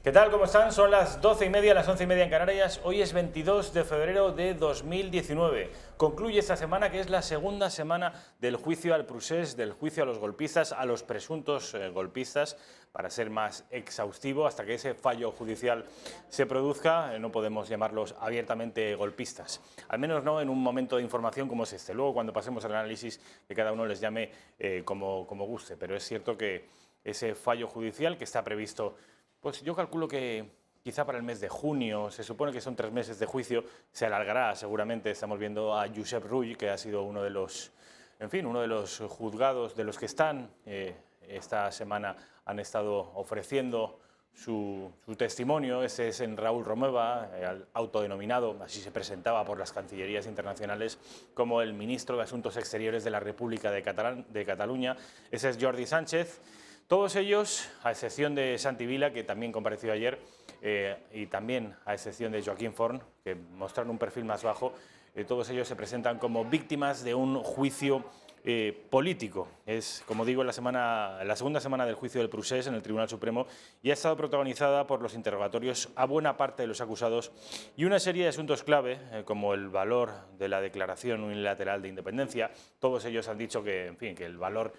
¿Qué tal? ¿Cómo están? Son las 12:30, las 11:30 en Canarias. Hoy es 22 de febrero de 2019. Concluye esta semana, que es la segunda semana del juicio al procés, del juicio a los golpistas, a los presuntos golpistas, para ser más exhaustivo, hasta que ese fallo judicial se produzca. No podemos llamarlos abiertamente golpistas, al menos no en un momento de información como es este. Luego, cuando pasemos al análisis, que cada uno les llame como guste, pero es cierto que ese fallo judicial que está previsto, pues yo calculo que quizá para el mes de junio, se supone que son 3 meses de juicio, se alargará seguramente. Estamos viendo a Josep Rull, que ha sido uno de los, uno de los juzgados de los que están. Esta semana han estado ofreciendo su testimonio. Ese es en Raúl Romeva, autodenominado, así se presentaba por las cancillerías internacionales, como el ministro de Asuntos Exteriores de la República de Cataluña. Ese es Jordi Sánchez. Todos ellos, a excepción de Santi Vila, que también compareció ayer, y también a excepción de Joaquín Forn, que mostraron un perfil más bajo, todos ellos se presentan como víctimas de un juicio político. Es, como digo, la segunda semana del juicio del procés en el Tribunal Supremo, y ha estado protagonizada por los interrogatorios a buena parte de los acusados y una serie de asuntos clave, como el valor de la declaración unilateral de independencia. Todos ellos han dicho que, que el valor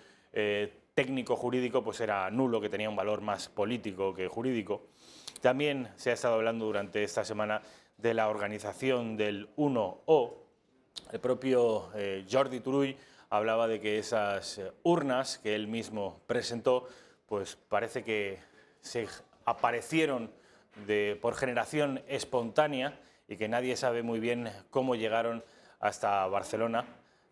técnico-jurídico pues era nulo, que tenía un valor más político que jurídico. También se ha estado hablando durante esta semana de la organización del 1O. El propio Jordi Turull hablaba de que esas urnas que él mismo presentó, pues parece que se aparecieron por generación espontánea y que nadie sabe muy bien cómo llegaron hasta Barcelona.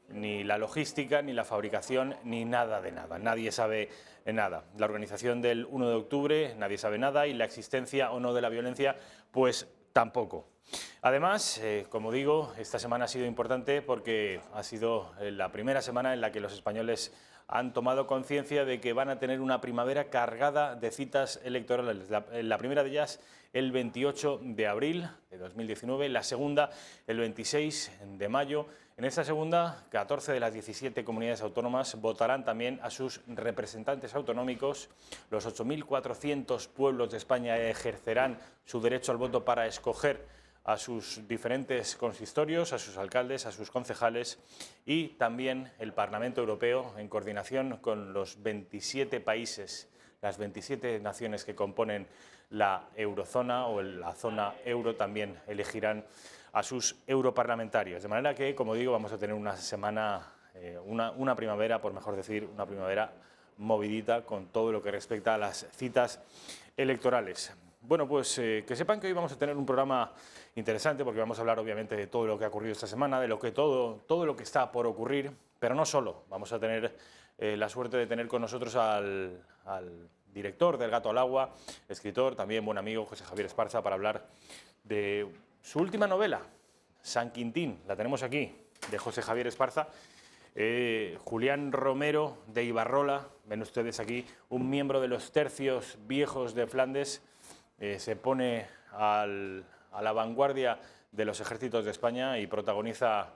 Ni la logística, ni la fabricación, ni nada de nada. Nadie sabe nada. La organización del 1 de octubre, nadie sabe nada, y la existencia o no de la violencia, pues tampoco. Además, como digo, esta semana ha sido importante porque ha sido la primera semana en la que los españoles han tomado conciencia de que van a tener una primavera cargada de citas electorales. La primera de ellas el 28 de abril de 2019, la segunda el 26 de mayo. En esta segunda, 14 de las 17 comunidades autónomas votarán también a sus representantes autonómicos. Los 8.400 pueblos de España ejercerán su derecho al voto para escoger a sus diferentes consistorios, a sus alcaldes, a sus concejales, y también el Parlamento Europeo, en coordinación con los 27 países, las 27 naciones que componen la eurozona o la zona euro, también elegirán a sus europarlamentarios. De manera que, como digo, vamos a tener una semana, una primavera, por mejor decir, una primavera movidita con todo lo que respecta a las citas electorales. Bueno, pues que sepan que hoy vamos a tener un programa interesante, porque vamos a hablar obviamente de todo lo que ha ocurrido esta semana, de todo lo que está por ocurrir, pero no solo. Vamos a tener la suerte de tener con nosotros al director del Gato al Agua, escritor, también buen amigo, José Javier Esparza, para hablar de su última novela, San Quintín. La tenemos aquí, de José Javier Esparza. Julián Romero de Ibarrola, ven ustedes aquí, un miembro de los tercios viejos de Flandes, se pone a la vanguardia de los ejércitos de España y protagoniza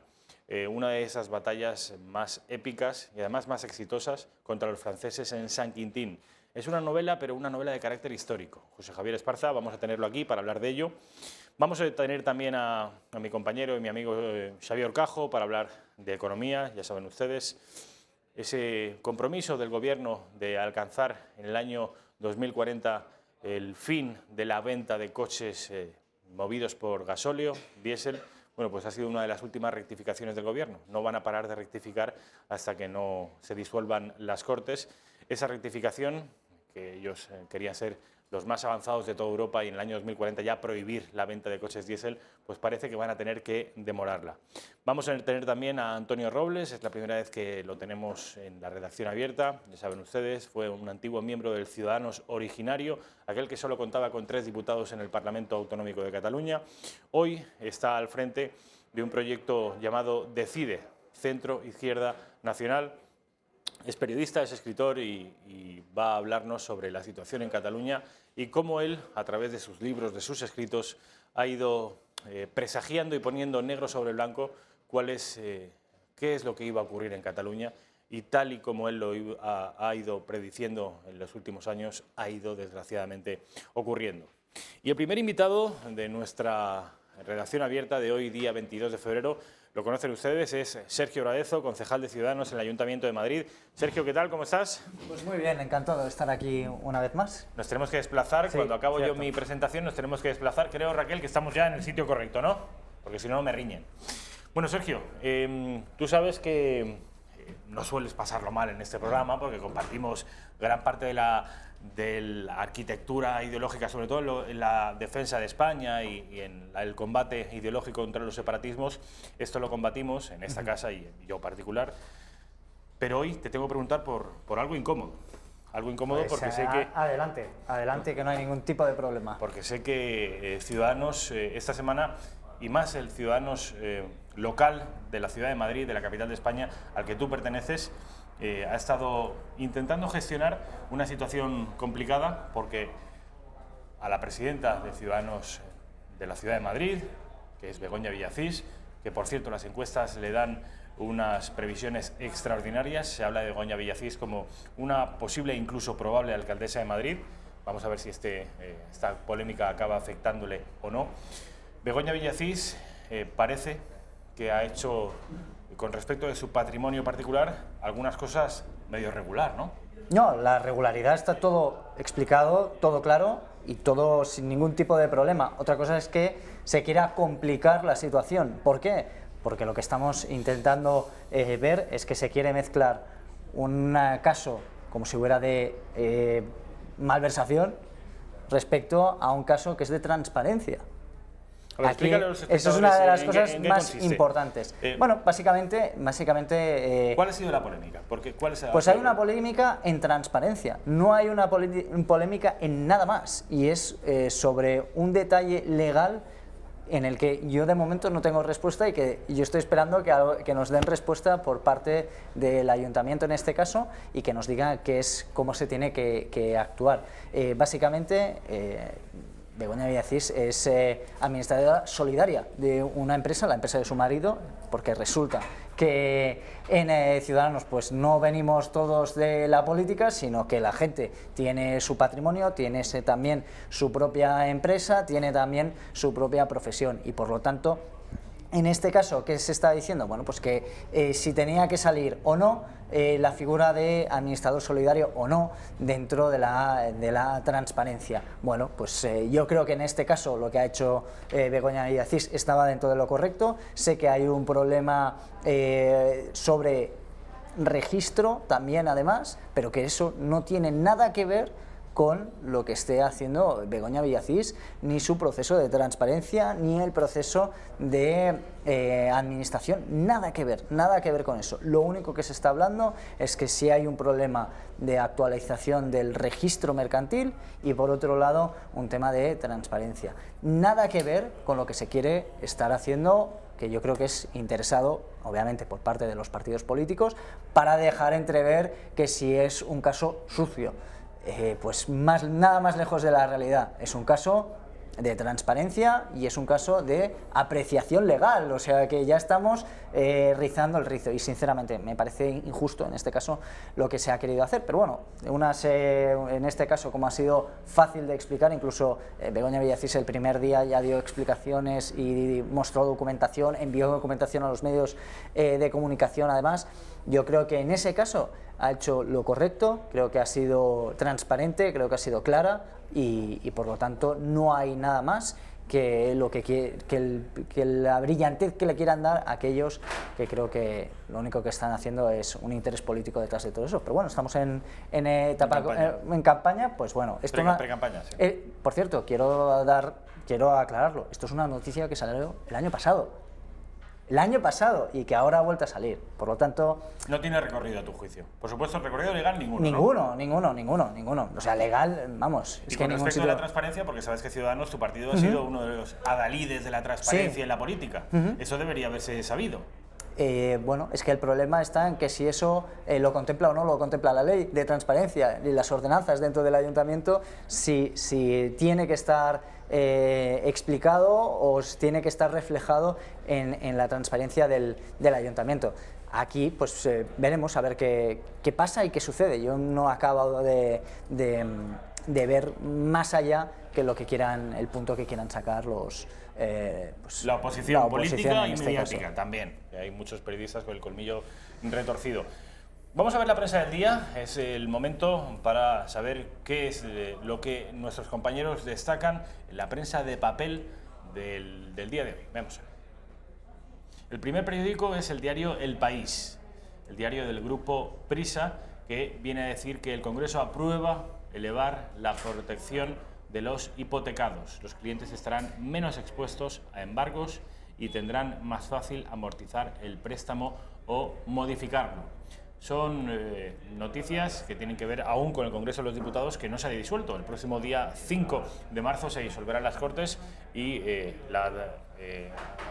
una de esas batallas más épicas y además más exitosas contra los franceses en San Quintín. Es una novela, pero una novela de carácter histórico. José Javier Esparza, vamos a tenerlo aquí para hablar de ello. Vamos a tener también a mi compañero y mi amigo Xavier Orcajo para hablar de economía. Ya saben ustedes, ese compromiso del Gobierno de alcanzar en el año 2040 el fin de la venta de coches movidos por gasóleo, diésel. Bueno, pues ha sido una de las últimas rectificaciones del Gobierno. No van a parar de rectificar hasta que no se disuelvan las Cortes. Esa rectificación, que ellos querían ser los más avanzados de toda Europa y en el año 2040 ya prohibir la venta de coches diésel, pues parece que van a tener que demorarla. Vamos a tener también a Antonio Robles, es la primera vez que lo tenemos en la redacción abierta, ya saben ustedes, fue un antiguo miembro del Ciudadanos originario, aquel que solo contaba con 3 diputados en el Parlamento Autonómico de Cataluña. Hoy está al frente de un proyecto llamado Decide, Centro Izquierda Nacional. Es periodista, es escritor y va a hablarnos sobre la situación en Cataluña y cómo él, a través de sus libros, de sus escritos, ha ido presagiando y poniendo negro sobre blanco qué es lo que iba a ocurrir en Cataluña, y tal y como él ha ido prediciendo en los últimos años, ha ido desgraciadamente ocurriendo. Y el primer invitado de nuestra redacción abierta de hoy, día 22 de febrero, lo conocen ustedes, es Sergio Gradezo, concejal de Ciudadanos en el Ayuntamiento de Madrid. Sergio, ¿qué tal? ¿Cómo estás? Pues muy bien, encantado de estar aquí una vez más. Nos tenemos que desplazar, Sí, cuando acabo cierto. yo mi presentación nos tenemos que desplazar. Creo, Raquel, que estamos ya en el sitio correcto, ¿no? Porque si no me riñen. Bueno, Sergio, tú sabes que no sueles pasarlo mal en este programa porque compartimos gran parte de la arquitectura ideológica, sobre todo en la defensa de España y en el combate ideológico contra los separatismos. Esto lo combatimos en esta casa y yo en particular. Pero hoy te tengo que preguntar por algo incómodo. Algo incómodo Pues, porque sé que... Adelante, que no hay ningún tipo de problema. Porque sé que Ciudadanos esta semana, y más el Ciudadanos local de la ciudad de Madrid, de la capital de España, al que tú perteneces, ha estado intentando gestionar una situación complicada porque a la presidenta de Ciudadanos de la ciudad de Madrid, que es Begoña Villacís, que por cierto las encuestas le dan unas previsiones extraordinarias, se habla de Begoña Villacís como una posible e incluso probable alcaldesa de Madrid. Vamos a ver si esta polémica acaba afectándole o no. Begoña Villacís parece que ha hecho, con respecto de su patrimonio particular, algunas cosas medio regular, ¿no? No, la regularidad está todo explicado, todo claro y todo sin ningún tipo de problema. Otra cosa es que se quiera complicar la situación. ¿Por qué? Porque lo que estamos intentando ver es que se quiere mezclar un caso como si fuera de malversación respecto a un caso que es de transparencia. A ver, Aquí, explícale a los eso es una de las espectadores cosas en qué más consiste. importantes. Bueno, básicamente ¿Cuál ha sido la polémica? pues hay una polémica en transparencia, no hay una polémica en nada más, y es sobre un detalle legal en el que yo de momento no tengo respuesta y que yo estoy esperando que nos den respuesta por parte del ayuntamiento en este caso y que nos diga cómo se tiene que actuar. Básicamente, Begoña Villacís es administradora solidaria de una empresa, la empresa de su marido, porque resulta que en Ciudadanos pues no venimos todos de la política, sino que la gente tiene su patrimonio, tiene también su propia empresa, tiene también su propia profesión y por lo tanto, en este caso, ¿qué se está diciendo? Bueno, pues que si tenía que salir o no la figura de administrador solidario o no dentro de la transparencia. Bueno, pues yo creo que en este caso lo que ha hecho Begoña Villacís estaba dentro de lo correcto. Sé que hay un problema sobre registro también además, pero que eso no tiene nada que ver con lo que esté haciendo Begoña Villacís, ni su proceso de transparencia, ni el proceso de administración, nada que ver con eso. Lo único que se está hablando es que si hay un problema de actualización del registro mercantil y por otro lado un tema de transparencia. Nada que ver con lo que se quiere estar haciendo, que yo creo que es interesado, obviamente, por parte de los partidos políticos, para dejar entrever que si es un caso sucio. Pues nada más lejos de la realidad. Es un caso de transparencia y es un caso de apreciación legal, o sea que ya estamos rizando el rizo y sinceramente me parece injusto en este caso lo que se ha querido hacer, pero bueno, en este caso como ha sido fácil de explicar, incluso Begoña Villacís el primer día ya dio explicaciones y mostró documentación, envió documentación a los medios de comunicación además. Yo creo que en ese caso ha hecho lo correcto, creo que ha sido transparente, creo que ha sido clara y por lo tanto no hay nada más que la brillantez que le quieran dar a aquellos que creo que lo único que están haciendo es un interés político detrás de todo eso. Pero bueno, estamos en campaña, pues bueno. Pre-campaña, sí. Por cierto, quiero aclararlo, esto es una noticia que salió el año pasado y que ahora ha vuelto a salir, por lo tanto... No tiene recorrido a tu juicio. Por supuesto, recorrido legal ninguno, Ninguno. O sea, legal, vamos... Y con respecto a la transparencia, porque sabes que Ciudadanos, tu partido, ha sido uno de los adalides de la transparencia en la política. Eso debería haberse sabido. Bueno, es que el problema está en que si eso lo contempla o no lo contempla la ley de transparencia y las ordenanzas dentro del ayuntamiento, si tiene que estar explicado o tiene que estar reflejado en la transparencia del ayuntamiento. Aquí pues veremos a ver qué pasa y qué sucede. Yo no acabo de de ver más allá que lo que quieran, el punto que quieran sacar los pues, la oposición política y en este mediática caso. también. Hay muchos periodistas con el colmillo retorcido. Vamos a ver la prensa del día. Es el momento para saber qué es lo que nuestros compañeros destacan en la prensa de papel del día de hoy. Vamos a ver. El primer periódico es el diario El País, el diario del grupo Prisa, que viene a decir que el Congreso aprueba elevar la protección de los hipotecados. Los clientes estarán menos expuestos a embargos y tendrán más fácil amortizar el préstamo o modificarlo. Son noticias que tienen que ver aún con el Congreso de los Diputados, que no se ha disuelto. El próximo día 5 de marzo se disolverán las Cortes y la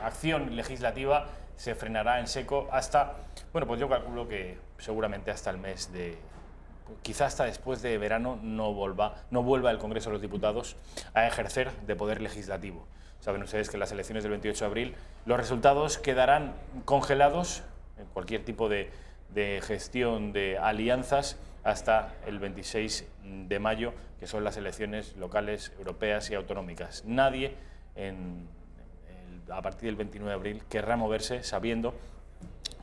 acción legislativa se frenará en seco hasta, bueno, pues yo calculo que seguramente hasta el mes de... Quizá hasta después de verano no vuelva el Congreso de los Diputados a ejercer de poder legislativo. Saben ustedes que en las elecciones del 28 de abril los resultados quedarán congelados en cualquier tipo de gestión de alianzas hasta el 26 de mayo, que son las elecciones locales, europeas y autonómicas. Nadie a partir del 29 de abril querrá moverse sabiendo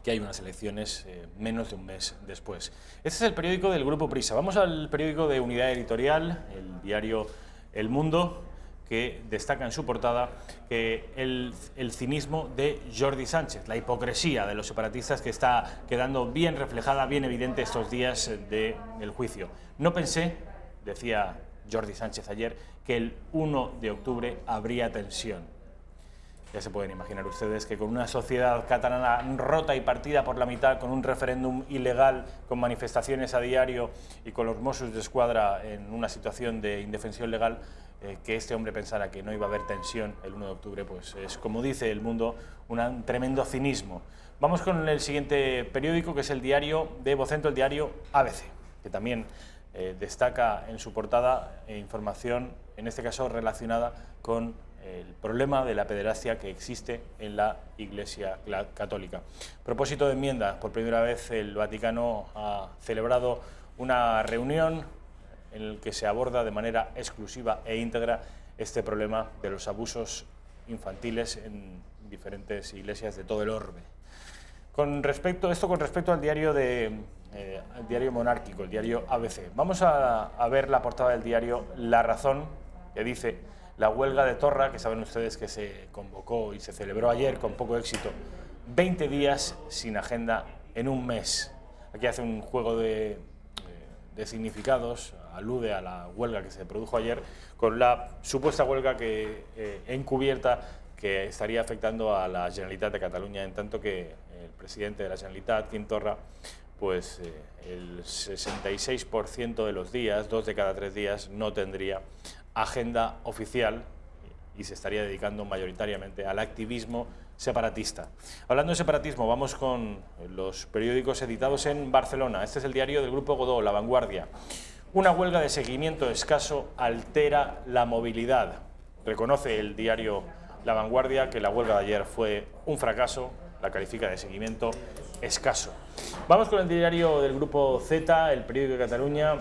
que hay unas elecciones menos de un mes después. Este es el periódico del Grupo Prisa. Vamos al periódico de Unidad Editorial, el diario El Mundo, que destaca en su portada que el cinismo de Jordi Sánchez, la hipocresía de los separatistas que está quedando bien reflejada, bien evidente estos días del juicio. No pensé, decía Jordi Sánchez ayer, que el 1 de octubre habría tensión. Ya se pueden imaginar ustedes que con una sociedad catalana rota y partida por la mitad, con un referéndum ilegal, con manifestaciones a diario y con los Mossos d'Esquadra en una situación de indefensión legal, que este hombre pensara que no iba a haber tensión el 1 de octubre, pues es, como dice El Mundo, un tremendo cinismo. Vamos con el siguiente periódico, que es el diario de Vocento, el diario ABC, que también destaca en su portada información, en este caso relacionada con el problema de la pederastia que existe en la Iglesia Católica. A propósito de enmienda, por primera vez el Vaticano ha celebrado una reunión en la que se aborda de manera exclusiva e íntegra este problema de los abusos infantiles en diferentes iglesias de todo el orbe. Con respecto al diario al diario monárquico, el diario ABC. Vamos a ver la portada del diario La Razón, que dice: la huelga de Torra, que saben ustedes que se convocó y se celebró ayer con poco éxito, 20 días sin agenda en un mes. Aquí hace un juego de significados, alude a la huelga que se produjo ayer, con la supuesta huelga encubierta que estaría afectando a la Generalitat de Cataluña, en tanto que el presidente de la Generalitat, Quim Torra, pues el 66% de los días, 2 de cada 3 días, no tendría agenda oficial y se estaría dedicando mayoritariamente al activismo separatista. Hablando de separatismo, vamos con los periódicos editados en Barcelona. Este es el diario del Grupo Godó, La Vanguardia. Una huelga de seguimiento escaso altera la movilidad. Reconoce el diario La Vanguardia que la huelga de ayer fue un fracaso, la califica de seguimiento escaso. Vamos con el diario del Grupo Z, el periódico de Cataluña,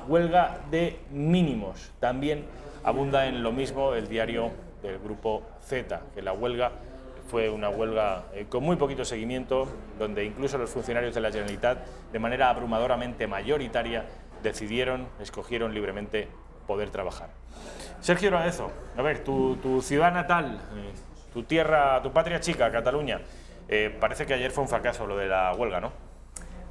huelga de mínimos. También abunda en lo mismo el diario del Grupo Z, que la huelga fue una huelga con muy poquito seguimiento, donde incluso los funcionarios de la Generalitat, de manera abrumadoramente mayoritaria, escogieron libremente poder trabajar. Sergio Raezo, a ver, tu ciudad natal, tu tierra, tu patria chica, Cataluña, parece que ayer fue un fracaso lo de la huelga, ¿no?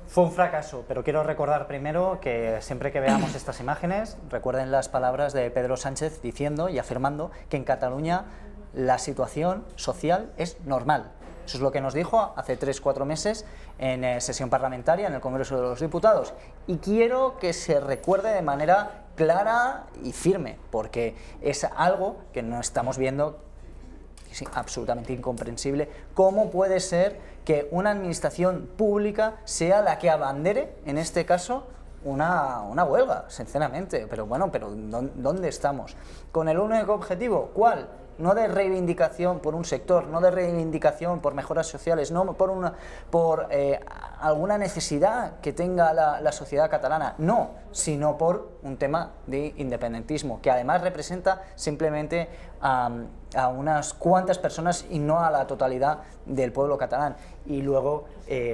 Fue un fracaso, pero quiero recordar primero que siempre que veamos estas imágenes, recuerden las palabras de Pedro Sánchez diciendo y afirmando que en Cataluña la situación social es normal. Eso es lo que nos dijo hace 3-4 meses en sesión parlamentaria en el Congreso de los Diputados. Y quiero que se recuerde de manera clara y firme, porque es algo que no estamos viendo. Es absolutamente incomprensible cómo puede ser que una administración pública sea la que abandere, en este caso, una huelga, sinceramente. Pero bueno, ¿dónde estamos? Con el único objetivo, ¿cuál? no de reivindicación por un sector, no de reivindicación por mejoras sociales, no por alguna necesidad que tenga la sociedad catalana, no, sino por un tema de independentismo, que además representa simplemente a unas cuantas personas y no a la totalidad del pueblo catalán. Y luego,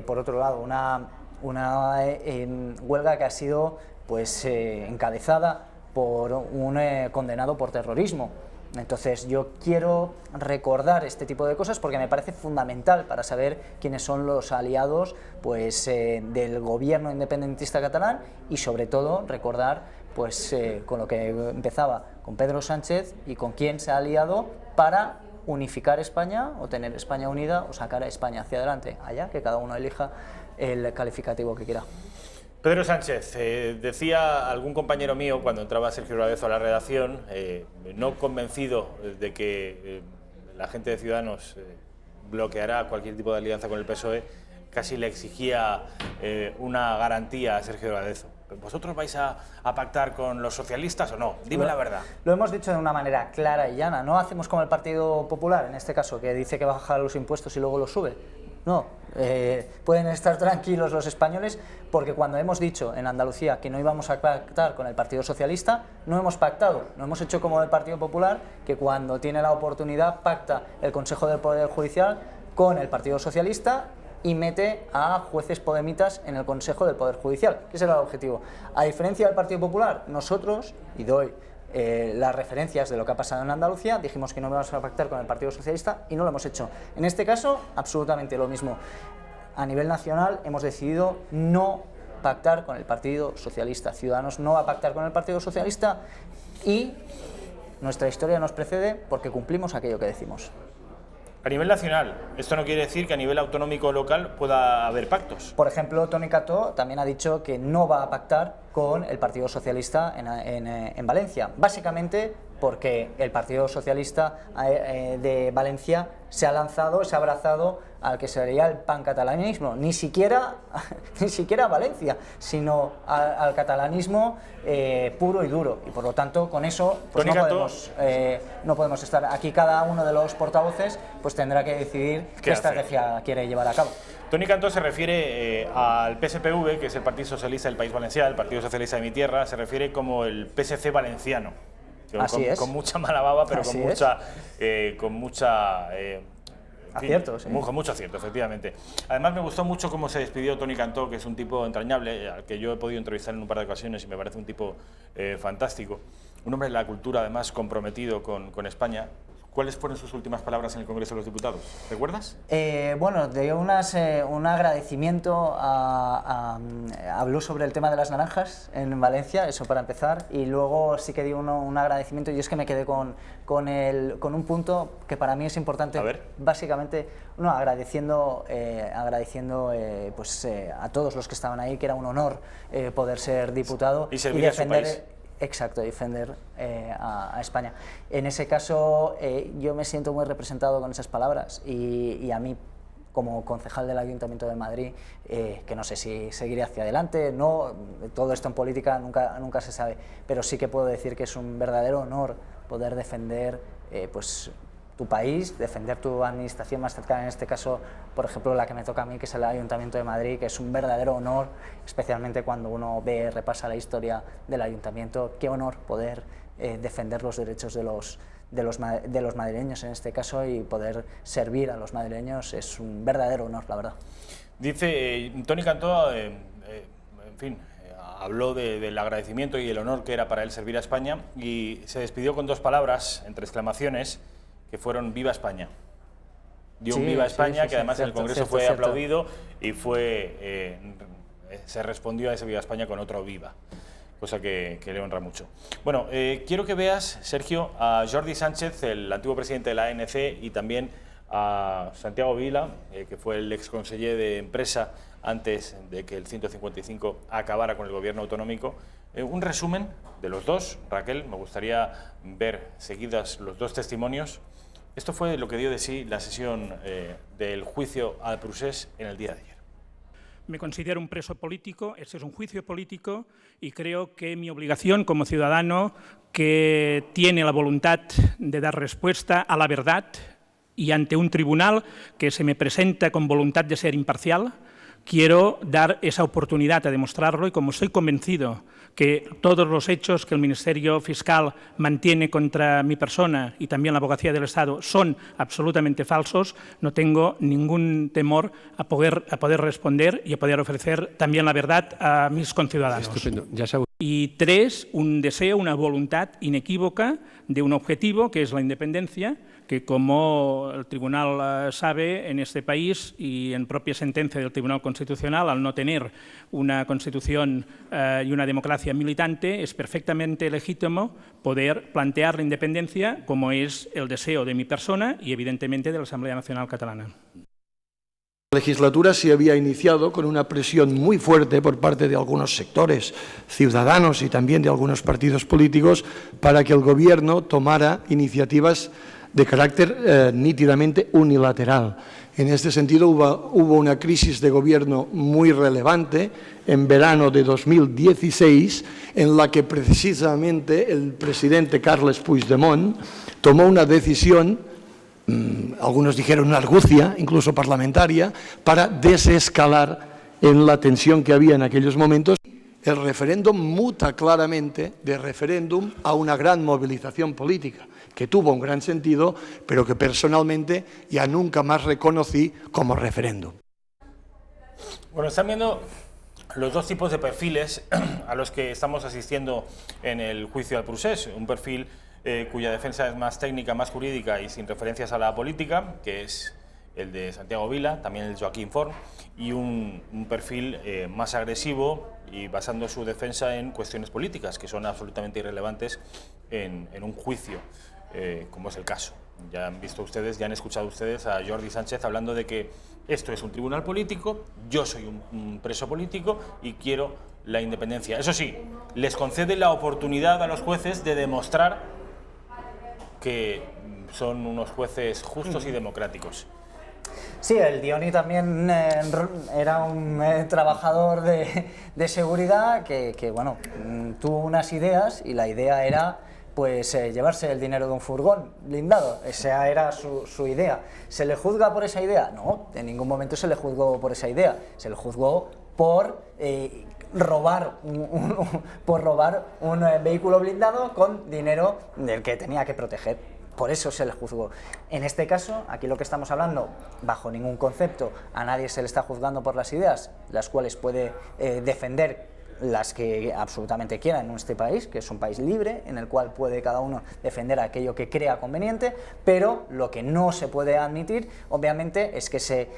por otro lado, una huelga que ha sido pues encabezada por un condenado por terrorismo. Entonces yo quiero recordar este tipo de cosas porque me parece fundamental para saber quiénes son los aliados pues, del gobierno independentista catalán y sobre todo recordar pues, con lo que empezaba, con Pedro Sánchez y con quién se ha aliado para unificar España o tener España unida o sacar a España hacia adelante, allá que cada uno elija el calificativo que quiera. Pedro Sánchez, decía algún compañero mío cuando entraba Sergio Gravezo a la redacción, no convencido de que la gente de Ciudadanos bloqueará cualquier tipo de alianza con el PSOE, casi le exigía una garantía a Sergio Gravezo. ¿Vosotros vais a pactar con los socialistas o no? Dime la verdad. Lo hemos dicho de una manera clara y llana. No hacemos como el Partido Popular, en este caso, que dice que va a bajar los impuestos y luego los sube. No, pueden estar tranquilos los españoles porque cuando hemos dicho en Andalucía que no íbamos a pactar con el Partido Socialista, no hemos pactado, no hemos hecho como el Partido Popular, que cuando tiene la oportunidad pacta el Consejo del Poder Judicial con el Partido Socialista y mete a jueces podemitas en el Consejo del Poder Judicial, que ese era el objetivo. A diferencia del Partido Popular, nosotros, y doy las referencias de lo que ha pasado en Andalucía, dijimos que no íbamos a pactar con el Partido Socialista y no lo hemos hecho. En este caso, absolutamente lo mismo. A nivel nacional hemos decidido no pactar con el Partido Socialista. Ciudadanos no va a pactar con el Partido Socialista y nuestra historia nos precede porque cumplimos aquello que decimos. A nivel nacional, esto no quiere decir que a nivel autonómico o local pueda haber pactos. Por ejemplo, Toni Cantó también ha dicho que no va a pactar con el Partido Socialista en Valencia, básicamente porque el Partido Socialista de Valencia se ha lanzado, se ha abrazado al que sería el pancatalanismo, ni siquiera a Valencia, sino al catalanismo puro y duro, y por lo tanto con eso pues no podemos estar aquí. Cada uno de los portavoces pues tendrá que decidir qué estrategia quiere llevar a cabo. Toni Cantó se refiere al PSPV, que es el Partido Socialista del País Valenciano, el Partido Socialista de mi tierra, se refiere como el PSC valenciano. Con mucha mala baba, pero con mucha acierto, sí. Con mucho acierto, efectivamente. Además, me gustó mucho cómo se despidió Toni Cantó, que es un tipo entrañable, al que yo he podido entrevistar en un par de ocasiones y me parece un tipo fantástico. Un hombre de la cultura, además, comprometido con España. ¿Cuáles fueron sus últimas palabras en el Congreso de los Diputados? ¿Recuerdas? Bueno, dio un agradecimiento habló sobre el tema de las naranjas en Valencia, eso para empezar, y luego sí que dio un agradecimiento, y es que me quedé con un punto que para mí es importante. A ver. Básicamente, agradeciendo a todos los que estaban ahí, que era un honor poder ser diputado y servir a su país. Exacto, defender a España. En ese caso, yo me siento muy representado con esas palabras y a mí, como concejal del Ayuntamiento de Madrid, que no sé si seguiré hacia adelante, no, todo esto en política nunca se sabe, pero sí que puedo decir que es un verdadero honor poder defender pues, tu país, defender tu administración más cercana, en este caso, por ejemplo, la que me toca a mí, que es el Ayuntamiento de Madrid, que es un verdadero honor, especialmente cuando uno repasa la historia del Ayuntamiento. Qué honor poder defender los derechos de los madrileños en este caso y poder servir a los madrileños es un verdadero honor, la verdad. Dice Toni Cantó, en fin, habló del agradecimiento y el honor que era para él servir a España y se despidió con dos palabras, entre exclamaciones, que fueron Viva España. Dio un Viva España, que además en el Congreso fue aplaudido y se respondió a ese Viva España con otro Viva, cosa que le honra mucho. Bueno, quiero que veas, Sergio, a Jordi Sánchez, el antiguo presidente de la ANC, y también a Santiago Vila, que fue el exconseller de Empresa antes de que el 155 acabara con el gobierno autonómico. Un resumen de los dos. Raquel, me gustaría ver seguidas los dos testimonios. Esto fue lo que dio de sí la sesión del juicio al Procés en el día de ayer. me considero un preso político, este es un juicio político y creo que mi obligación como ciudadano que tiene la voluntad de dar respuesta a la verdad y ante un tribunal que se me presenta con voluntad de ser imparcial, quiero dar esa oportunidad a demostrarlo y como estoy convencido que todos los hechos que el Ministerio Fiscal mantiene contra mi persona y también la Abogacía del Estado son absolutamente falsos, no tengo ningún temor a poder responder y a poder ofrecer también la verdad a mis conciudadanos. Estupendo. Y tres, un deseo, una voluntad inequívoca de un objetivo que es la independencia, que como el Tribunal sabe, en este país y en propia sentencia del Tribunal Constitucional, al no tener una Constitución y una democracia militante, es perfectamente legítimo poder plantear la independencia como es el deseo de mi persona y evidentemente de la Asamblea Nacional Catalana. La legislatura se había iniciado con una presión muy fuerte por parte de algunos sectores ciudadanos y también de algunos partidos políticos para que el Gobierno tomara iniciativas de carácter nítidamente unilateral. En este sentido, hubo una crisis de gobierno muy relevante en verano de 2016, en la que precisamente el presidente Carles Puigdemont tomó una decisión, algunos dijeron una argucia, incluso parlamentaria, para desescalar en la tensión que había en aquellos momentos. El referéndum muta claramente de referéndum a una gran movilización política, que tuvo un gran sentido, pero que personalmente ya nunca más reconocí como referéndum. Bueno, están viendo los dos tipos de perfiles a los que estamos asistiendo en el juicio al procés. Un perfil cuya defensa es más técnica, más jurídica y sin referencias a la política, que es el de Santiago Vila, también el de Joaquín Forn, y un perfil más agresivo y basando su defensa en cuestiones políticas, que son absolutamente irrelevantes en un juicio, como es el caso. Ya han visto ustedes, ya han escuchado ustedes a Jordi Sánchez hablando de que esto es un tribunal político, yo soy un preso político y quiero la independencia. Eso sí, les concede la oportunidad a los jueces de demostrar que son unos jueces justos y democráticos. Sí, el Dioni también era un trabajador de seguridad que bueno, tuvo unas ideas y la idea era pues llevarse el dinero de un furgón blindado. Esa era su idea. ¿Se le juzga por esa idea? No, en ningún momento se le juzgó por esa idea. Se le juzgó por robar un vehículo blindado con dinero del que tenía que proteger. Por eso se le juzgó. En este caso, aquí lo que estamos hablando, bajo ningún concepto, a nadie se le está juzgando por las ideas, las cuales puede defender las que absolutamente quiera en este país, que es un país libre, en el cual puede cada uno defender aquello que crea conveniente, pero lo que no se puede admitir, obviamente, es que se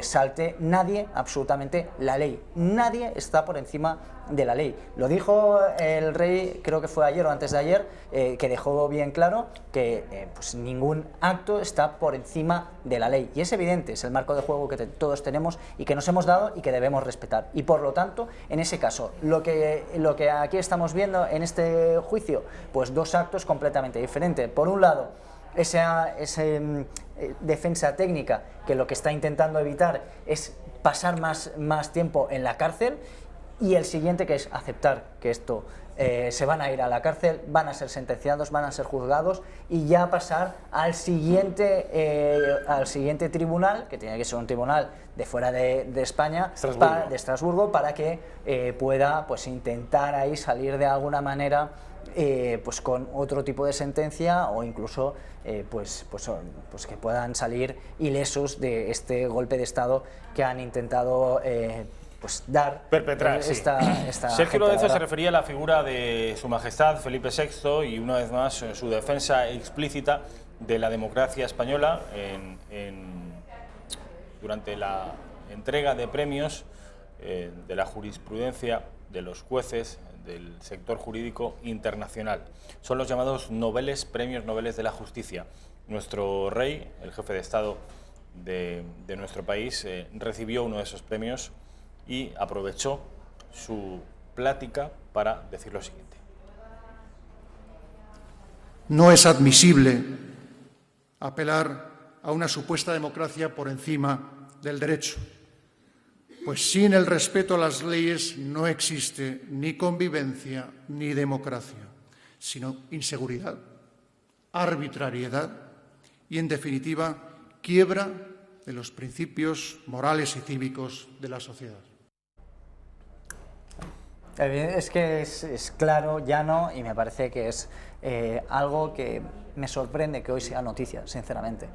salte nadie, absolutamente, la ley. Nadie está por encima de la ley. Lo dijo el rey, creo que fue ayer o antes de ayer, que dejó bien claro que pues ningún acto está por encima de la ley. Y es evidente, es el marco de juego que todos tenemos y que nos hemos dado y que debemos respetar. Y por lo tanto, en ese caso, lo que aquí estamos viendo en este juicio, pues dos actos completamente diferentes. Por un lado, esa defensa técnica que lo que está intentando evitar es pasar más tiempo en la cárcel, y el siguiente, que es aceptar que esto se van a ir a la cárcel, van a ser sentenciados, van a ser juzgados y ya pasar al siguiente tribunal, que tiene que ser un tribunal de fuera de España, de Estrasburgo, para que pueda pues intentar ahí salir de alguna manera pues con otro tipo de sentencia o incluso pues que puedan salir ilesos de este golpe de Estado que han intentado pues perpetrar, esta Sergio Lorenzo se refería a la figura de Su Majestad Felipe VI y una vez más su defensa explícita de la democracia española durante la entrega de premios de la jurisprudencia de los jueces del sector jurídico internacional. Son los llamados premios Nobel de la Justicia. Nuestro rey, el jefe de Estado de nuestro país, recibió uno de esos premios y aprovechó su plática para decir lo siguiente. No es admisible apelar a una supuesta democracia por encima del derecho. pues sin el respeto a las leyes no existe ni convivencia ni democracia, sino inseguridad, arbitrariedad y, en definitiva, quiebra de los principios morales y cívicos de la sociedad. Es que es claro, llano, y me parece que es algo que me sorprende que hoy sea noticia, sinceramente.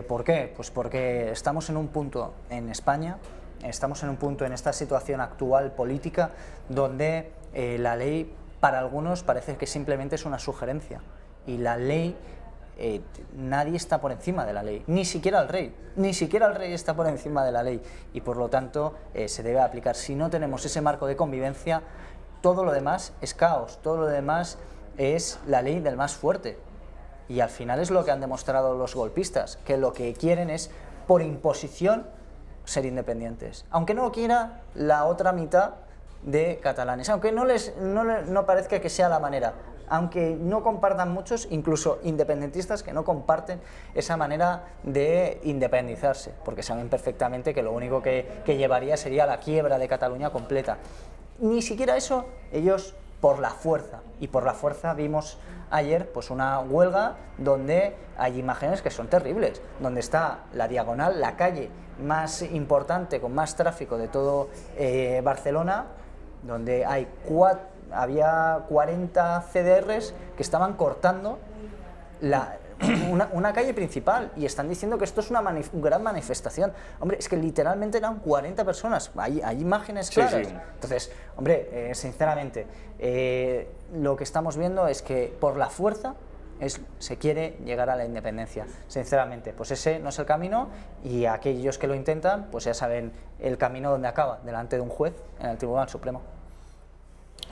¿Por qué? Pues porque estamos en un punto en España, estamos en un punto en esta situación actual política donde la ley para algunos parece que simplemente es una sugerencia, y la ley, nadie está por encima de la ley, ni siquiera el rey está por encima de la ley, y por lo tanto se debe aplicar. Si no tenemos ese marco de convivencia, todo lo demás es caos, todo lo demás es la ley del más fuerte, y al final es lo que han demostrado los golpistas, que lo que quieren es, por imposición, ser independientes, aunque no lo quiera la otra mitad de catalanes, aunque no parezca que sea la manera, aunque no compartan muchos, incluso independentistas que no comparten esa manera de independizarse, porque saben perfectamente que lo único que llevaría sería la quiebra de Cataluña completa. Ni siquiera eso, ellos por la fuerza, y por la fuerza vimos ayer pues una huelga donde hay imágenes que son terribles, donde está la Diagonal, la calle más importante, con más tráfico de todo Barcelona, donde había 40 CDRs que estaban cortando una calle principal, y están diciendo que esto es una gran manifestación. Hombre, es que literalmente eran 40 personas, hay imágenes claras. Sí. Entonces, hombre, sinceramente, lo que estamos viendo es que por la fuerza se quiere llegar a la independencia. Sinceramente, pues ese no es el camino, y aquellos que lo intentan, pues ya saben el camino donde acaba, delante de un juez en el Tribunal Supremo.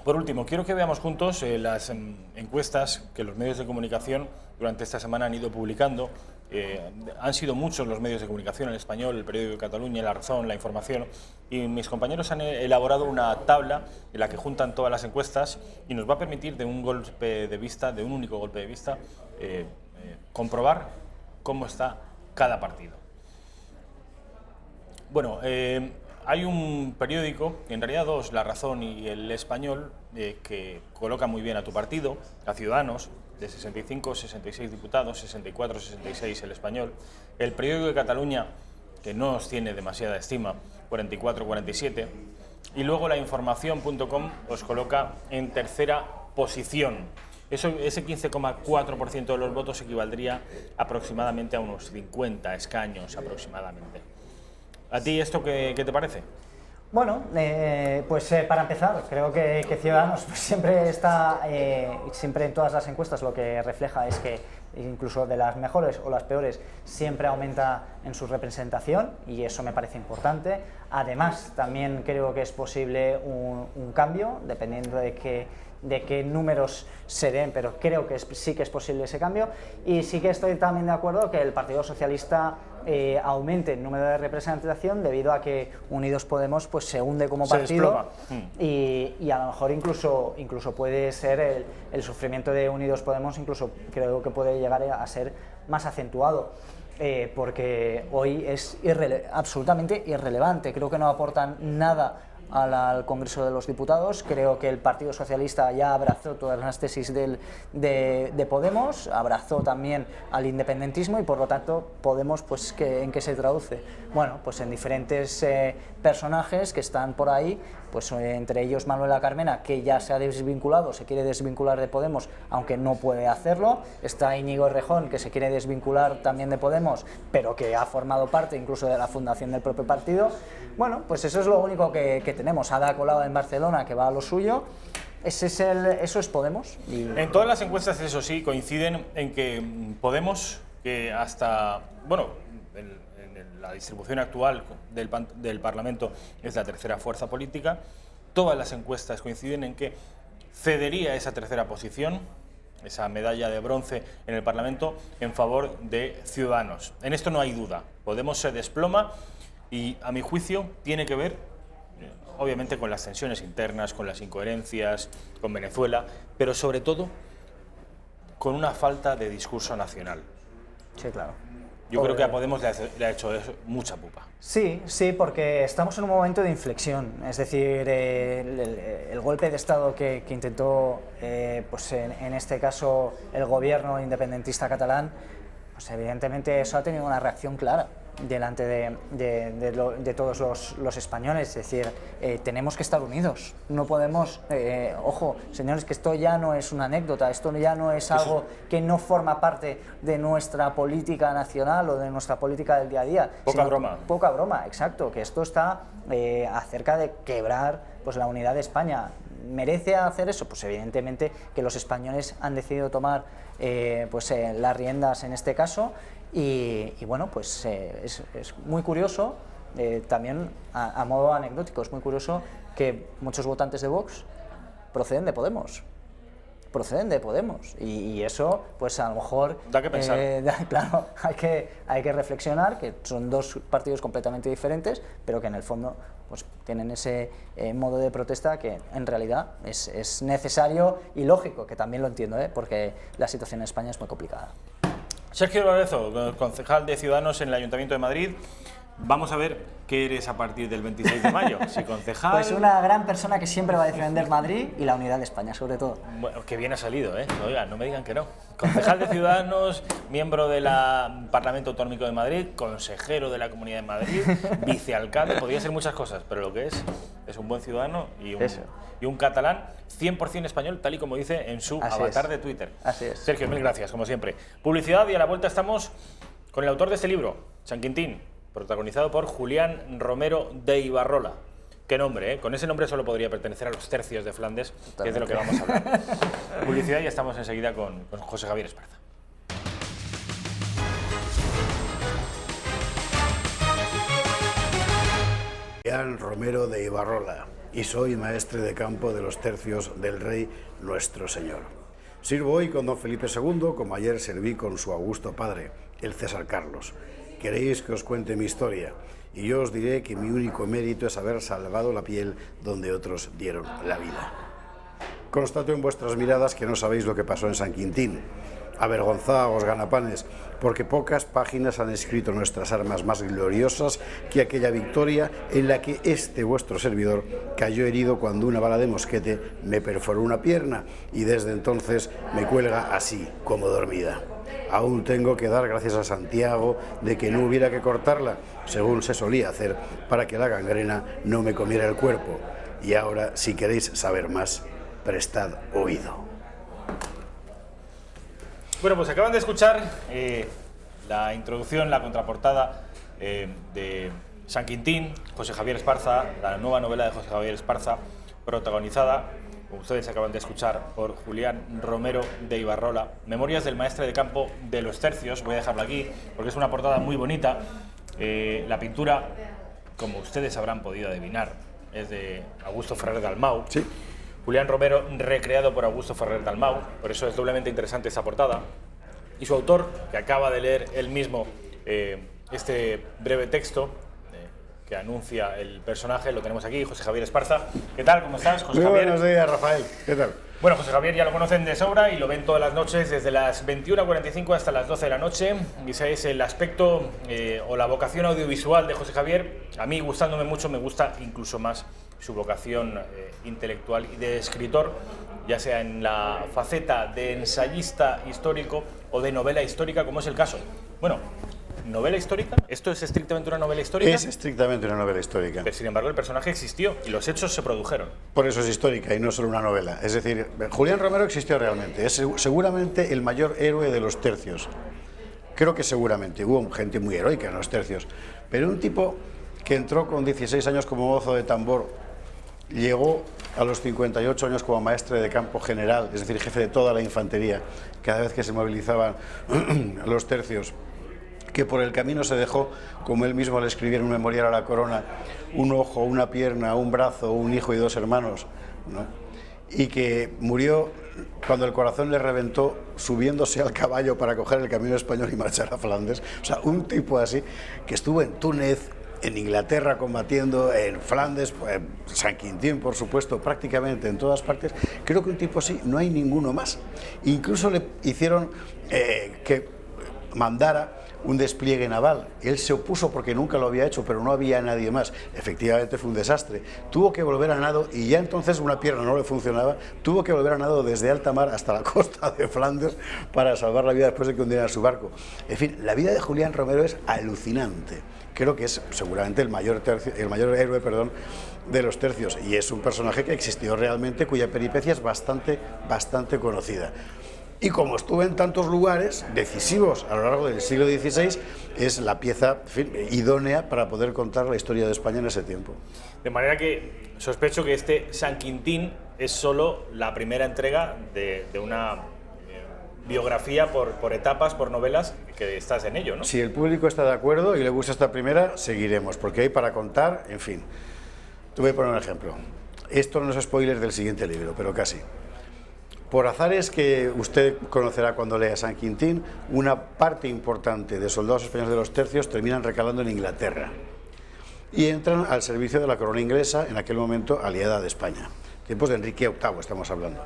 Por último, quiero que veamos juntos las encuestas que los medios de comunicación durante esta semana han ido publicando. Han sido muchos los medios de comunicación, El Español, El Periódico de Cataluña, La Razón, La Información, y mis compañeros han elaborado una tabla en la que juntan todas las encuestas, y nos va a permitir de un golpe de vista, de un único golpe de vista, comprobar cómo está cada partido. Bueno, hay un periódico, en realidad dos, La Razón y El Español, que coloca muy bien a tu partido, a Ciudadanos, de 65, 66 diputados, 64, 66 El Español. El Periódico de Cataluña, que no os tiene demasiada estima, 44, 47. Y luego la Información.com os coloca en tercera posición. Ese 15,4% de los votos equivaldría aproximadamente a unos 50 escaños aproximadamente. ¿A ti esto qué te parece? Bueno, pues para empezar, creo que Ciudadanos pues, siempre está, siempre en todas las encuestas lo que refleja es que incluso de las mejores o las peores siempre aumenta en su representación, y eso me parece importante. Además, también creo que es posible un cambio, dependiendo de qué números se den, pero creo que sí que es posible ese cambio, y sí que estoy también de acuerdo que el Partido Socialista aumente el número de representación, debido a que Unidos Podemos pues se hunde como partido, y a lo mejor incluso puede ser el sufrimiento de Unidos Podemos, incluso creo que puede llegar a ser más acentuado, porque hoy es absolutamente irrelevante. Creo que no aportan nada al Congreso de los Diputados. Creo que el Partido Socialista ya abrazó todas las tesis de Podemos, abrazó también al independentismo, y por lo tanto Podemos, pues ¿en qué se traduce? Bueno, pues en diferentes personajes que están por ahí, pues entre ellos Manuela Carmena, que ya se ha desvinculado, se quiere desvincular de Podemos, aunque no puede hacerlo. Está Íñigo Errejón, que se quiere desvincular también de Podemos, pero que ha formado parte incluso de la fundación del propio partido. Bueno, pues eso es lo único que tenemos. Ada Colau en Barcelona, que va a lo suyo. Eso es Podemos. En todas las encuestas, eso sí, coinciden en que Podemos, que hasta, bueno, en la distribución actual del Parlamento es la tercera fuerza política, todas las encuestas coinciden en que cedería esa tercera posición, esa medalla de bronce en el Parlamento, en favor de Ciudadanos. En esto no hay duda. Podemos se desploma, y a mi juicio tiene que ver, obviamente, con las tensiones internas, con las incoherencias, con Venezuela, pero sobre todo con una falta de discurso nacional. Sí, claro. Yo creo que a Podemos le ha hecho mucha pupa. Sí, porque estamos en un momento de inflexión. Es decir, el golpe de Estado que intentó, pues en este caso, el gobierno independentista catalán, pues evidentemente eso ha tenido una reacción clara delante de todos los españoles. Es decir, tenemos que estar unidos. No podemos, ojo, señores, que esto ya no es una anécdota, esto ya no es algo que no forma parte de nuestra política nacional o de nuestra política del día a día. Poca broma. Poca broma, exacto, que esto está acerca de quebrar pues la unidad de España. ¿Merece hacer eso? Pues evidentemente que los españoles han decidido tomar las riendas en este caso. Y bueno, pues es muy curioso, también a modo anecdótico, es muy curioso que muchos votantes de Vox proceden de Podemos. Y eso, pues a lo mejor... Da que pensar. Claro, hay que reflexionar, que son dos partidos completamente diferentes, pero que en el fondo pues tienen ese modo de protesta que en realidad es necesario y lógico, que también lo entiendo, porque la situación en España es muy complicada. Sergio Lorenzo, concejal de Ciudadanos en el Ayuntamiento de Madrid. Vamos a ver qué eres a partir del 26 de mayo. Si concejal... Pues una gran persona que siempre va a defender Madrid y la unidad de España, sobre todo. Bueno, que bien ha salido, ¿eh? Oiga, no me digan que no. Concejal de Ciudadanos, miembro del Parlamento Autonómico de Madrid, consejero de la Comunidad de Madrid, vicealcalde, podría ser muchas cosas, pero lo que es un buen ciudadano y un catalán 100% español, tal y como dice en su avatar de Twitter. Así es. Sergio, mil gracias, como siempre. Publicidad, y a la vuelta estamos con el autor de este libro, San Quintín, protagonizado por Julián Romero de Ibarrola. Qué nombre, ¿eh? Con ese nombre solo podría pertenecer a los tercios de Flandes, totalmente, que es de lo que vamos a hablar. Publicidad, y estamos enseguida con José Javier Esparza. Julián Romero de Ibarrola, y soy maestre de campo de los tercios del Rey Nuestro Señor. Sirvo hoy con don Felipe II, como ayer serví con su augusto padre, el César Carlos. Queréis que os cuente mi historia, y yo os diré que mi único mérito es haber salvado la piel donde otros dieron la vida. Constato en vuestras miradas que no sabéis lo que pasó en San Quintín. Avergonzaos, ganapanes, porque pocas páginas han escrito nuestras armas más gloriosas que aquella victoria en la que este vuestro servidor cayó herido cuando una bala de mosquete me perforó una pierna y desde entonces me cuelga así, como dormida. Aún tengo que dar gracias a Santiago de que no hubiera que cortarla, según se solía hacer, para que la gangrena no me comiera el cuerpo. Y ahora, si queréis saber más, prestad oído. Bueno, pues acaban de escuchar la introducción, la contraportada de San Quintín, José Javier Esparza, la nueva novela de José Javier Esparza, protagonizada, como ustedes acaban de escuchar, por Julián Romero de Ibarrola. Memorias del maestre de campo de los tercios. Voy a dejarlo aquí porque es una portada muy bonita. La pintura, como ustedes habrán podido adivinar, es de Augusto Ferrer Dalmau. Sí. Julián Romero, recreado por Augusto Ferrer Dalmau, por eso es doblemente interesante esa portada. Y su autor, que acaba de leer él mismo este breve texto que anuncia el personaje, lo tenemos aquí, José Javier Esparza. ¿Qué tal? ¿Cómo estás, José Javier? Muy buenos días, Rafael. ¿Qué tal? Bueno, José Javier ya lo conocen de sobra y lo ven todas las noches desde las 21:45 hasta las 12 de la noche. Y ese es el aspecto o la vocación audiovisual de José Javier. A mí, gustándome mucho, me gusta incluso más su vocación intelectual y de escritor, ya sea en la faceta de ensayista histórico o de novela histórica, como es el caso. Bueno, ¿novela histórica? ¿Esto es estrictamente una novela histórica? Es estrictamente una novela histórica. Pero, sin embargo, el personaje existió y los hechos se produjeron. Por eso es histórica y no solo una novela. Es decir, Julián Romero existió realmente. Es seguramente el mayor héroe de los tercios. Creo que seguramente. Hubo gente muy heroica en los tercios. Pero un tipo que entró con 16 años como mozo de tambor, llegó a los 58 años como maestre de campo general, es decir, jefe de toda la infantería, cada vez que se movilizaban los tercios, que por el camino se dejó, como él mismo le escribió en un memorial a la corona, un ojo, una pierna, un brazo, un hijo y 2 hermanos, ¿no? Y que murió cuando el corazón le reventó subiéndose al caballo para coger el camino español y marchar a Flandes. O sea, un tipo así, que estuvo en Túnez, en Inglaterra combatiendo, en Flandes, pues, San Quintín, por supuesto, prácticamente en todas partes. Creo que un tipo así no hay ninguno más. Incluso le hicieron que mandara un despliegue naval. Él se opuso porque nunca lo había hecho, pero no había nadie más. Efectivamente fue un desastre. Tuvo que volver a nado y ya entonces una pierna no le funcionaba. Tuvo que volver a nado desde alta mar hasta la costa de Flandes para salvar la vida después de que hundiera su barco. En fin, la vida de Julián Romero es alucinante. Creo que es seguramente el mayor héroe, de los tercios, y es un personaje que existió realmente, cuya peripecia es bastante conocida. Y como estuvo en tantos lugares decisivos a lo largo del siglo XVI, es la pieza, en fin, idónea para poder contar la historia de España en ese tiempo. De manera que sospecho que este San Quintín es solo la primera entrega de una biografía por etapas, por novelas, que estás en ello, ¿no? Si el público está de acuerdo y le gusta esta primera, seguiremos, porque hay para contar, en fin. Te voy a poner un ejemplo. Esto no es spoiler del siguiente libro, pero casi. Por azares que usted conocerá cuando lea San Quintín, una parte importante de soldados españoles de los tercios terminan recalando en Inglaterra y entran al servicio de la corona inglesa, en aquel momento aliada de España. Tiempos de Enrique VIII estamos hablando.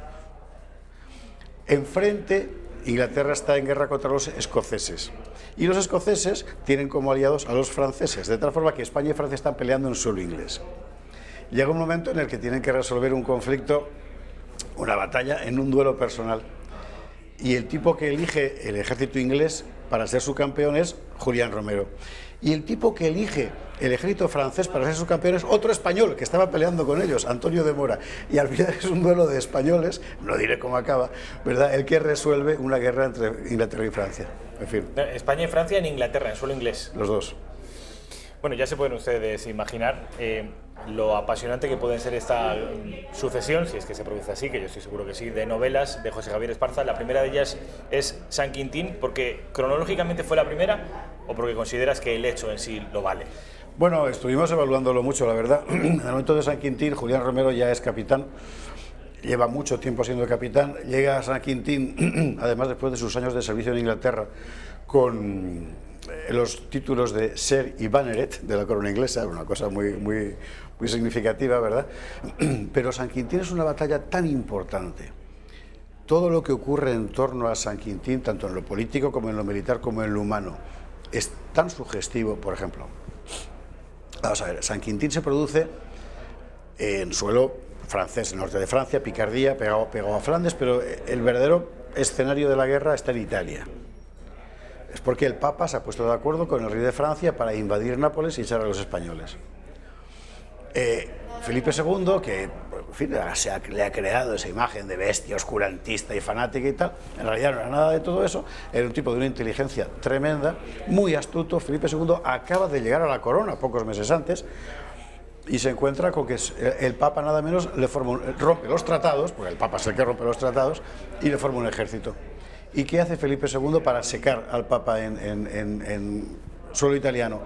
Enfrente, Inglaterra está en guerra contra los escoceses y los escoceses tienen como aliados a los franceses, de tal forma que España y Francia están peleando en suelo inglés. Llega un momento en el que tienen que resolver un conflicto, una batalla, en un duelo personal, y el tipo que elige el ejército inglés para ser su campeón es Julián Romero, y el tipo que elige el ejército francés para ser su campeón es otro español que estaba peleando con ellos, Antonio de Mora, y al final es un duelo de españoles, no diré cómo acaba, ¿verdad?, el que resuelve una guerra entre Inglaterra y Francia. En fin. España y Francia en Inglaterra, en suelo inglés. Los dos. Bueno, ya se pueden ustedes imaginar lo apasionante que puede ser esta sucesión, si es que se produce así, que yo estoy seguro que sí, de novelas de José Javier Esparza. La primera de ellas es San Quintín, porque cronológicamente fue la primera o porque consideras que el hecho en sí lo vale. Bueno, estuvimos evaluándolo mucho, la verdad. En el momento de San Quintín, Julián Romero ya es capitán, lleva mucho tiempo siendo capitán, llega a San Quintín, además después de sus años de servicio en Inglaterra, con los títulos de Sir y Banneret de la corona inglesa, una cosa muy significativa, ¿verdad? Pero San Quintín es una batalla tan importante. Todo lo que ocurre en torno a San Quintín, tanto en lo político como en lo militar como en lo humano, es tan sugestivo. Por ejemplo, vamos a ver, San Quintín se produce en suelo francés, en el norte de Francia, Picardía, pegado a Flandes, pero el verdadero escenario de la guerra está en Italia. Es porque el Papa se ha puesto de acuerdo con el rey de Francia para invadir Nápoles y echar a los españoles. Felipe II, que en fin, le ha creado esa imagen de bestia oscurantista y fanática y tal, en realidad no era nada de todo eso, era un tipo de una inteligencia tremenda, muy astuto. Felipe II acaba de llegar a la corona pocos meses antes y se encuentra con que el Papa nada menos rompe los tratados, porque el Papa es el que rompe los tratados, y le forma un ejército. ¿Y qué hace Felipe II para secar al Papa en suelo italiano?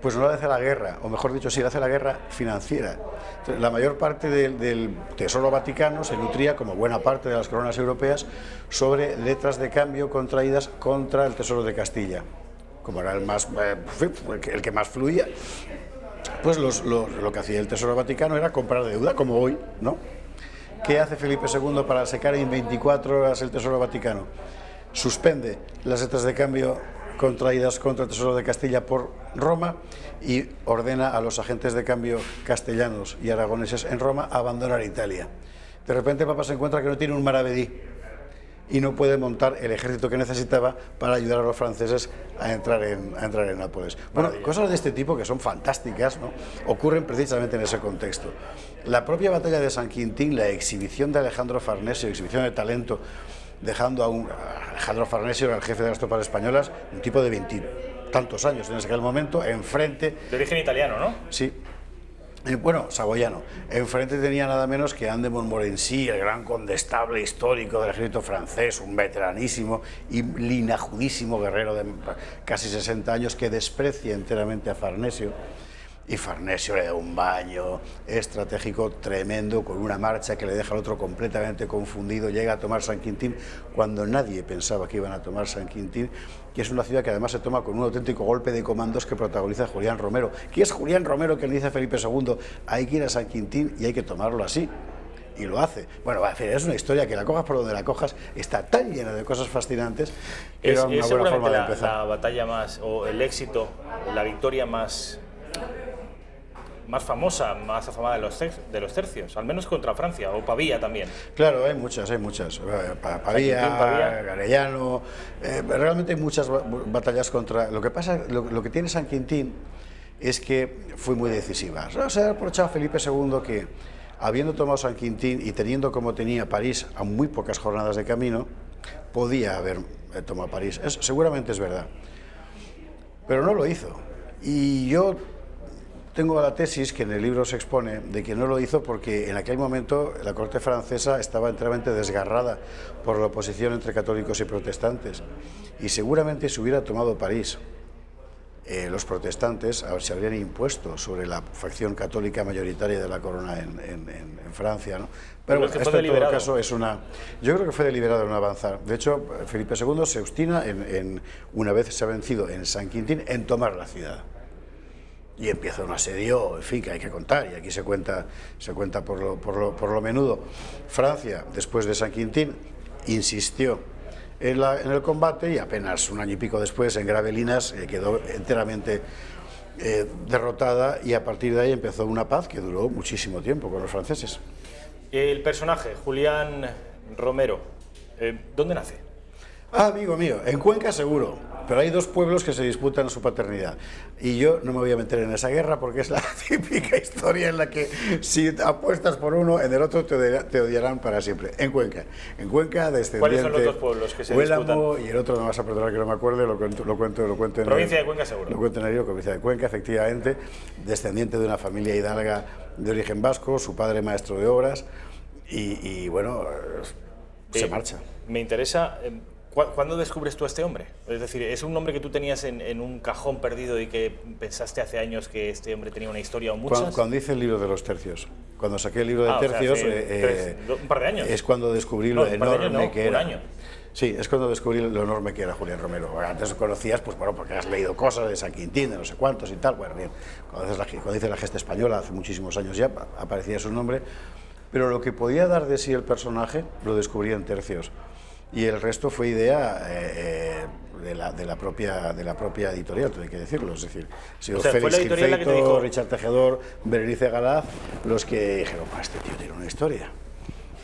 Pues no le hace la guerra, o mejor dicho, sí le hace la guerra financiera. Entonces, la mayor parte del Tesoro Vaticano se nutría, como buena parte de las coronas europeas, sobre letras de cambio contraídas contra el Tesoro de Castilla. Como era el que más fluía, pues lo que hacía el Tesoro Vaticano era comprar deuda, como hoy, ¿no? ¿Qué hace Felipe II para secar en 24 horas el Tesoro Vaticano? Suspende las letras de cambio contraídas contra el Tesoro de Castilla por Roma y ordena a los agentes de cambio castellanos y aragoneses en Roma abandonar Italia. De repente el Papa se encuentra que no tiene un maravedí y no puede montar el ejército que necesitaba para ayudar a los franceses a entrar en Nápoles. Bueno, cosas de este tipo que son fantásticas, ¿no?, ocurren precisamente en ese contexto. La propia batalla de San Quintín, la exhibición de Alejandro Farnesio, exhibición de talento, dejando a Alejandro Farnesio, era el jefe de las tropas españolas, un tipo de 20 tantos años en aquel momento, enfrente... De origen italiano, ¿no? Sí. Bueno, saboyano. Enfrente tenía nada menos que Anne de Montmorency, el gran condestable histórico del ejército francés, un veteranísimo y linajudísimo guerrero de casi 60 años que desprecia enteramente a Farnesio. Y Farnesio le da un baño estratégico tremendo, con una marcha que le deja al otro completamente confundido. Llega a tomar San Quintín cuando nadie pensaba que iban a tomar San Quintín, que es una ciudad que además se toma con un auténtico golpe de comandos que protagoniza Julián Romero, que es Julián Romero que le dice a Felipe II: hay que ir a San Quintín y hay que tomarlo así. y lo hace. Bueno, es una historia que la cojas por donde la cojas, está tan llena de cosas fascinantes que era una buena forma de empezar. La batalla más, o el éxito, la victoria más famosa, más afamada de los tercios, al menos contra Francia, o Pavía también. Claro, hay muchas. Pavía, Garellano, realmente hay muchas batallas contra... Lo que pasa, lo que tiene San Quintín es que fue muy decisiva. Se ha aprovechado Felipe II que, habiendo tomado San Quintín y teniendo como tenía París a muy pocas jornadas de camino, podía haber tomado París. Seguramente es verdad, pero no lo hizo. Y yo tengo la tesis, que en el libro se expone, de que no lo hizo porque en aquel momento la corte francesa estaba enteramente desgarrada por la oposición entre católicos y protestantes, y seguramente si hubiera tomado París, los protestantes se habrían impuesto sobre la facción católica mayoritaria de la corona en Francia, ¿no? Pero bueno, esto en todo caso es yo creo que fue deliberado en avanzar. De hecho, Felipe II se obstina una vez se ha vencido en San Quintín, en tomar la ciudad. Y empieza un asedio, en fin, que hay que contar, y aquí se cuenta por lo menudo. Francia, después de San Quintín, insistió en el combate, y apenas un año y pico después, en Gravelinas, quedó enteramente derrotada, y a partir de ahí empezó una paz que duró muchísimo tiempo con los franceses. El personaje, Julián Romero, ¿dónde nace? Amigo mío, en Cuenca seguro, pero hay dos pueblos que se disputan su paternidad, y yo no me voy a meter en esa guerra porque es la típica historia en la que si apuestas por uno, en el otro te odiarán para siempre. En Cuenca descendiente. ¿Cuáles son los dos pueblos que se Huélamo, disputan? y el otro no vas a perdonar que no me acuerde, lo cuento en provincia de Cuenca seguro. Lo cuento en el libro, provincia de Cuenca, efectivamente, descendiente de una familia hidalga de origen vasco, su padre maestro de obras, y bueno, se marcha. Me interesa... ¿Cuándo descubres tú a este hombre? Es decir, ¿es un nombre que tú tenías en un cajón perdido y que pensaste hace años que este hombre tenía una historia o muchas? Cuando hice el libro de los tercios, cuando saqué el libro de tercios, o sea, un par de años. Es cuando descubrí lo enorme que era. Un año. Sí, es cuando descubrí lo enorme que era Julián Romero. Antes lo conocías, pues bueno, porque has leído cosas de San Quintín, de no sé cuántos y tal. Bueno, bien, cuando hice la gesta española, hace muchísimos años ya, aparecía su nombre, pero lo que podía dar de sí el personaje lo descubrí en tercios. Y el resto fue idea de la propia editorial, hay que decirlo. Es decir, ha sido Félix Gilfeito, Richard Tejedor, Berenice Galaz, los que dijeron, este tío tiene una historia,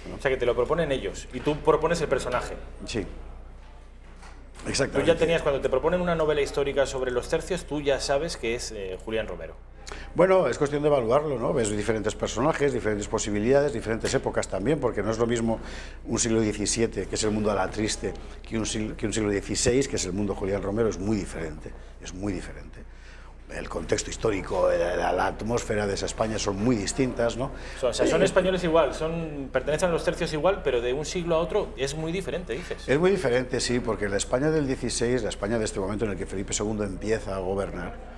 ¿no? O sea, que te lo proponen ellos y tú propones el personaje. Sí, exactamente. Tú ya tenías, cuando te proponen una novela histórica sobre los tercios, tú ya sabes que es Julián Romero. Bueno, es cuestión de evaluarlo, ¿no? Ves diferentes personajes, diferentes posibilidades, diferentes épocas también, porque no es lo mismo un siglo XVII, que es el mundo a la triste, que un siglo XVI, que es el mundo Julián Romero. Es muy diferente, es muy diferente. El contexto histórico, la atmósfera de esa España son muy distintas, ¿no? O sea, son españoles igual, pertenecen a los tercios igual, pero de un siglo a otro es muy diferente, dices. Es muy diferente, sí, porque la España del XVI, la España de este momento en el que Felipe II empieza a gobernar,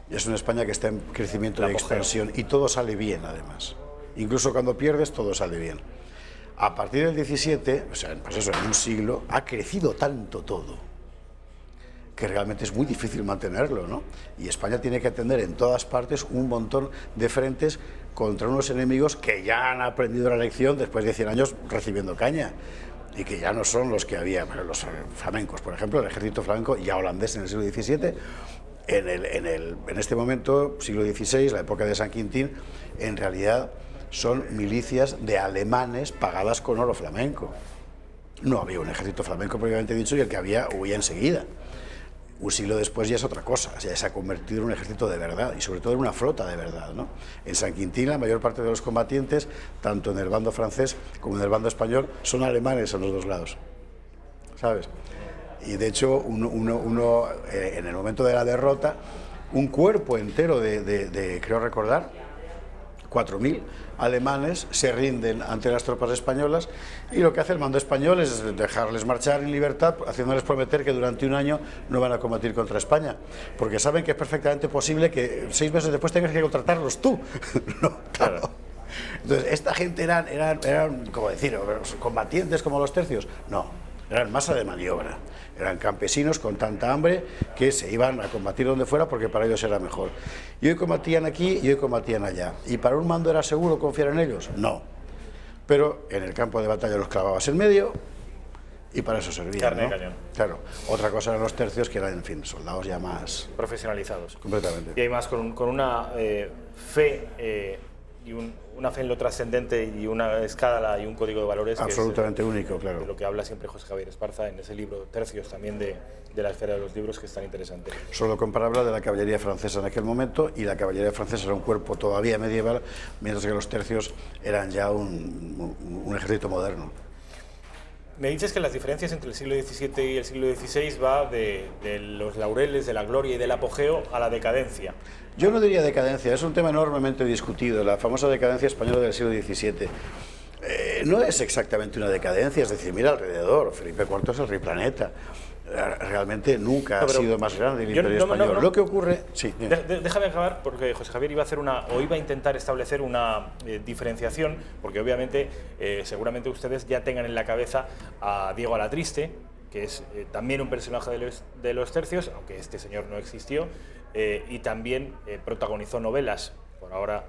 es una España que está en crecimiento y expansión, y todo sale bien, además. Incluso cuando pierdes, todo sale bien. A partir del XVII, o sea, pues eso, en un siglo, ha crecido tanto todo, que realmente es muy difícil mantenerlo, ¿no? Y España tiene que atender en todas partes un montón de frentes contra unos enemigos que ya han aprendido la lección después de 100 años recibiendo caña, y que ya no son los que había, los flamencos, por ejemplo, el ejército flamenco ya holandés en el siglo XVII. En este momento, siglo XVI, la época de San Quintín, en realidad son milicias de alemanes pagadas con oro flamenco. No había un ejército flamenco propiamente dicho, y el que había huía enseguida. Un siglo después ya es otra cosa, ya se ha convertido en un ejército de verdad, y sobre todo en una flota de verdad, ¿no? En San Quintín la mayor parte de los combatientes, tanto en el bando francés como en el bando español, son alemanes a los dos lados, ¿sabes? Y de hecho, uno en el momento de la derrota, un cuerpo entero creo recordar, 4.000 alemanes se rinden ante las tropas españolas, y lo que hace el mando español es dejarles marchar en libertad, haciéndoles prometer que durante un año no van a combatir contra España, porque saben que es perfectamente posible que 6 meses después tengas que contratarlos tú. No, claro. Entonces, esta gente eran, como decir, combatientes como los tercios. No, eran masa de maniobra. Eran campesinos con tanta hambre que se iban a combatir donde fuera porque para ellos era mejor. Y hoy combatían aquí y hoy combatían allá. ¿Y para un mando era seguro confiar en ellos? No. pero en el campo de batalla los clavabas en medio y para eso servía. Carne ¿no? de cañón. Claro, otra cosa eran los tercios, que eran, en fin, soldados ya más... Profesionalizados. Completamente. Y además con una fe y una fe en lo trascendente y una escala y un código de valores absolutamente que es, único, claro. de lo que habla siempre José Javier Esparza en ese libro Tercios, también de la esfera de los libros, que es tan interesante. Solo comparable de la caballería francesa en aquel momento, y la caballería francesa era un cuerpo todavía medieval, mientras que los tercios eran ya un ejército moderno. Me dices que las diferencias entre el siglo XVII y el siglo XVI va de los laureles, de la gloria y del apogeo a la decadencia. Yo no diría decadencia, es un tema enormemente discutido, la famosa decadencia española del siglo XVII. No es exactamente una decadencia, es decir, mira alrededor, Felipe IV es el rey planeta. Realmente nunca ha sido más grande el imperio español. Lo que ocurre... Sí, déjame acabar, porque José Javier iba a intentar establecer una diferenciación, porque obviamente, seguramente ustedes ya tengan en la cabeza a Diego Alatriste, que es también un personaje de los tercios, aunque este señor no existió, y también protagonizó novelas. Por ahora,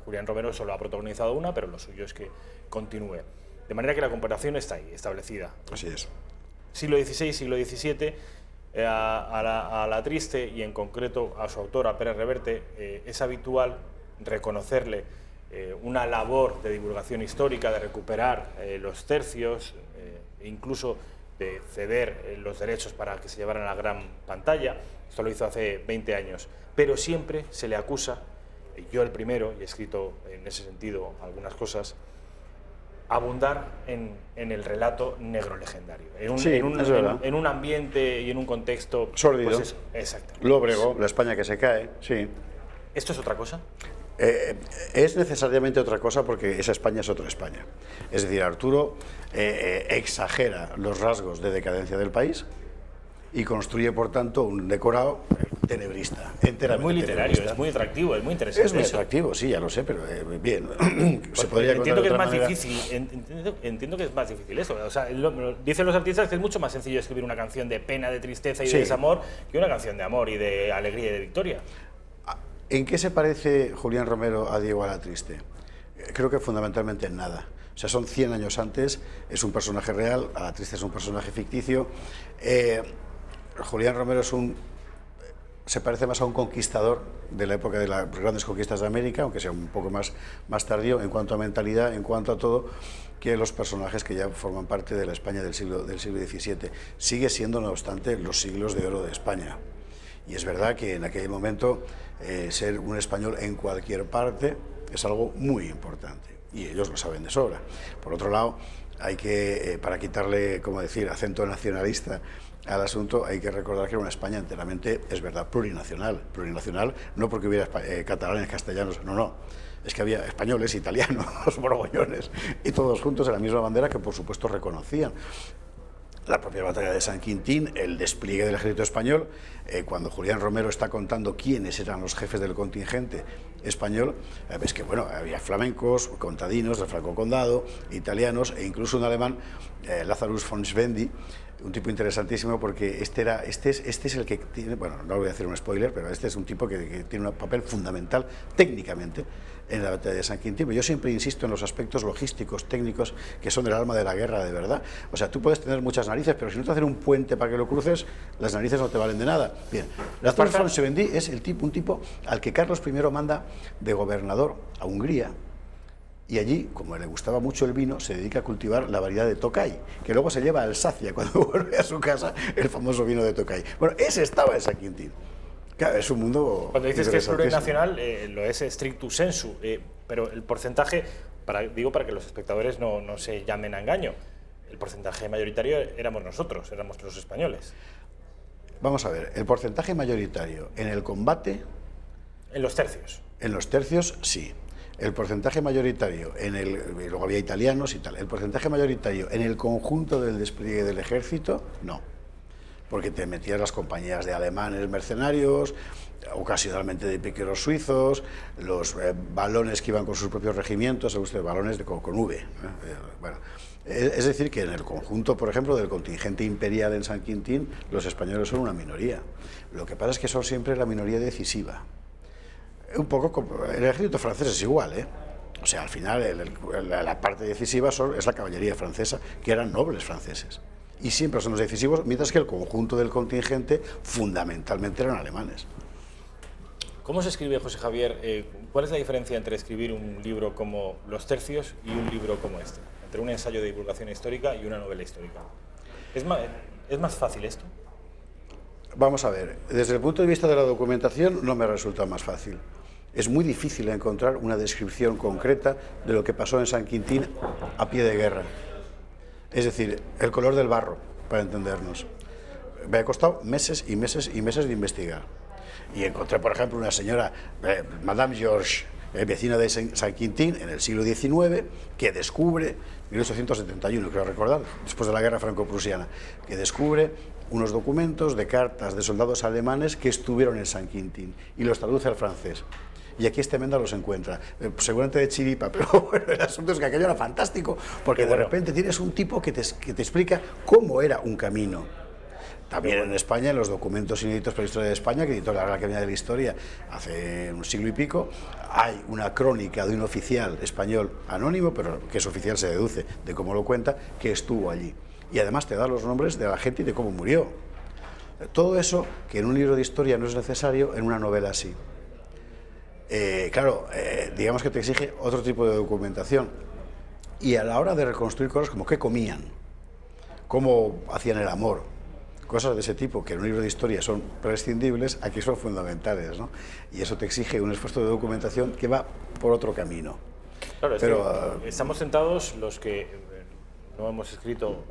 Julián Romero solo ha protagonizado una, pero lo suyo es que continúe. De manera que la comparación está ahí, establecida. Así es. Siglo XVI, siglo XVII, a Alatriste y en concreto a su autor, a Pérez Reverte, es habitual reconocerle una labor de divulgación histórica, de recuperar los tercios, e incluso de ceder los derechos para que se llevaran a la gran pantalla. Esto lo hizo hace 20 años. Pero siempre se le acusa, yo el primero, y he escrito en ese sentido algunas cosas, abundar en el relato negro legendario, en un ambiente y en un contexto sórdido, pues exactamente. Lóbrego, la España que se cae, sí. ¿Esto es otra cosa? Es necesariamente otra cosa, porque esa España es otra España. Es decir, Arturo exagera los rasgos de decadencia del país y construye, por tanto, un decorado tenebrista, enteramente. Es muy literario, tenebrista. Es muy atractivo, es muy interesante. Es muy atractivo, sí, ya lo sé, pero bien. Se podría entiendo que es más difícil. Entiendo que es más difícil eso. O sea, dicen los artistas que es mucho más sencillo escribir una canción de pena, de tristeza y de desamor que una canción de amor y de alegría y de victoria. ¿En qué se parece Julián Romero a Diego Alatriste? Creo que fundamentalmente en nada. O sea, son 100 años antes, es un personaje real, Alatriste es un personaje ficticio. Julián Romero se parece más a un conquistador de la época de las grandes conquistas de América, aunque sea un poco más tardío en cuanto a mentalidad, en cuanto a todo, que los personajes que ya forman parte de la España del siglo XVII. Sigue siendo, no obstante, los siglos de oro de España. Y es verdad que en aquel momento ser un español en cualquier parte es algo muy importante, y ellos lo saben de sobra. Por otro lado, hay que, para quitarle, como decir, acento nacionalista al asunto, hay que recordar que era una España enteramente, es verdad, plurinacional. Plurinacional no porque hubiera catalanes, castellanos, no. Es que había españoles, italianos, borgoñones, y todos juntos en la misma bandera, que por supuesto reconocían. La propia batalla de San Quintín, el despliegue del ejército español, cuando Julián Romero está contando quiénes eran los jefes del contingente español, ves que bueno, había flamencos, contadinos del Franco Condado, italianos e incluso un alemán, Lazarus von Schwendi, un tipo interesantísimo, porque este es el que tiene, bueno, no voy a hacer un spoiler, pero este es un tipo que tiene un papel fundamental técnicamente en la batalla de San Quintín. Yo siempre insisto en los aspectos logísticos, técnicos, que son el alma de la guerra, de verdad. O sea, tú puedes tener muchas narices, pero si no te hacen un puente para que lo cruces, las narices no te valen de nada. Bien, Lazarus von Schwendi es un tipo al que Carlos I manda de gobernador a Hungría, y allí, como le gustaba mucho el vino, se dedica a cultivar la variedad de Tokay, que luego se lleva a Alsacia cuando vuelve a su casa, el famoso vino de Tokay. Bueno, ese estaba en San Quintín. Claro, es un mundo... Cuando dices que es plurinacional, lo es strictu sensu, pero el porcentaje, para que los espectadores no se llamen a engaño, el porcentaje mayoritario éramos nosotros, éramos los españoles. Vamos a ver, el porcentaje mayoritario en el combate... En los tercios. En los tercios, sí. El porcentaje mayoritario luego había italianos y tal, el porcentaje mayoritario en el conjunto del despliegue del ejército, no. Porque te metías las compañías de alemanes mercenarios, ocasionalmente de piqueros suizos, los balones que iban con sus propios regimientos, ¿sabe usted? Balones con V. Bueno, es decir, que en el conjunto, por ejemplo, del contingente imperial en San Quintín, los españoles son una minoría. Lo que pasa es que son siempre la minoría decisiva. Un poco como el ejército francés es igual, O sea, al final la parte decisiva es la caballería francesa, que eran nobles franceses. Y siempre son los decisivos, mientras que el conjunto del contingente fundamentalmente eran alemanes. ¿Cómo se escribe, José Javier? ¿Cuál es la diferencia entre escribir un libro como Los Tercios y un libro como este? Entre un ensayo de divulgación histórica y una novela histórica. ¿Es más fácil esto? Vamos a ver, desde el punto de vista de la documentación no me resulta más fácil. Es muy difícil encontrar una descripción concreta de lo que pasó en San Quintín a pie de guerra. Es decir, el color del barro, para entendernos. Me ha costado meses y meses y meses de investigar. Y encontré, por ejemplo, una señora, Madame Georges, vecina de San Quintín, en el siglo XIX, que descubre, 1871 creo recordar, después de la guerra franco-prusiana, que descubre unos documentos de cartas de soldados alemanes que estuvieron en San Quintín y los traduce al francés. Y aquí este Menda los encuentra, seguramente de chiripa, pero bueno, el asunto es que aquello era fantástico, porque de repente tienes un tipo que te explica cómo era un camino. También en España, en los documentos inéditos para la historia de España, que editó la Real Academia de la Historia hace un siglo y pico, hay una crónica de un oficial español anónimo, pero que es oficial, se deduce de cómo lo cuenta, que estuvo allí. Y además te da los nombres de la gente y de cómo murió. Todo eso, que en un libro de historia no es necesario, en una novela sí. Claro, digamos que te exige otro tipo de documentación. Y a la hora de reconstruir cosas como qué comían, cómo hacían el amor, cosas de ese tipo, que en un libro de historia son prescindibles, aquí son fundamentales, ¿no? Y eso te exige un esfuerzo de documentación que va por otro camino. Claro, pero estamos tentados, los que no hemos escrito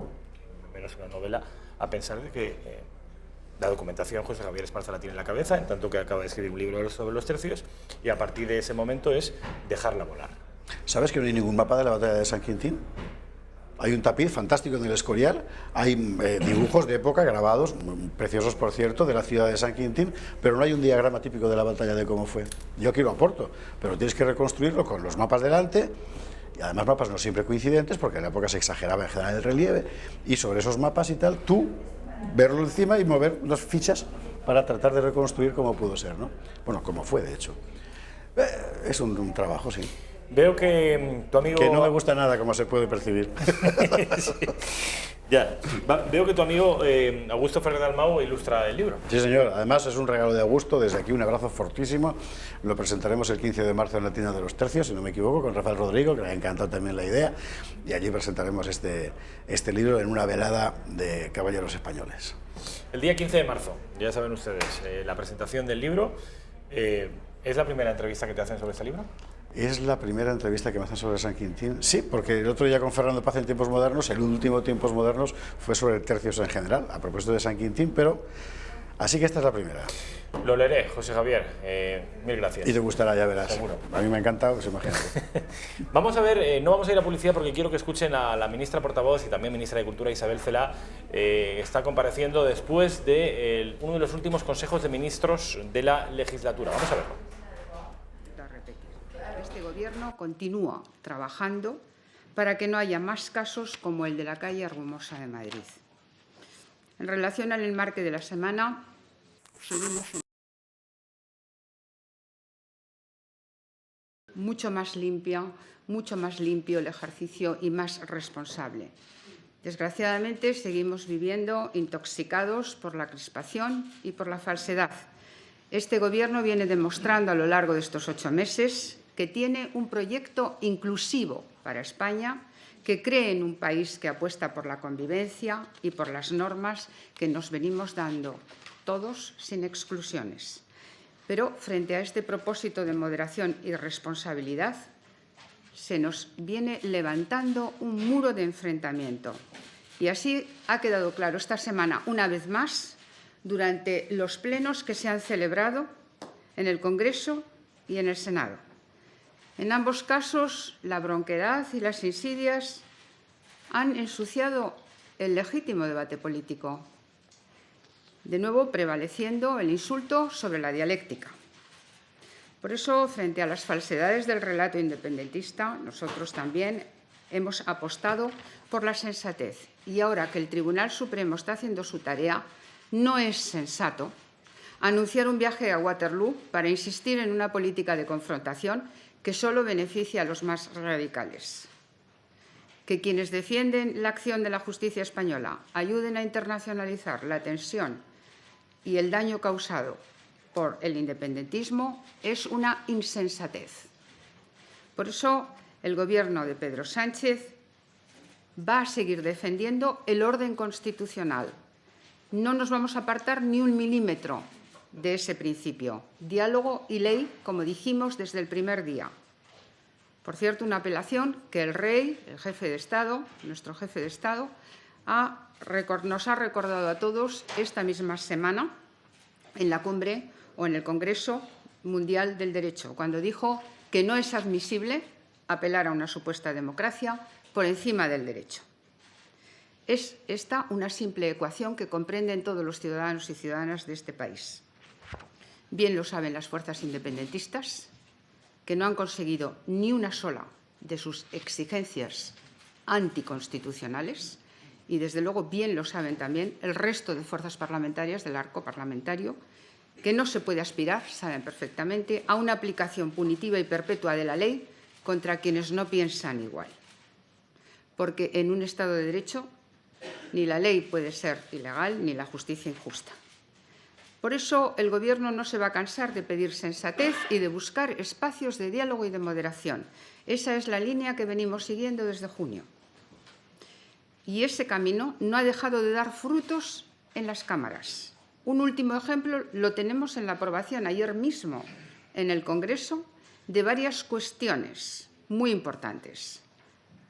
menos una novela, a pensar de que la documentación José Javier Esparza la tiene en la cabeza, en tanto que acaba de escribir un libro sobre los tercios, y a partir de ese momento es dejarla volar. ¿Sabes que no hay ningún mapa de la batalla de San Quintín? Hay un tapiz fantástico en el Escorial, hay dibujos de época grabados, preciosos por cierto, de la ciudad de San Quintín, pero no hay un diagrama típico de la batalla de cómo fue. Yo aquí lo aporto, pero tienes que reconstruirlo con los mapas delante, y además mapas no siempre coincidentes, porque en la época se exageraba en general el relieve, y sobre esos mapas y tal, tú verlo encima y mover unas fichas para tratar de reconstruir cómo pudo ser, ¿no? Bueno, cómo fue, de hecho. Es un trabajo, sí. Veo que tu amigo... Que no me gusta nada, como se puede percibir. Sí. Ya. Veo que tu amigo Augusto Ferrer Dalmau ilustra el libro. Sí, señor. Además, es un regalo de Augusto. Desde aquí, un abrazo fortísimo. Lo presentaremos el 15 de marzo en la tienda de los Tercios, si no me equivoco, con Rafael Rodrigo, que le ha encantado también la idea. Y allí presentaremos este libro en una velada de caballeros españoles. El día 15 de marzo, ya saben ustedes, la presentación del libro. ¿Es la primera entrevista que te hacen sobre este libro? Es la primera entrevista que me hacen sobre San Quintín. Sí, porque el otro día con Fernando Paz en Tiempos Modernos, el último Tiempos Modernos, fue sobre tercios en general, a propósito de San Quintín, pero así que esta es la primera. Lo leeré, José Javier. Mil gracias. Y te gustará, ya verás. Seguro. A mí me ha encantado, pues imagínate. Vamos a ver, no vamos a ir a publicidad porque quiero que escuchen a la ministra portavoz y también ministra de Cultura, Isabel Celaá. Está compareciendo después de uno de los últimos consejos de ministros de la legislatura. Vamos a verlo. Este Gobierno continúa trabajando para que no haya más casos como el de la calle Argumosa de Madrid. En relación al enmarque de la semana, seguimos mucho más limpio el ejercicio y más responsable. Desgraciadamente, seguimos viviendo intoxicados por la crispación y por la falsedad. Este Gobierno viene demostrando a lo largo de estos 8 meses que tiene un proyecto inclusivo para España, que cree en un país que apuesta por la convivencia y por las normas que nos venimos dando todos sin exclusiones. Pero frente a este propósito de moderación y responsabilidad, se nos viene levantando un muro de enfrentamiento. Y así ha quedado claro esta semana, una vez más, durante los plenos que se han celebrado en el Congreso y en el Senado. En ambos casos, la bronquedad y las insidias han ensuciado el legítimo debate político, de nuevo prevaleciendo el insulto sobre la dialéctica. Por eso, frente a las falsedades del relato independentista, nosotros también hemos apostado por la sensatez. Y ahora que el Tribunal Supremo está haciendo su tarea, no es sensato anunciar un viaje a Waterloo para insistir en una política de confrontación que solo beneficia a los más radicales. Que quienes defienden la acción de la justicia española ayuden a internacionalizar la tensión y el daño causado por el independentismo es una insensatez. Por eso, el Gobierno de Pedro Sánchez va a seguir defendiendo el orden constitucional. No nos vamos a apartar ni un milímetro de ese principio. Diálogo y ley, como dijimos desde el primer día. Por cierto, una apelación que el rey, el jefe de Estado, nuestro jefe de Estado, nos ha recordado a todos esta misma semana en la cumbre o en el Congreso Mundial del Derecho, cuando dijo que no es admisible apelar a una supuesta democracia por encima del derecho. Es esta una simple ecuación que comprenden todos los ciudadanos y ciudadanas de este país. Bien lo saben las fuerzas independentistas, que no han conseguido ni una sola de sus exigencias anticonstitucionales, y desde luego bien lo saben también el resto de fuerzas parlamentarias del arco parlamentario, que no se puede aspirar, saben perfectamente, a una aplicación punitiva y perpetua de la ley contra quienes no piensan igual. Porque en un Estado de Derecho ni la ley puede ser ilegal ni la justicia injusta. Por eso, el Gobierno no se va a cansar de pedir sensatez y de buscar espacios de diálogo y de moderación. Esa es la línea que venimos siguiendo desde junio. Y ese camino no ha dejado de dar frutos en las cámaras. Un último ejemplo lo tenemos en la aprobación ayer mismo en el Congreso de varias cuestiones muy importantes.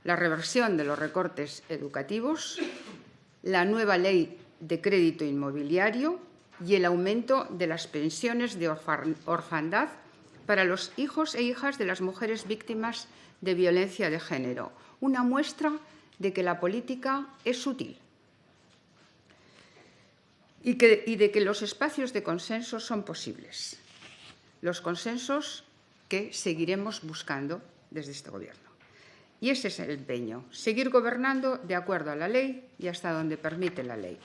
La reversión de los recortes educativos, la nueva ley de crédito inmobiliario y el aumento de las pensiones de orfandad para los hijos e hijas de las mujeres víctimas de violencia de género. Una muestra de que la política es útil y de que los espacios de consenso son posibles. Los consensos que seguiremos buscando desde este Gobierno. Y ese es el empeño, seguir gobernando de acuerdo a la ley y hasta donde permite la ley.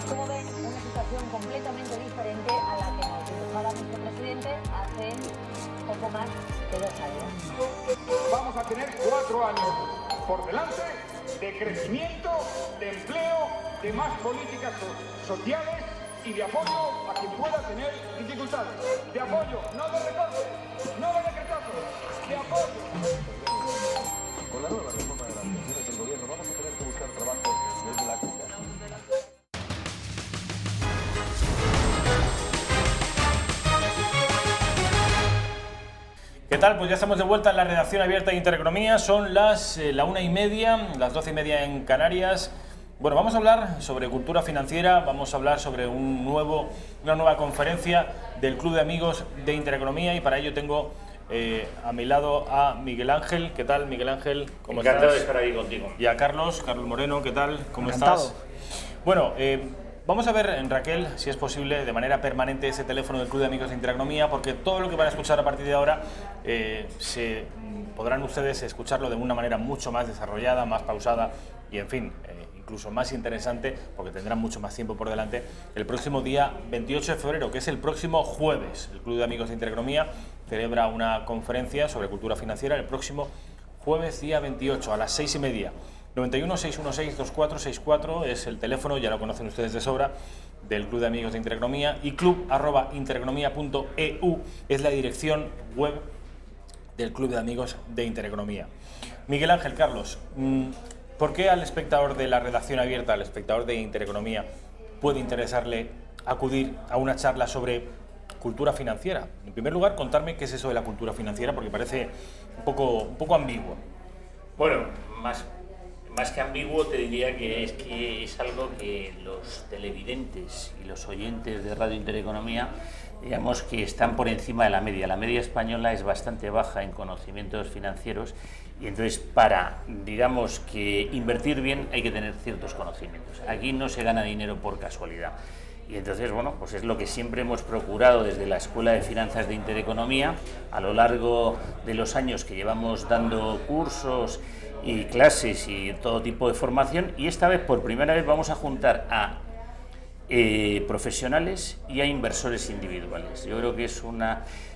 Como ven, una situación completamente diferente a la que nos dibujaba nuestro presidente hace poco más de 2 años. Vamos a tener 4 años por delante de crecimiento, de empleo, de más políticas sociales y de apoyo a quien pueda tener dificultades. De apoyo, no de recortes, no de decretazos, de apoyo. Con la nueva reforma de las pensiones del Gobierno vamos a tener que buscar trabajo desde la cuna. ¿Qué tal? Pues ya estamos de vuelta en la redacción abierta de Intereconomía. Son las 1:30, las 12:30 en Canarias. Bueno, vamos a hablar sobre cultura financiera, vamos a hablar sobre una nueva conferencia del Club de Amigos de Intereconomía y para ello tengo a mi lado a Miguel Ángel. ¿Qué tal, Miguel Ángel? ¿Cómo estás? Encantado de estar ahí contigo. Y a Carlos Moreno. ¿Qué tal? ¿Cómo Encantado. estás? Bueno, vamos a ver, Raquel, si es posible, de manera permanente ese teléfono del Club de Amigos de Intereconomía, porque todo lo que van a escuchar a partir de ahora podrán ustedes escucharlo de una manera mucho más desarrollada, más pausada y, en fin, incluso más interesante, porque tendrán mucho más tiempo por delante, el próximo día 28 de febrero, que es el próximo jueves. El Club de Amigos de Intereconomía celebra una conferencia sobre cultura financiera el próximo jueves, día 28, a las 6:30. 91 616 2464 es el teléfono, ya lo conocen ustedes de sobra, del Club de Amigos de Intereconomía, y club@intereconomia.eu es la dirección web del Club de Amigos de Intereconomía. Miguel Ángel, Carlos, ¿por qué al espectador de la redacción abierta, al espectador de Intereconomía, puede interesarle acudir a una charla sobre cultura financiera? En primer lugar, contarme qué es eso de la cultura financiera, porque parece un poco ambiguo. Bueno, Más que ambiguo, te diría que es algo que los televidentes y los oyentes de Radio Intereconomía, digamos que están por encima de la media. La media española es bastante baja en conocimientos financieros y entonces para, digamos, que invertir bien hay que tener ciertos conocimientos. Aquí no se gana dinero por casualidad. Y entonces, bueno, pues es lo que siempre hemos procurado desde la Escuela de Finanzas de Intereconomía, a lo largo de los años que llevamos dando cursos y clases y todo tipo de formación, y esta vez, por primera vez, vamos a juntar a profesionales y a inversores individuales. Yo creo que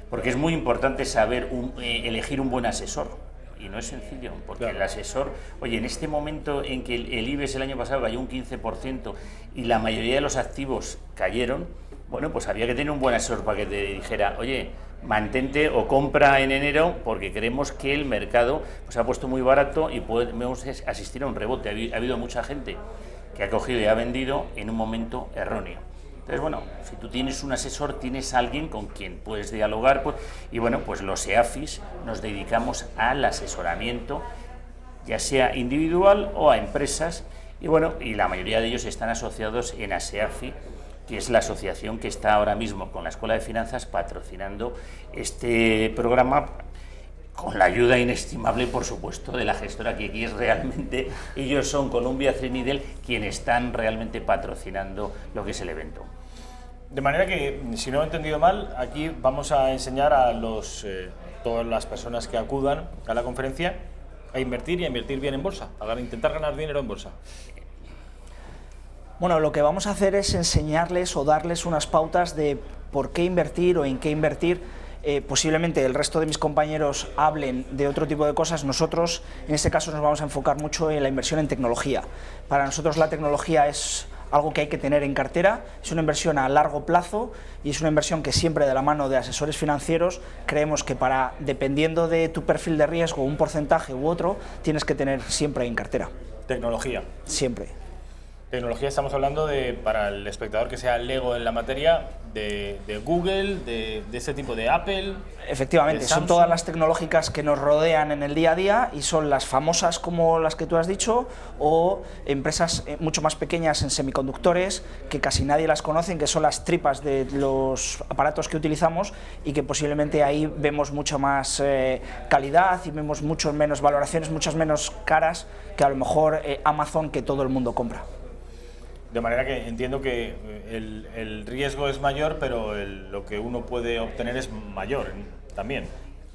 porque es muy importante saber elegir un buen asesor. Y no es sencillo, porque claro, el asesor, oye, en este momento en que el IBEX el año pasado cayó un 15% y la mayoría de los activos cayeron, bueno, pues había que tener un buen asesor para que te dijera, oye, mantente o compra en enero porque creemos que el mercado pues, se ha puesto muy barato y podemos asistir a un rebote. Ha habido mucha gente que ha cogido y ha vendido en un momento erróneo. Entonces, bueno, si tú tienes un asesor, tienes a alguien con quien puedes dialogar, pues, y bueno, pues los EAFIs nos dedicamos al asesoramiento, ya sea individual o a empresas, y bueno, y la mayoría de ellos están asociados en ASEAFI, que es la asociación que está ahora mismo con la Escuela de Finanzas patrocinando este programa, con la ayuda inestimable, por supuesto, de la gestora, que aquí es realmente, ellos son Columbia Threadneedle quienes están realmente patrocinando lo que es el evento. De manera que, si no he entendido mal, aquí vamos a enseñar a todas las personas que acudan a la conferencia a invertir y a invertir bien en bolsa, a intentar ganar dinero en bolsa. Bueno, lo que vamos a hacer es enseñarles o darles unas pautas de por qué invertir o en qué invertir. Posiblemente el resto de mis compañeros hablen de otro tipo de cosas. Nosotros, en este caso, nos vamos a enfocar mucho en la inversión en tecnología. Para nosotros la tecnología es algo que hay que tener en cartera, es una inversión a largo plazo y es una inversión que siempre de la mano de asesores financieros creemos que dependiendo de tu perfil de riesgo, un porcentaje u otro, tienes que tener siempre en cartera. Tecnología. Siempre. Tecnología, estamos hablando de, para el espectador que sea lego en la materia, de Google, de este tipo de Apple. Efectivamente, son todas las tecnológicas que nos rodean en el día a día y son las famosas como las que tú has dicho o empresas mucho más pequeñas en semiconductores que casi nadie las conoce, que son las tripas de los aparatos que utilizamos y que posiblemente ahí vemos mucha más calidad y vemos mucho menos valoraciones, muchas menos caras que a lo mejor Amazon, que todo el mundo compra. De manera que entiendo que el riesgo es mayor, pero lo que uno puede obtener es mayor también.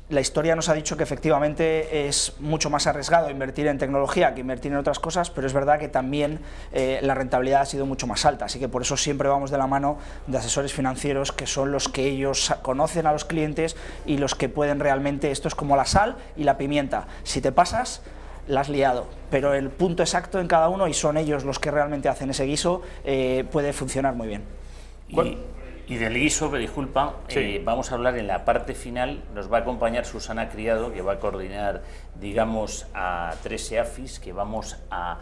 La historia nos ha dicho que efectivamente es mucho más arriesgado invertir en tecnología que invertir en otras cosas, pero es verdad que también la rentabilidad ha sido mucho más alta, así que por eso siempre vamos de la mano de asesores financieros, que son los que ellos conocen a los clientes y los que pueden realmente, esto es como la sal y la pimienta, si te pasas, la has liado, pero el punto exacto en cada uno, y son ellos los que realmente hacen ese guiso, puede funcionar muy bien. Y del guiso, disculpa, sí, vamos a hablar en la parte final, nos va a acompañar Susana Criado, que va a coordinar, digamos, a 3 EAFIs, que vamos a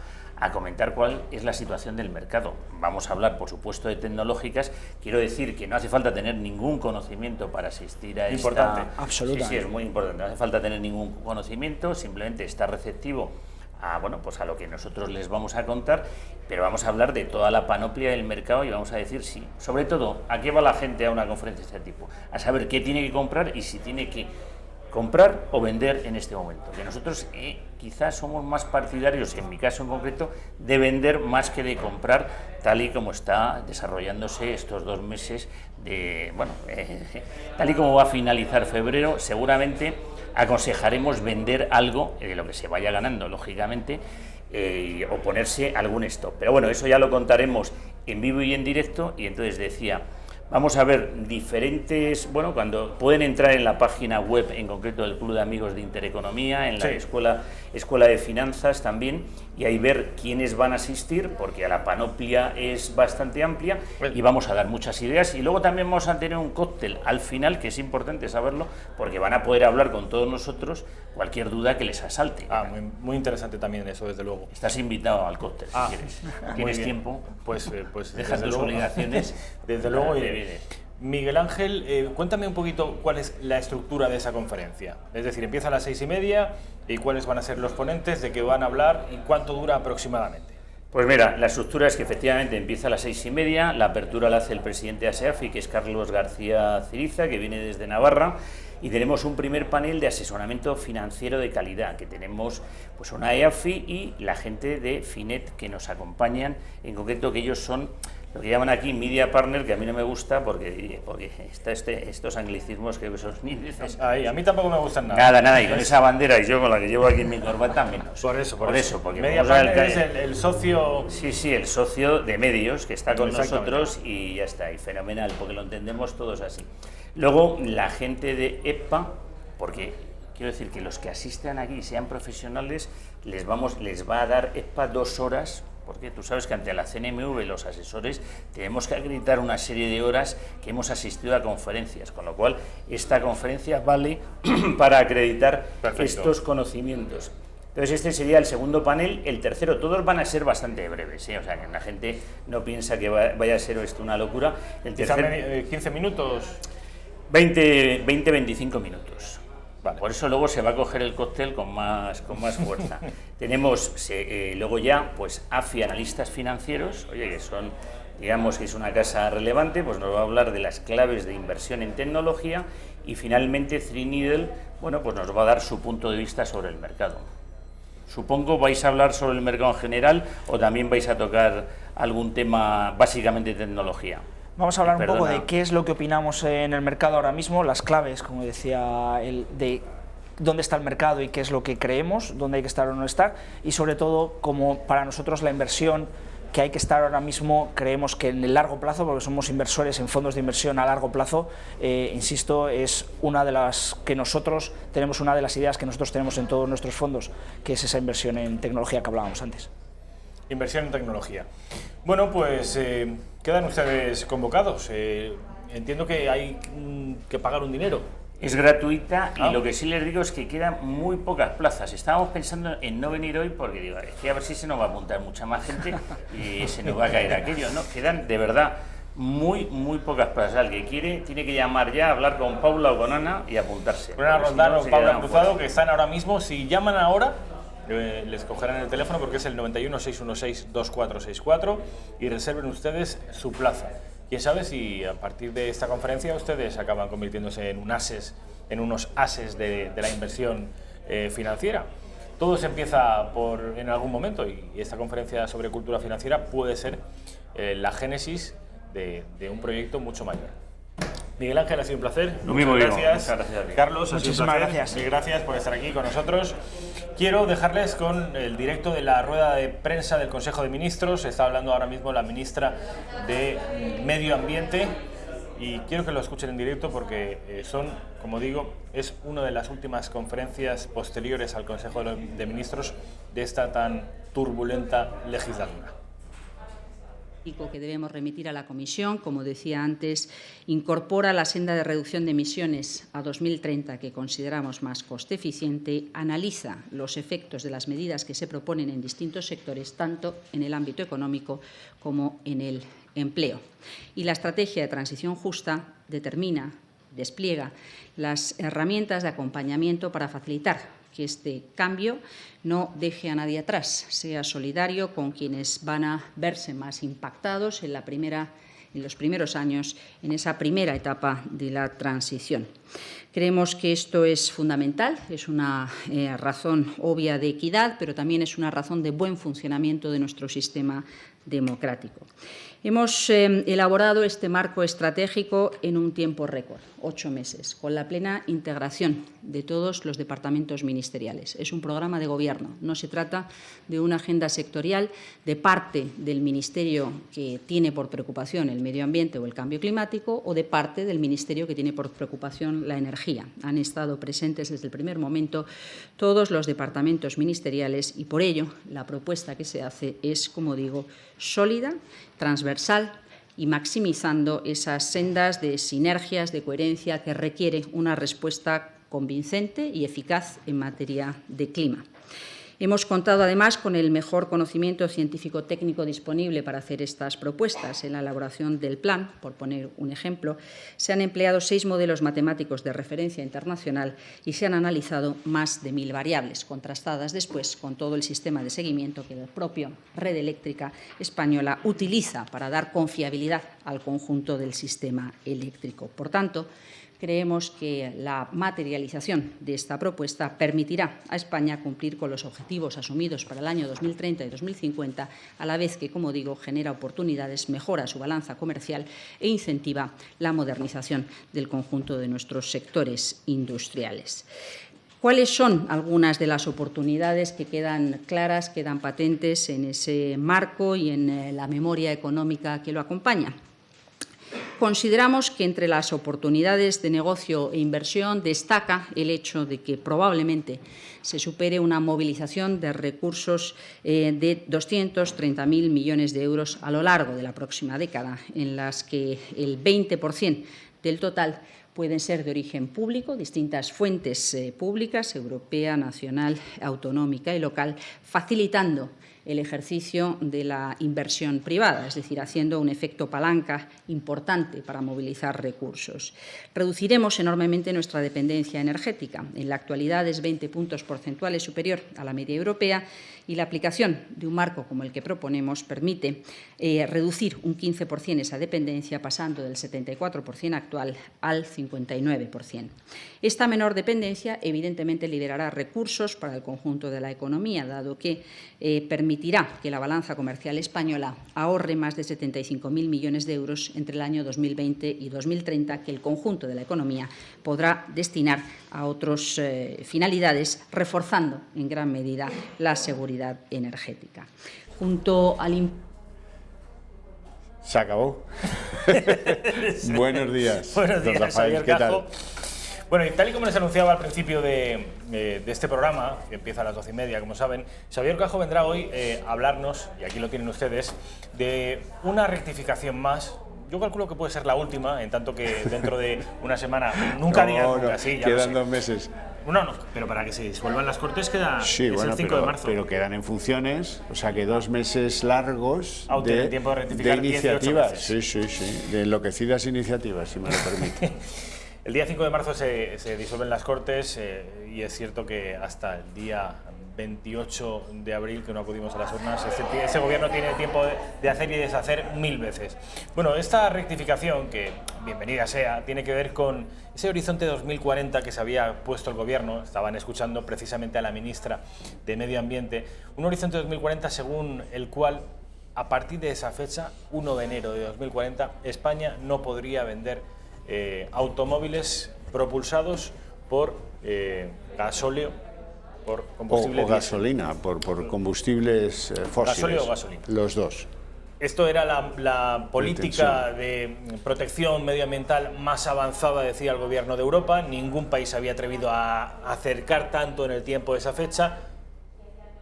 comentar cuál es la situación del mercado. Vamos a hablar, por supuesto, de tecnológicas. Quiero decir que no hace falta tener ningún conocimiento para asistir a importante. Absolutamente. Sí, es muy importante. No hace falta tener ningún conocimiento, simplemente estar receptivo a, bueno, pues a lo que nosotros les vamos a contar, pero vamos a hablar de toda la panoplia del mercado y vamos a decir, sí, sobre todo, ¿a qué va la gente a una conferencia de este tipo? A saber qué tiene que comprar y si tiene que comprar o vender en este momento. Que nosotros quizás somos más partidarios, en mi caso en concreto, de vender más que de comprar, tal y como está desarrollándose estos 2 meses de, bueno, tal y como va a finalizar febrero, seguramente aconsejaremos vender algo de lo que se vaya ganando, lógicamente, o ponerse algún stop. Pero bueno, eso ya lo contaremos en vivo y en directo, y entonces decía, vamos a ver diferentes, bueno, cuando pueden entrar en la página web, en concreto del Club de Amigos de Intereconomía, en la Escuela de Finanzas también, y ahí ver quiénes van a asistir, porque a la panoplia es bastante amplia, y vamos a dar muchas ideas, y luego también vamos a tener un cóctel al final, que es importante saberlo, porque van a poder hablar con todos nosotros cualquier duda que les asalte. Muy interesante también eso, desde luego. Estás invitado al cóctel, si quieres. ¿Tienes tiempo? Pues dejas tus obligaciones. Desde luego. Miguel Ángel, cuéntame un poquito cuál es la estructura de esa conferencia. Es decir, empieza a las 6:30 y cuáles van a ser los ponentes, de qué van a hablar y cuánto dura aproximadamente. Pues mira, la estructura es que efectivamente empieza a las 6:30, la apertura la hace el presidente de ASEAFI, que es Carlos García Ciriza, que viene desde Navarra, y tenemos un primer panel de asesoramiento financiero de calidad, que tenemos pues una EAFI y la gente de Finet que nos acompañan, en concreto que ellos son lo que llaman aquí media partner, que a mí no me gusta porque está estos anglicismos que son ni necesarios. A mí tampoco me gustan nada. Nada, y con esa bandera y yo con la que llevo aquí en mi corbata menos. Por eso. Porque media partner es el socio... Sí, el socio de medios que está con nosotros y ya está, y fenomenal, porque lo entendemos todos así. Luego, la gente de EPA, porque quiero decir que los que asistan aquí y sean profesionales, les va a dar EPA 2 horas, porque tú sabes que ante la CNMV los asesores tenemos que acreditar una serie de horas que hemos asistido a conferencias, con lo cual esta conferencia vale para acreditar estos conocimientos. Entonces este sería el segundo panel. El tercero, todos van a ser bastante breves, ¿eh? O sea, que la gente no piensa que vaya a ser esto una locura. El tercer, 15 minutos... 20-25 minutos. Vale. Por eso luego se va a coger el cóctel con más fuerza. Tenemos luego ya pues AFI, analistas financieros, oye, que son, digamos que es una casa relevante, pues nos va a hablar de las claves de inversión en tecnología, y finalmente Three Needle, bueno, pues nos va a dar su punto de vista sobre el mercado. Supongo vais a hablar sobre el mercado en general o también vais a tocar algún tema básicamente de tecnología. Vamos a hablar un poco de qué es lo que opinamos en el mercado ahora mismo, las claves, como decía él, de dónde está el mercado y qué es lo que creemos, dónde hay que estar o no estar, y sobre todo, como para nosotros la inversión que hay que estar ahora mismo, creemos que en el largo plazo, porque somos inversores en fondos de inversión a largo plazo, insisto, es una de las que nosotros tenemos, una de las ideas que nosotros tenemos en todos nuestros fondos, que es esa inversión en tecnología que hablábamos antes. Inversión en tecnología. Bueno, pues quedan ustedes convocados. Entiendo que hay que pagar un dinero. Es gratuita y lo que sí les digo es que quedan muy pocas plazas. Estábamos pensando en no venir hoy porque digo, es que a ver si se nos va a apuntar mucha más gente y se nos va a caer aquello. No, quedan de verdad muy pocas plazas. El que quiere tiene que llamar ya, hablar con Paula o con Ana y apuntarse. Ana Rondán o Paula Cruzado, que están ahora mismo. Si llaman ahora, les cogerán el teléfono porque es el 91 616 2464 y reserven ustedes su plaza. Quién sabe si a partir de esta conferencia ustedes acaban convirtiéndose en unos ases de la inversión financiera. Todo se empieza en algún momento y esta conferencia sobre cultura financiera puede ser la génesis de un proyecto mucho mayor. Miguel Ángel, ha sido un placer. Lo mismo digo. Gracias. Muchas gracias a ti. Carlos, muchísimas gracias. Mil gracias por estar aquí con nosotros. Quiero dejarles con el directo de la rueda de prensa del Consejo de Ministros. Está hablando ahora mismo la ministra de Medio Ambiente y quiero que lo escuchen en directo porque como digo, es una de las últimas conferencias posteriores al Consejo de Ministros de esta tan turbulenta legislatura. Que debemos remitir a la Comisión, como decía antes, incorpora la senda de reducción de emisiones a 2030 que consideramos más coste eficiente, analiza los efectos de las medidas que se proponen en distintos sectores, tanto en el ámbito económico como en el empleo. Y la estrategia de transición justa despliega las herramientas de acompañamiento para facilitar que este cambio no deje a nadie atrás, sea solidario con quienes van a verse más impactados en los primeros años, en esa primera etapa de la transición. Creemos que esto es fundamental, es una razón obvia de equidad, pero también es una razón de buen funcionamiento de nuestro sistema democrático. Hemos elaborado este marco estratégico en un tiempo récord, 8 meses, con la plena integración de todos los departamentos ministeriales. Es un programa de gobierno, no se trata de una agenda sectorial de parte del ministerio que tiene por preocupación el medio ambiente o el cambio climático o de parte del ministerio que tiene por preocupación la energía. Han estado presentes desde el primer momento todos los departamentos ministeriales y por ello la propuesta que se hace es, como digo, sólida, transversal y maximizando esas sendas de sinergias, de coherencia que requiere una respuesta convincente y eficaz en materia de clima. Hemos contado además con el mejor conocimiento científico-técnico disponible para hacer estas propuestas. En la elaboración del plan, por poner un ejemplo, se han empleado 6 modelos matemáticos de referencia internacional y se han analizado más de 1000 variables, contrastadas después con todo el sistema de seguimiento que la propia red eléctrica española utiliza para dar confiabilidad al conjunto del sistema eléctrico. Por tanto, creemos que la materialización de esta propuesta permitirá a España cumplir con los objetivos asumidos para el año 2030 y 2050, a la vez que, como digo, genera oportunidades, mejora su balanza comercial e incentiva la modernización del conjunto de nuestros sectores industriales. ¿Cuáles son algunas de las oportunidades que quedan claras, quedan patentes en ese marco y en la memoria económica que lo acompaña? Consideramos que entre las oportunidades de negocio e inversión destaca el hecho de que probablemente se supere una movilización de recursos de 230.000 millones de euros a lo largo de la próxima década, en las que el 20% del total pueden ser de origen público, distintas fuentes públicas, europea, nacional, autonómica y local, facilitando el ejercicio de la inversión privada, es decir, haciendo un efecto palanca importante para movilizar recursos. Reduciremos enormemente nuestra dependencia energética. En la actualidad es 20 puntos porcentuales superior a la media europea y la aplicación de un marco como el que proponemos permite reducir un 15% esa dependencia, pasando del 74% actual al 59%. Esta menor dependencia evidentemente liberará recursos para el conjunto de la economía, dado que permitirá que la balanza comercial española ahorre más de 75.000 millones de euros entre el año 2020 y 2030, que el conjunto de la economía podrá destinar a otras finalidades, reforzando en gran medida la seguridad energética. Junto al Se acabó. Buenos días. Buenos días, Rafael, Xavier ¿qué Cajo. tal? Bueno, y tal y como les anunciaba al principio de este programa, que empieza a las 12:30, como saben, Xavier Cajo vendrá hoy a hablarnos, y aquí lo tienen ustedes, de una rectificación más. Yo calculo que puede ser la última, en tanto que dentro de una semana, nunca digan nunca, sí, ya quedan lo sé. 2 meses. No, pero para que se disuelvan las Cortes queda Sí, es bueno, el 5 de marzo. pero quedan en funciones, o sea que 2 meses largos Tienen tiempo de rectificar iniciativas. 18 meses. Sí, de enloquecidas iniciativas, si me lo permite. El día 5 de marzo se disuelven las Cortes y es cierto que hasta el día 28 de abril, que no acudimos a las urnas, ese gobierno tiene tiempo de hacer y deshacer 1000 veces. Bueno, esta rectificación, que bienvenida sea, tiene que ver con ese horizonte 2040 que se había puesto el gobierno. Estaban escuchando precisamente a la ministra de Medio Ambiente, un horizonte 2040 según el cual, a partir de esa fecha, 1 de enero de 2040, España no podría vender automóviles propulsados por gasóleo, por combustible o gasolina, por combustibles fósiles. ¿Gasóleo o gasolina? Los dos. Esto era la política de protección medioambiental más avanzada, decía el gobierno de Europa. Ningún país se había atrevido a acercar tanto en el tiempo esa fecha.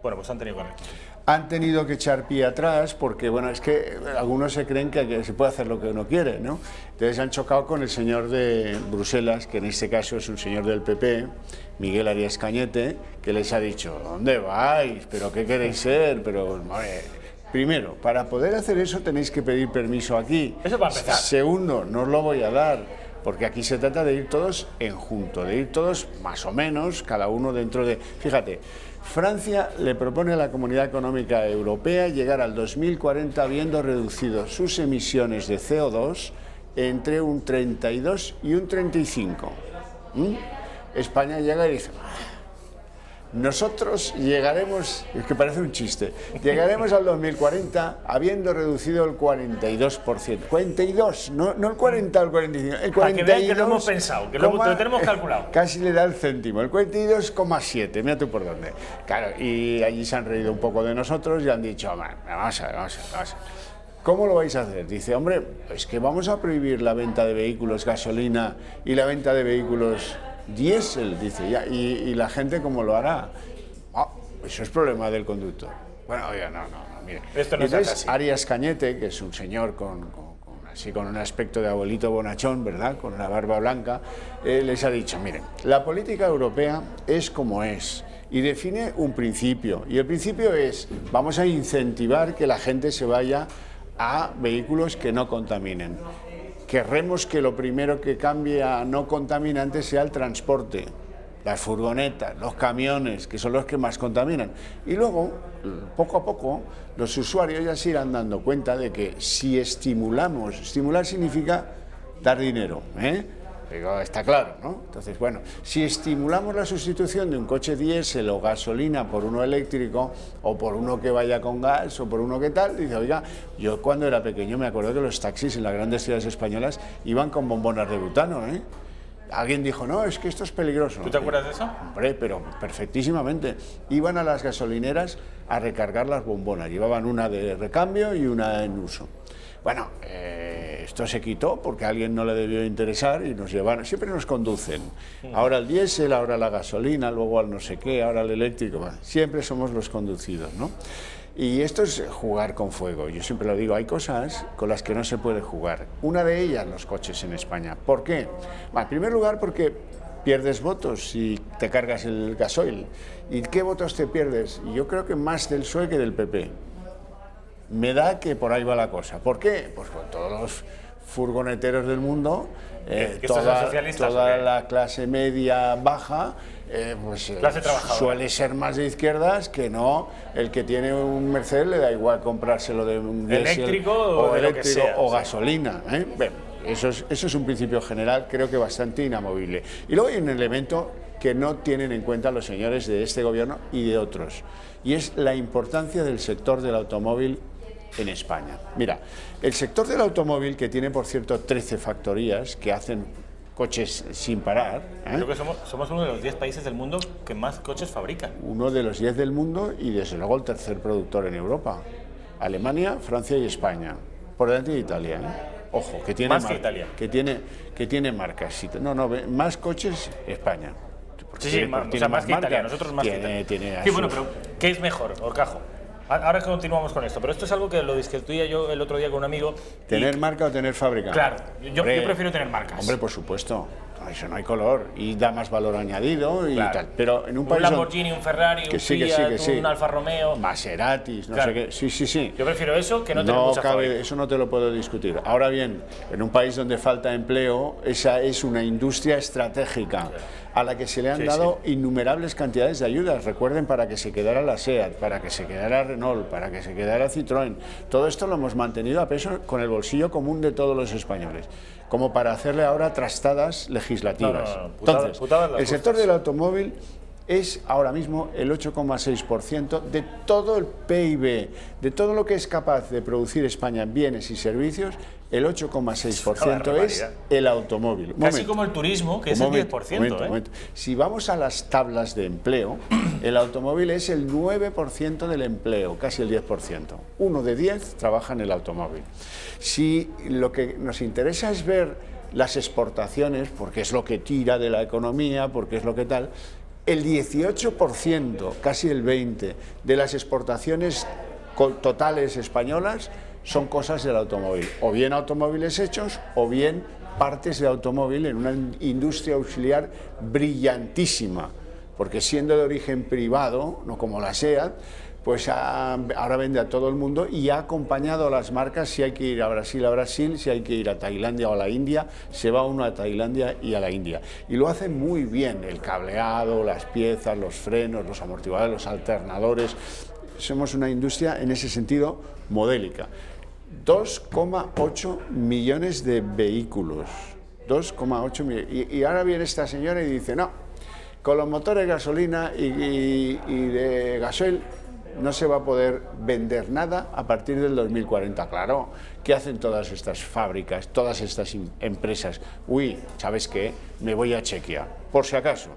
Bueno, pues han tenido que rectificar. Han tenido que echar pie atrás porque, bueno, es que algunos se creen que se puede hacer lo que uno quiere, ¿no? Entonces han chocado con el señor de Bruselas, que en este caso es un señor del PP, Miguel Arias Cañete, que les ha dicho, ¿dónde vais? ¿Pero qué queréis ser? Pero, primero, para poder hacer eso tenéis que pedir permiso aquí. Eso para empezar. Segundo, no os lo voy a dar, porque aquí se trata de ir todos en junto, de ir todos más o menos, cada uno dentro de... Fíjate, Francia le propone a la Comunidad Económica Europea llegar al 2040 habiendo reducido sus emisiones de CO2 entre un 32 y un 35. España llega y dice, nosotros llegaremos, es que parece un chiste, llegaremos al 2040 habiendo reducido el 42%. 42, no el 40 o el 45, el 42. Para que vean que lo hemos pensado, que lo tenemos calculado. Casi le da el céntimo, el 42,7, mira tú por dónde. Claro, y allí se han reído un poco de nosotros y han dicho, vamos a ver. ¿Cómo lo vais a hacer? Dice, hombre, es que vamos a prohibir la venta de vehículos gasolina y la venta de vehículos diésel, dice, ya, y la gente ¿cómo lo hará? Eso es problema del conductor. Bueno, oiga, no, mire. Esto no entonces, es así. Arias Cañete, que es un señor con un aspecto de abuelito bonachón, ¿verdad?, con la barba blanca, les ha dicho, miren, la política europea es como es, y define un principio. Y el principio es, vamos a incentivar que la gente se vaya a vehículos que no contaminen. Querremos que lo primero que cambie a no contaminante sea el transporte, las furgonetas, los camiones, que son los que más contaminan. Y luego, poco a poco, los usuarios ya se irán dando cuenta de que si estimulamos, estimular significa dar dinero, Digo, está claro, ¿no? Entonces, bueno, si estimulamos la sustitución de un coche diésel o gasolina por uno eléctrico, o por uno que vaya con gas, o por uno que tal, dice, oiga, yo cuando era pequeño me acuerdo que los taxis en las grandes ciudades españolas iban con bombonas de butano, Alguien dijo, no, es que esto es peligroso. ¿Tú te acuerdas de eso? Hombre, pero perfectísimamente. Iban a las gasolineras a recargar las bombonas. Llevaban una de recambio y una en uso. Bueno, esto se quitó porque a alguien no le debió interesar y nos llevaron, siempre nos conducen. Ahora el diésel, ahora la gasolina, luego al no sé qué, ahora el eléctrico. Bueno, siempre somos los conducidos, ¿no? Y esto es jugar con fuego. Yo siempre lo digo, hay cosas con las que no se puede jugar. Una de ellas, los coches en España. ¿Por qué? Bueno, en primer lugar, porque pierdes votos si te cargas el gasoil. ¿Y qué votos te pierdes? Yo creo que más del PSOE que del PP. Me da que por ahí va la cosa. ¿Por qué? Pues con todos los furgoneteros del mundo, toda la clase media baja, pues suele ser más de izquierdas que no. El que tiene un Mercedes le da igual comprárselo de un diésel eléctrico o gasolina. Bien, eso es un principio general, creo que bastante inamovible. Y luego hay un elemento que no tienen en cuenta los señores de este gobierno y de otros, y es la importancia del sector del automóvil en España. Mira, el sector del automóvil, que tiene, por cierto, 13 factorías que hacen coches sin parar. Creo que somos uno de los 10 países del mundo que más coches fabrican. Uno de los 10 del mundo y, desde luego, el tercer productor en Europa. Alemania, Francia y España. Por delante de Italia, Ojo, que tiene más que Italia. Que tiene marcas. No, más coches España. Sí, más que Italia, nosotros más que Italia. Sí, bueno, pero ¿qué es mejor, Horcajo? Ahora continuamos con esto, pero esto es algo que lo discutía yo el otro día con un amigo. ¿Tener marca o tener fábrica? Claro, yo prefiero tener marcas. Hombre, por supuesto. Eso no hay color y da más valor añadido y tal. Pero en un país un Lamborghini, un Ferrari, un Fiat, un Alfa Romeo, Maseratis, no sé qué. Sí. Yo prefiero eso que no tener mucha fábrica. Eso no te lo puedo discutir. Ahora bien, en un país donde falta empleo, esa es una industria estratégica a la que se le han dado innumerables cantidades de ayudas. Recuerden, para que se quedara la SEAT, para que se quedara Renault, para que se quedara Citroën. Todo esto lo hemos mantenido a peso con el bolsillo común de todos los españoles, como para hacerle ahora trastadas legislativas. Entonces, el sector del automóvil es ahora mismo el 8,6% de todo el PIB, de todo lo que es capaz de producir España en bienes y servicios. El 8,6% es el automóvil. Casi como el turismo, que es el 10%. Si vamos a las tablas de empleo, el automóvil es el 9% del empleo, casi el 10%. 1 de 10 trabaja en el automóvil. Si lo que nos interesa es ver las exportaciones, porque es lo que tira de la economía, porque es lo que tal, el 18%, casi el 20%, de las exportaciones totales españolas son cosas del automóvil, o bien automóviles hechos, o bien partes de automóvil en una industria auxiliar brillantísima, porque siendo de origen privado, no como la SEAT, pues ahora vende a todo el mundo y ha acompañado a las marcas. Si hay que ir a Brasil, si hay que ir a Tailandia o a la India, se va uno a Tailandia y a la India. Y lo hace muy bien, el cableado, las piezas, los frenos, los amortiguadores, los alternadores. Somos una industria en ese sentido modélica. 2,8 millones de vehículos. 2,8 millones. Y ahora viene esta señora y dice, no, con los motores de gasolina y de gasoil no se va a poder vender nada a partir del 2040. Claro, ¿qué hacen todas estas fábricas, todas estas empresas? Uy, ¿sabes qué? Me voy a Chequia, por si acaso.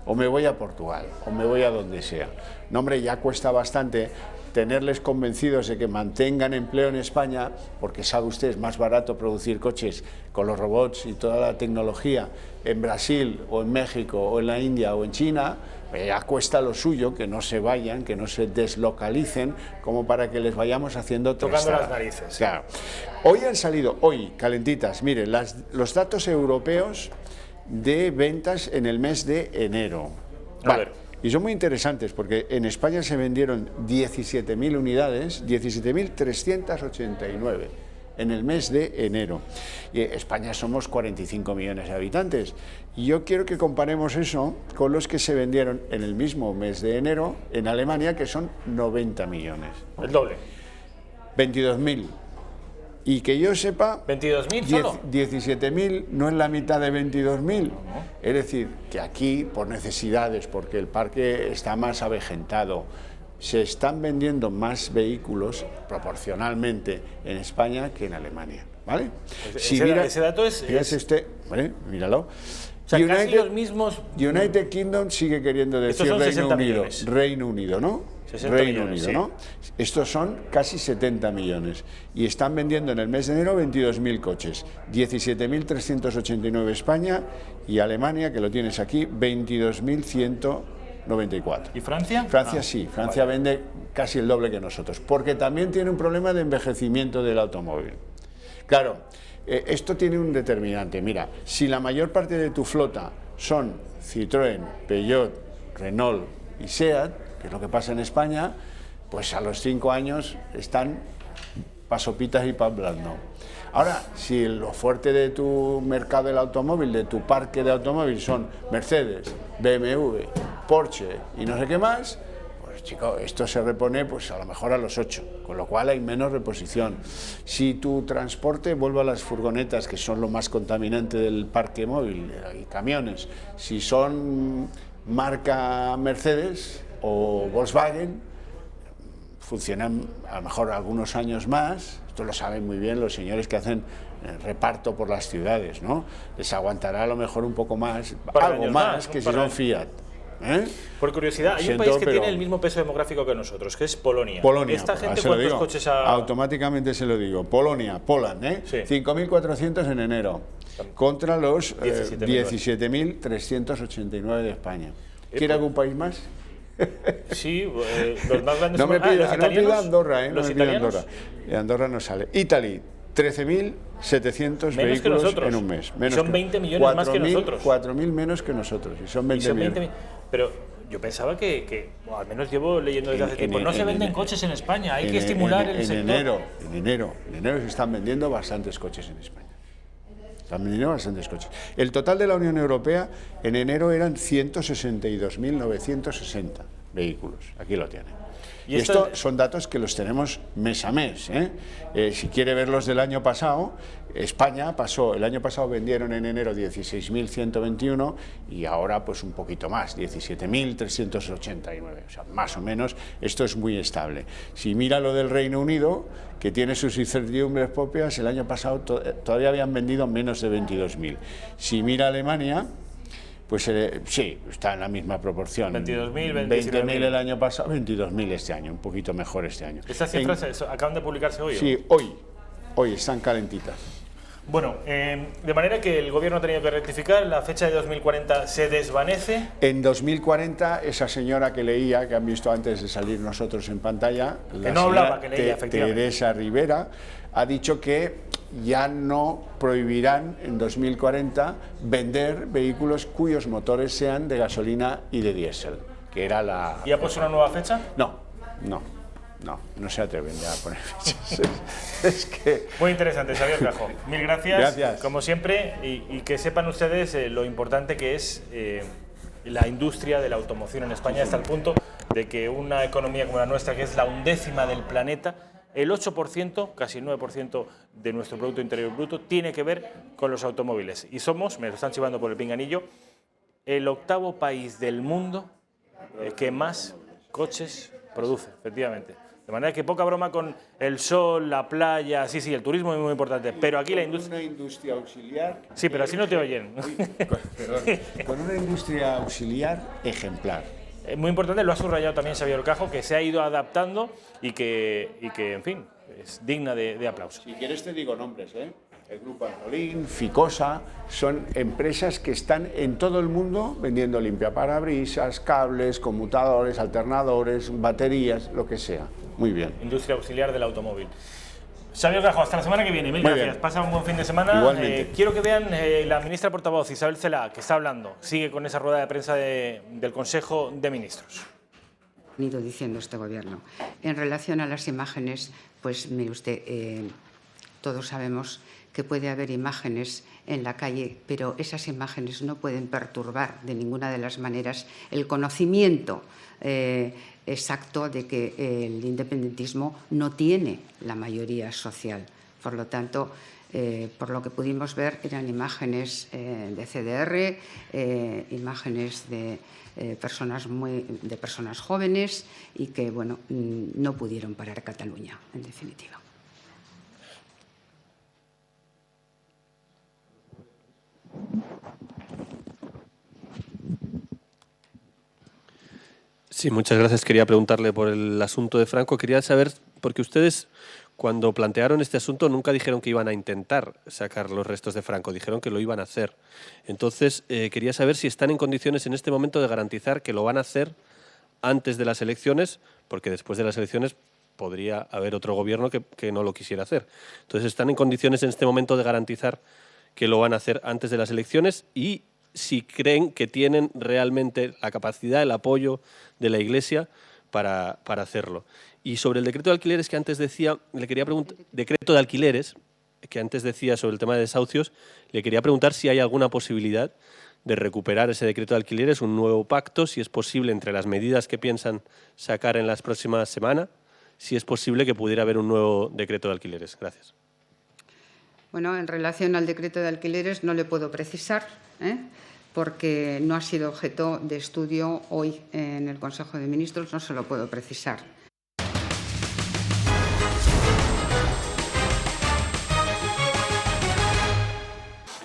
O me voy a Portugal, o me voy a donde sea. No, hombre, ya cuesta bastante tenerles convencidos de que mantengan empleo en España, porque sabe usted, es más barato producir coches con los robots y toda la tecnología en Brasil, o en México, o en la India, o en China. Ya cuesta lo suyo, que no se vayan, que no se deslocalicen, como para que les vayamos haciendo tocando las narices. Claro. Hoy han salido, calentitas, miren, los datos europeos de ventas en el mes de enero. Vale. Y son muy interesantes porque en España se vendieron 17.000 unidades, 17.389 en el mes de enero. Y España somos 45 millones de habitantes. Y yo quiero que comparemos eso con los que se vendieron en el mismo mes de enero en Alemania, que son 90 millones. El doble. 22.000. Y que yo sepa, 22.000 solo. 17.000 no es la mitad de 22.000. Es decir, que aquí, por necesidades, porque el parque está más avejentado, se están vendiendo más vehículos proporcionalmente en España que en Alemania, ¿vale? Ese dato es... Fíjate ¿vale? Míralo. O sea, casi los mismos... United Kingdom sigue queriendo decir Reino Unido, ¿no? Reino Unido, ¿no? Estos son casi 70 millones y están vendiendo en el mes de enero 22.000 coches, 17.389 España y Alemania, que lo tienes aquí, 22.194. ¿Y Francia? Francia sí, Francia vende casi el doble que nosotros, porque también tiene un problema de envejecimiento del automóvil. Claro, esto tiene un determinante. Mira, si la mayor parte de tu flota son Citroën, Peugeot, Renault y Seat, que es lo que pasa en España, pues a los 5 años están pa' sopitas y pa' blando. Ahora, si lo fuerte de tu mercado del automóvil, de tu parque de automóvil son Mercedes, BMW, Porsche y no sé qué más, pues chico, esto se repone pues a lo mejor a los 8, con lo cual hay menos reposición. Si tu transporte, vuelvo a las furgonetas, que son lo más contaminante del parque móvil, y camiones, si son marca Mercedes o Volkswagen, funcionan a lo mejor algunos años más. Esto lo saben muy bien los señores que hacen reparto por las ciudades, ¿no? Les aguantará a lo mejor un poco más, algo más que si son Fiat. Por curiosidad, hay un país que tiene el mismo peso demográfico que nosotros, que es Polonia. ¿Esta gente cuántos coches ha...? Automáticamente se lo digo. Poland, Sí. 5.400 en enero, contra los 17.389 de España. ¿Quiere algún país más? Sí, los más grandes no me pida Andorra, los no me pida italianos. Andorra no sale. Italy, 13.700 vehículos en un mes. Menos son 20 millones más que nosotros. 4.000 menos que nosotros, y son 20 millones. Pero yo pensaba que o al menos llevo leyendo desde hace tiempo, no se venden coches en España, hay que estimular el sector. En enero se están vendiendo bastantes coches en España. Están vendiendo bastantes coches. El total de la Unión Europea en enero eran 162.960 vehículos. Aquí lo tienen. Y esto son datos que los tenemos mes a mes. Si quiere ver los del año pasado, España pasó, el año pasado vendieron en enero 16.121 y ahora pues un poquito más, 17.389. O sea, más o menos esto es muy estable. Si mira lo del Reino Unido, que tiene sus incertidumbres propias, el año pasado todavía habían vendido menos de 22.000. Si mira Alemania, pues sí, está en la misma proporción. 22.000, 20.000 el año pasado, 22.000 este año, un poquito mejor este año. ¿Estas cifras acaban de publicarse hoy? Sí, hoy están calentitas. Bueno, de manera que el gobierno ha tenido que rectificar, la fecha de 2040 se desvanece. En 2040, esa señora que leía, que han visto antes de salir nosotros en pantalla, que no hablaba, que leía, efectivamente, Teresa Rivera, ha dicho que ya no prohibirán en 2040 vender vehículos cuyos motores sean de gasolina y de diésel, que era la... ¿Y ha puesto una nueva fecha? No se atreven ya a poner fechas. Es que... Muy interesante, Xavier Cajo. Mil gracias. Gracias. Como siempre, y que sepan ustedes lo importante que es la industria de la automoción en España, hasta el punto de que una economía como la nuestra, que es la 1/10 del planeta, el 8%, casi el 9% de nuestro Producto Interior Bruto tiene que ver con los automóviles. Y somos, me lo están chivando por el pinganillo, el 8º país del mundo que más coches produce, efectivamente. De manera que poca broma con el sol, la playa, sí, el turismo es muy importante, pero aquí la industria... Una industria auxiliar... Sí, pero así no te oyen. Perdón, con una industria auxiliar ejemplar. Muy importante, lo ha subrayado también Xavier Cajo, que se ha ido adaptando y que en fin, es digna de aplauso. Si quieres te digo nombres, El Grupo Antolín, Ficosa, son empresas que están en todo el mundo vendiendo limpiaparabrisas, cables, conmutadores, alternadores, baterías, lo que sea. Muy bien. Industria auxiliar del automóvil. Xavier Rajo, hasta la semana que viene. Mil gracias. Bien. Pasa un buen fin de semana. Igualmente. Quiero que vean la ministra portavoz Isabel Celaá, que está hablando. Sigue con esa rueda de prensa del Consejo de Ministros. Venido diciendo este Gobierno. En relación a las imágenes, pues mire usted, todos sabemos que puede haber imágenes en la calle, pero esas imágenes no pueden perturbar de ninguna de las maneras el conocimiento exacto de que el independentismo no tiene la mayoría social. Por lo tanto, por lo que pudimos ver, eran imágenes de CDR, imágenes de personas jóvenes y que, bueno, no pudieron parar Cataluña, en definitiva. Sí, muchas gracias. Quería preguntarle por el asunto de Franco. Quería saber, porque ustedes cuando plantearon este asunto nunca dijeron que iban a intentar sacar los restos de Franco, dijeron que lo iban a hacer. Entonces, quería saber si están en condiciones en este momento de garantizar que lo van a hacer antes de las elecciones, porque después de las elecciones podría haber otro gobierno que no lo quisiera hacer. Entonces, ¿están en condiciones en este momento de garantizar que lo van a hacer antes de las elecciones? Y si creen que tienen realmente la capacidad, el apoyo de la Iglesia para hacerlo. Y sobre el decreto de alquileres que antes decía, le quería preguntar, decreto de alquileres, que antes decía sobre el tema de desahucios, le quería preguntar si hay alguna posibilidad de recuperar ese decreto de alquileres, un nuevo pacto, si es posible entre las medidas que piensan sacar en las próximas semanas, si es posible que pudiera haber un nuevo decreto de alquileres. Gracias. Bueno, en relación al decreto de alquileres no le puedo precisar, porque no ha sido objeto de estudio hoy en el Consejo de Ministros, no se lo puedo precisar.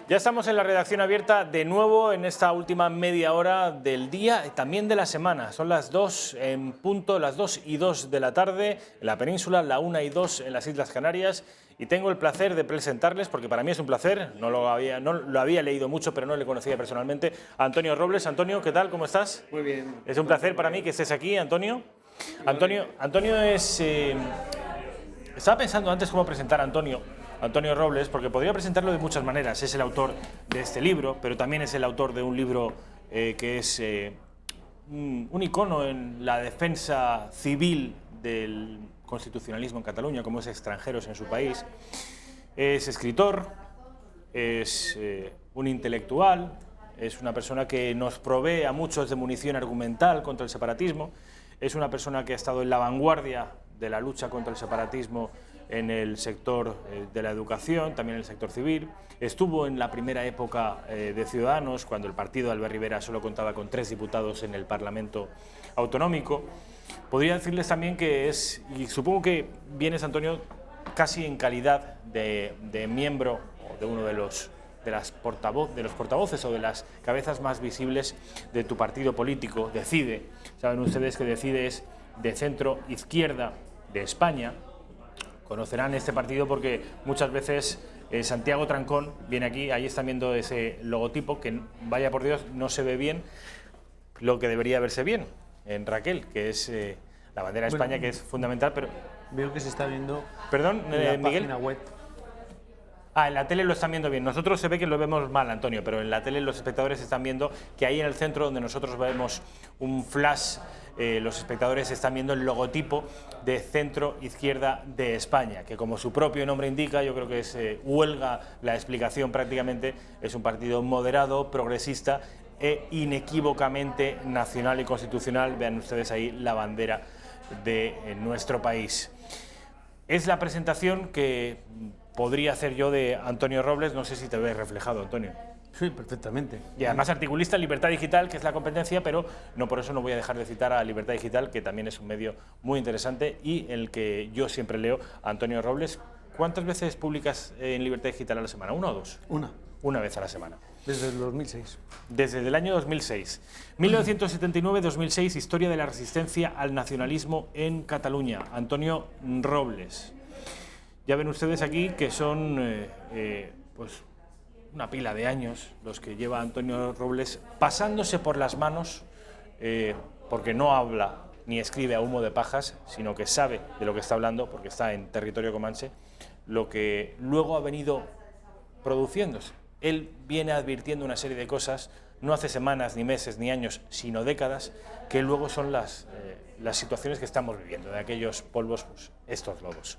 Ya estamos en la redacción abierta de nuevo en esta última media hora del día y también de la semana. Son las 2 en punto, las 2:02 de la tarde en la península, la 1:02 en las Islas Canarias. Y tengo el placer de presentarles, porque para mí es un placer, no lo había leído mucho, pero no le conocía personalmente, a Antonio Robles. Antonio, ¿qué tal? ¿Cómo estás? Muy bien. Es un placer para mí que estés aquí, Antonio. Antonio es... estaba pensando antes cómo presentar a Antonio Robles, porque podría presentarlo de muchas maneras. Es el autor de este libro, pero también es el autor de un libro que es un icono en la defensa civil del constitucionalismo en Cataluña, como es Extranjeros en su país. Es escritor, es un intelectual, es una persona que nos provee a muchos de munición argumental contra el separatismo, es una persona que ha estado en la vanguardia de la lucha contra el separatismo en el sector de la educación, también en el sector civil. Estuvo en la primera época de Ciudadanos, cuando el partido de Albert Rivera solo contaba con 3 diputados en el Parlamento Autonómico. Podría decirles también que es, y supongo que vienes, Antonio, casi en calidad de miembro o de uno de los portavoces o de las cabezas más visibles de tu partido político, Decide. Saben ustedes que Decide es de centro izquierda de España. Conocerán este partido porque muchas veces Santiago Trancón viene aquí, ahí están viendo ese logotipo que, vaya por Dios, no se ve bien lo que debería verse bien en Raquel, que es la bandera de España, que es fundamental, pero... Veo que se está viendo... Perdón, en la Miguel. página web. En la tele lo están viendo bien. Nosotros se ve que lo vemos mal, Antonio, pero en la tele los espectadores están viendo que ahí en el centro, donde nosotros vemos un flash, los espectadores están viendo el logotipo de centro izquierda de España, que como su propio nombre indica, yo creo que es huelga la explicación prácticamente, es un partido moderado, progresista e inequívocamente nacional y constitucional. Vean ustedes ahí la bandera de nuestro país. Es la presentación que podría hacer yo de Antonio Robles, no sé si te ves reflejado, Antonio. Sí, perfectamente. Y además articulista en Libertad Digital, que es la competencia, pero no por eso no voy a dejar de citar a Libertad Digital, que también es un medio muy interesante y en el que yo siempre leo a Antonio Robles. ¿Cuántas veces publicas en Libertad Digital a la semana? ¿Una o dos? Una vez a la semana. Desde el 2006. Desde el año 2006. 1979-2006, historia de la resistencia al nacionalismo en Cataluña. Antonio Robles. Ya ven ustedes aquí que son pues una pila de años los que lleva Antonio Robles pasándose por las manos, porque no habla ni escribe a humo de pajas, sino que sabe de lo que está hablando, porque está en territorio comanche, lo que luego ha venido produciéndose. Él viene advirtiendo una serie de cosas, no hace semanas, ni meses, ni años, sino décadas, que luego son las situaciones que estamos viviendo, de aquellos polvos, pues, estos lodos.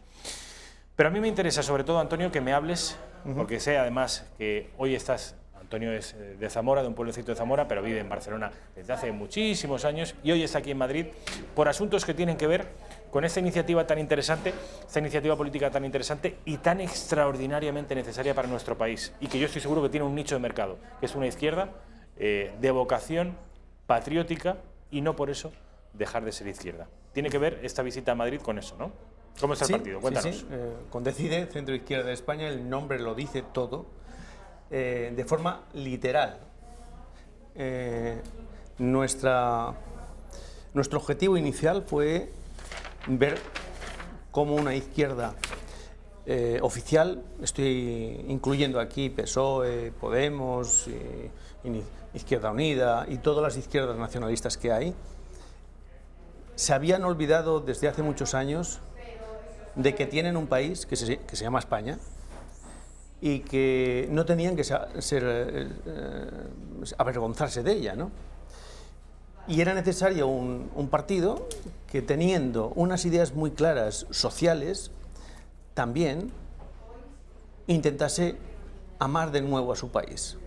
Pero a mí me interesa, sobre todo, Antonio, que me hables, porque sé además que hoy estás... Antonio es de Zamora, de un pueblecito de Zamora, pero vive en Barcelona desde hace muchísimos años y hoy está aquí en Madrid por asuntos que tienen que ver con esta iniciativa tan interesante, esta iniciativa política tan interesante y tan extraordinariamente necesaria para nuestro país y que yo estoy seguro que tiene un nicho de mercado, que es una izquierda de vocación patriótica y no por eso dejar de ser izquierda. Tiene que ver esta visita a Madrid con eso, ¿no? ¿Cómo está el partido? Cuéntanos. Sí. Con Decide, Centro Izquierda de España, el nombre lo dice todo. De forma literal. Nuestro objetivo inicial fue ver cómo una izquierda oficial, estoy incluyendo aquí PSOE, Podemos, Izquierda Unida y todas las izquierdas nacionalistas que hay, se habían olvidado desde hace muchos años de que tienen un país que se llama España, y que no tenían que avergonzarse de ella, ¿no? Y era necesario un partido que, teniendo unas ideas muy claras sociales, también intentase amar de nuevo a su país.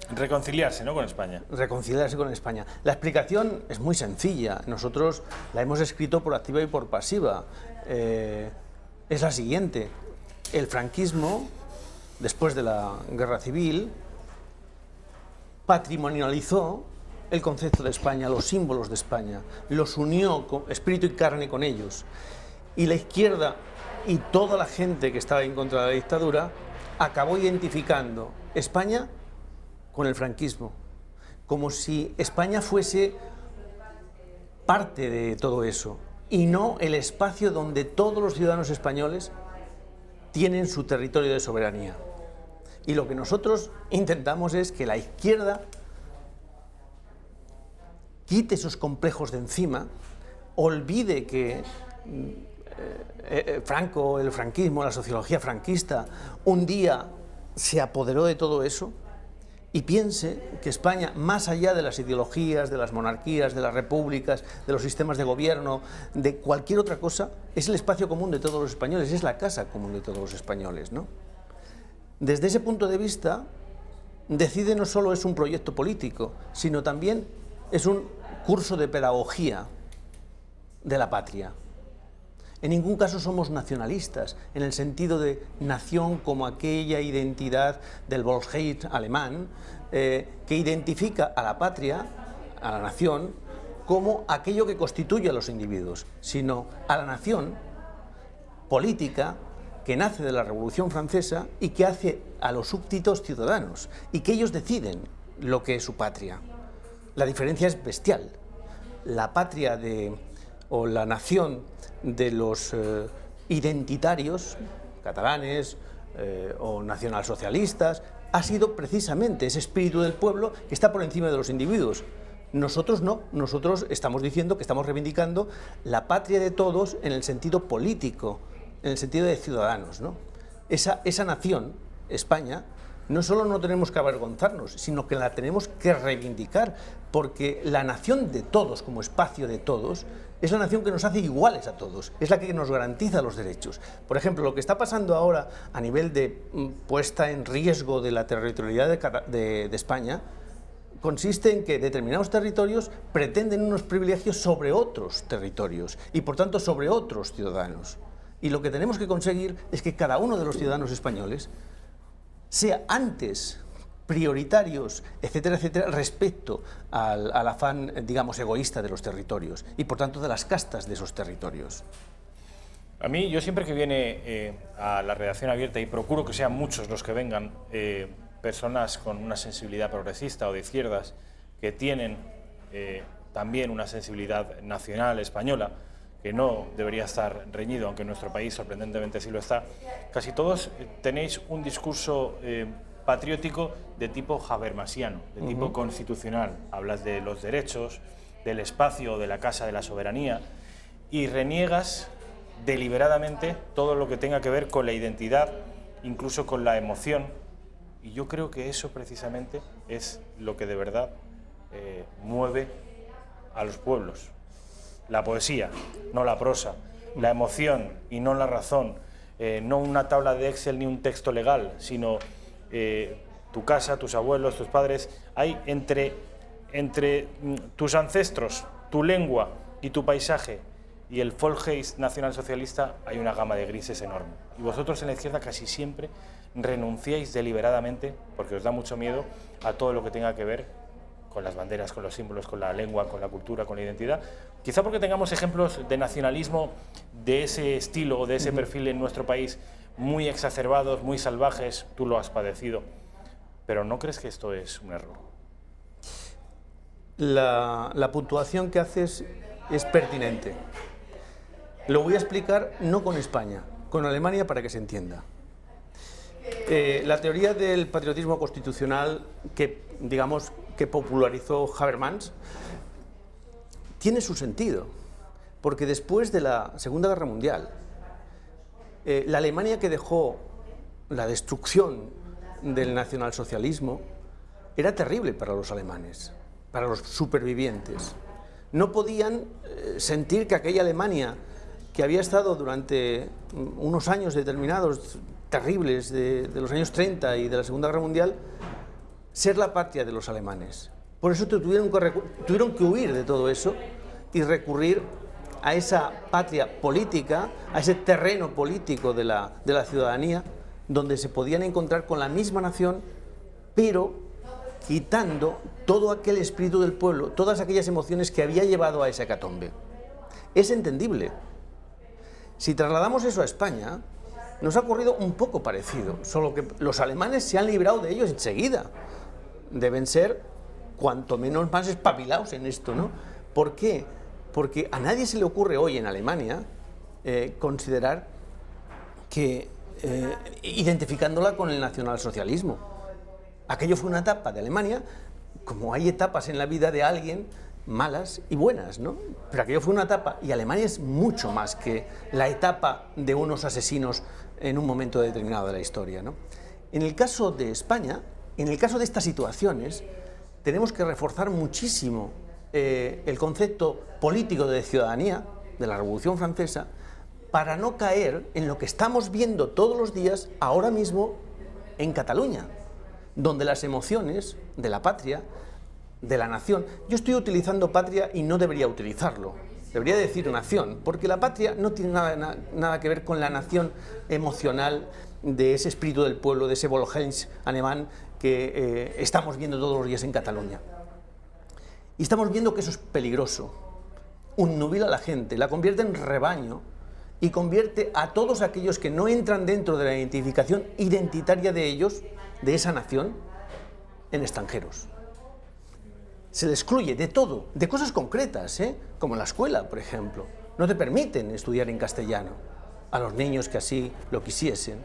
Reconciliarse, ¿no?, con España. Reconciliarse con España. La explicación es muy sencilla. Nosotros la hemos escrito por activa y por pasiva. Es la siguiente. El franquismo, después de la Guerra Civil, patrimonializó el concepto de España, los símbolos de España, los unió con espíritu y carne con ellos. Y la izquierda y toda la gente que estaba en contra de la dictadura acabó identificando España con el franquismo, como si España fuese parte de todo eso y no el espacio donde todos los ciudadanos españoles tienen su territorio de soberanía. Y lo que nosotros intentamos es que la izquierda quite esos complejos de encima, olvide que Franco, el franquismo, la sociología franquista, un día se apoderó de todo eso y piense que España, más allá de las ideologías, de las monarquías, de las repúblicas, de los sistemas de gobierno, de cualquier otra cosa, es el espacio común de todos los españoles, es la casa común de todos los españoles, ¿no? Desde ese punto de vista, Decide no solo es un proyecto político, sino también es un curso de pedagogía de la patria. En ningún caso somos nacionalistas, en el sentido de nación como aquella identidad del Volksheit alemán, que identifica a la patria, a la nación, como aquello que constituye a los individuos, sino a la nación política que nace de la Revolución Francesa y que hace a los súbditos ciudadanos, y que ellos deciden lo que es su patria. La diferencia es bestial. La patria o la nación de los identitarios, catalanes o nacionalsocialistas, ha sido precisamente ese espíritu del pueblo que está por encima de los individuos. Nosotros no, nosotros estamos diciendo que estamos reivindicando la patria de todos en el sentido político, en el sentido de ciudadanos, ¿no? Esa nación, España, no solo no tenemos que avergonzarnos, sino que la tenemos que reivindicar, porque la nación de todos, como espacio de todos, es la nación que nos hace iguales a todos, es la que nos garantiza los derechos. Por ejemplo, lo que está pasando ahora a nivel de puesta en riesgo de la territorialidad de España, consiste en que determinados territorios pretenden unos privilegios sobre otros territorios y, por tanto, sobre otros ciudadanos. Y lo que tenemos que conseguir es que cada uno de los ciudadanos españoles sea antes prioritarios, etcétera, etcétera, respecto al afán, digamos, egoísta de los territorios y, por tanto, de las castas de esos territorios. A mí, yo siempre que viene a la redacción abierta, y procuro que sean muchos los que vengan, personas con una sensibilidad progresista o de izquierdas, que tienen también una sensibilidad nacional española, que no debería estar reñido, aunque en nuestro país sorprendentemente sí lo está, casi todos tenéis un discurso patriótico de tipo habermasiano, de tipo constitucional. Hablas de los derechos, del espacio o de la casa de la soberanía y reniegas deliberadamente todo lo que tenga que ver con la identidad, incluso con la emoción. Y yo creo que eso precisamente es lo que de verdad mueve a los pueblos. La poesía, no la prosa, la emoción y no la razón, no una tabla de Excel ni un texto legal, sino tu casa, tus abuelos, tus padres. Hay entre tus ancestros, tu lengua y tu paisaje y el Volksgeist nacionalsocialista hay una gama de grises enorme. Y vosotros en la izquierda casi siempre renunciáis deliberadamente, porque os da mucho miedo, a todo lo que tenga que ver con las banderas, con los símbolos, con la lengua, con la cultura, con la identidad. Quizá porque tengamos ejemplos de nacionalismo de ese estilo o de ese perfil en nuestro país muy exacerbados, muy salvajes, tú lo has padecido. Pero ¿no crees que esto es un error? La puntuación que haces es pertinente. Lo voy a explicar no con España, con Alemania para que se entienda. La teoría del patriotismo constitucional que, digamos, que popularizó Habermas tiene su sentido, porque después de la Segunda Guerra Mundial, la Alemania que dejó la destrucción del nacionalsocialismo era terrible para los alemanes, para los supervivientes. No podían sentir que aquella Alemania que había estado durante unos años determinados terribles de los años 30 y de la Segunda Guerra Mundial, ser la patria de los alemanes. Por eso tuvieron que huir de todo eso y recurrir a esa patria política, a ese terreno político de la ciudadanía, donde se podían encontrar con la misma nación, pero quitando todo aquel espíritu del pueblo, todas aquellas emociones que había llevado a esa hecatombe. Es entendible. Si trasladamos eso a España, nos ha ocurrido un poco parecido, solo que los alemanes se han librado de ellos enseguida. Deben ser cuanto menos más espabilados en esto, ¿no? ¿Por qué? Porque a nadie se le ocurre hoy en Alemania considerar que, identificándola con el nacionalsocialismo, aquello fue una etapa de Alemania, como hay etapas en la vida de alguien malas y buenas, ¿no? Pero aquello fue una etapa y Alemania es mucho más que la etapa de unos asesinos en un momento determinado de la historia, ¿no? En el caso de España, en el caso de estas situaciones, tenemos que reforzar muchísimo el concepto político de ciudadanía de la Revolución Francesa para no caer en lo que estamos viendo todos los días ahora mismo en Cataluña, donde las emociones de la patria, de la nación, yo estoy utilizando patria y no debería utilizarlo, debería decir nación, porque la patria no tiene nada que ver con la nación emocional de ese espíritu del pueblo, de ese Volksgeist alemán que estamos viendo todos los días en Cataluña. Y estamos viendo que eso es peligroso, unnubila a la gente, la convierte en rebaño y convierte a todos aquellos que no entran dentro de la identificación identitaria de ellos, de esa nación, en extranjeros. Se les excluye de todo, de cosas concretas, como en la escuela, por ejemplo. No te permiten estudiar en castellano a los niños que así lo quisiesen.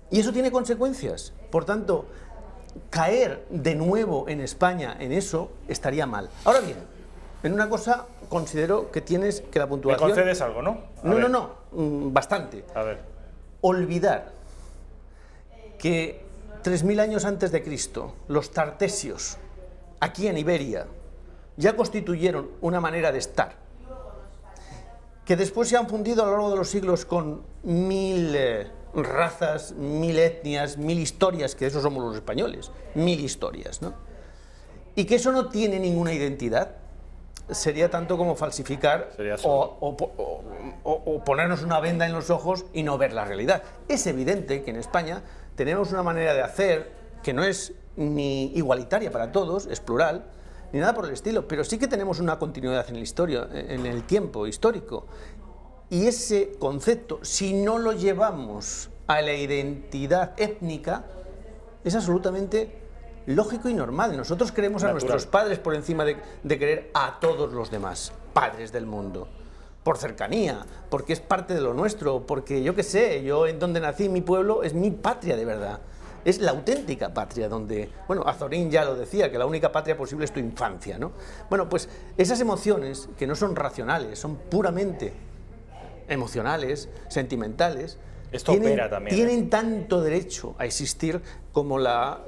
Y eso tiene consecuencias. Por tanto, caer de nuevo en España en eso estaría mal. Ahora bien, en una cosa considero que tienes que la puntuación... ¿Me concedes algo, no? No, bastante. A ver. Olvidar que 3000 años antes de Cristo, los tartesios, aquí en Iberia, ya constituyeron una manera de estar, que después se han fundido a lo largo de los siglos con 1000 razas, 1000 etnias, 1000 historias, que eso somos los españoles, 1000 historias, ¿no? Y que eso no tiene ninguna identidad, sería tanto como falsificar o ponernos una venda en los ojos y no ver la realidad. Es evidente que en España tenemos una manera de hacer que no es ni igualitaria para todos, es plural, ni nada por el estilo, pero sí que tenemos una continuidad en la historia, en el tiempo histórico. Y ese concepto, si no lo llevamos a la identidad étnica, es absolutamente lógico y normal. Nosotros queremos a nuestros padres por encima de querer a todos los demás padres del mundo, por cercanía, porque es parte de lo nuestro, porque yo qué sé, yo en donde nací, mi pueblo, es mi patria de verdad. es la auténtica patria, donde, bueno, Azorín ya lo decía, que la única patria posible es tu infancia, ¿no? Bueno, pues esas emociones que no son racionales, son puramente emocionales, sentimentales, Esto opera también, tienen tanto derecho a existir como la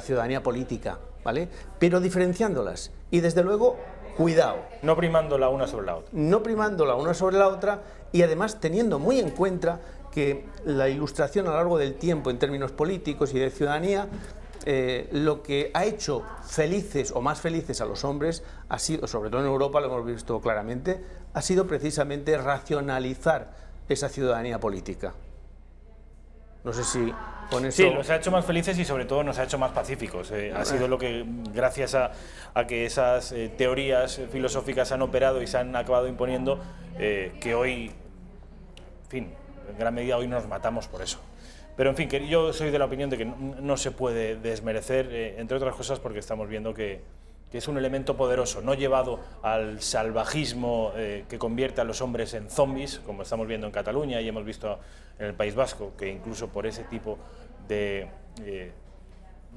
ciudadanía política, ¿vale? Pero diferenciándolas y desde luego, cuidado. No primando la una sobre la otra. No primando la una sobre la otra y además teniendo muy en cuenta que la Ilustración a lo largo del tiempo en términos políticos y de ciudadanía, lo que ha hecho felices o más felices a los hombres ha sido, sobre todo en Europa lo hemos visto claramente, ha sido precisamente racionalizar esa ciudadanía política. No sé si con eso... Sí, nos ha hecho más felices y sobre todo nos ha hecho más pacíficos. Ha sido lo que, gracias a que esas teorías filosóficas han operado y se han acabado imponiendo, que hoy, en fin, en gran medida hoy nos matamos por eso. Pero en fin, que yo soy de la opinión de que no se puede desmerecer, entre otras cosas porque estamos viendo que es un elemento poderoso, no llevado al salvajismo que convierte a los hombres en zombies, como estamos viendo en Cataluña y hemos visto en el País Vasco, que incluso por ese tipo de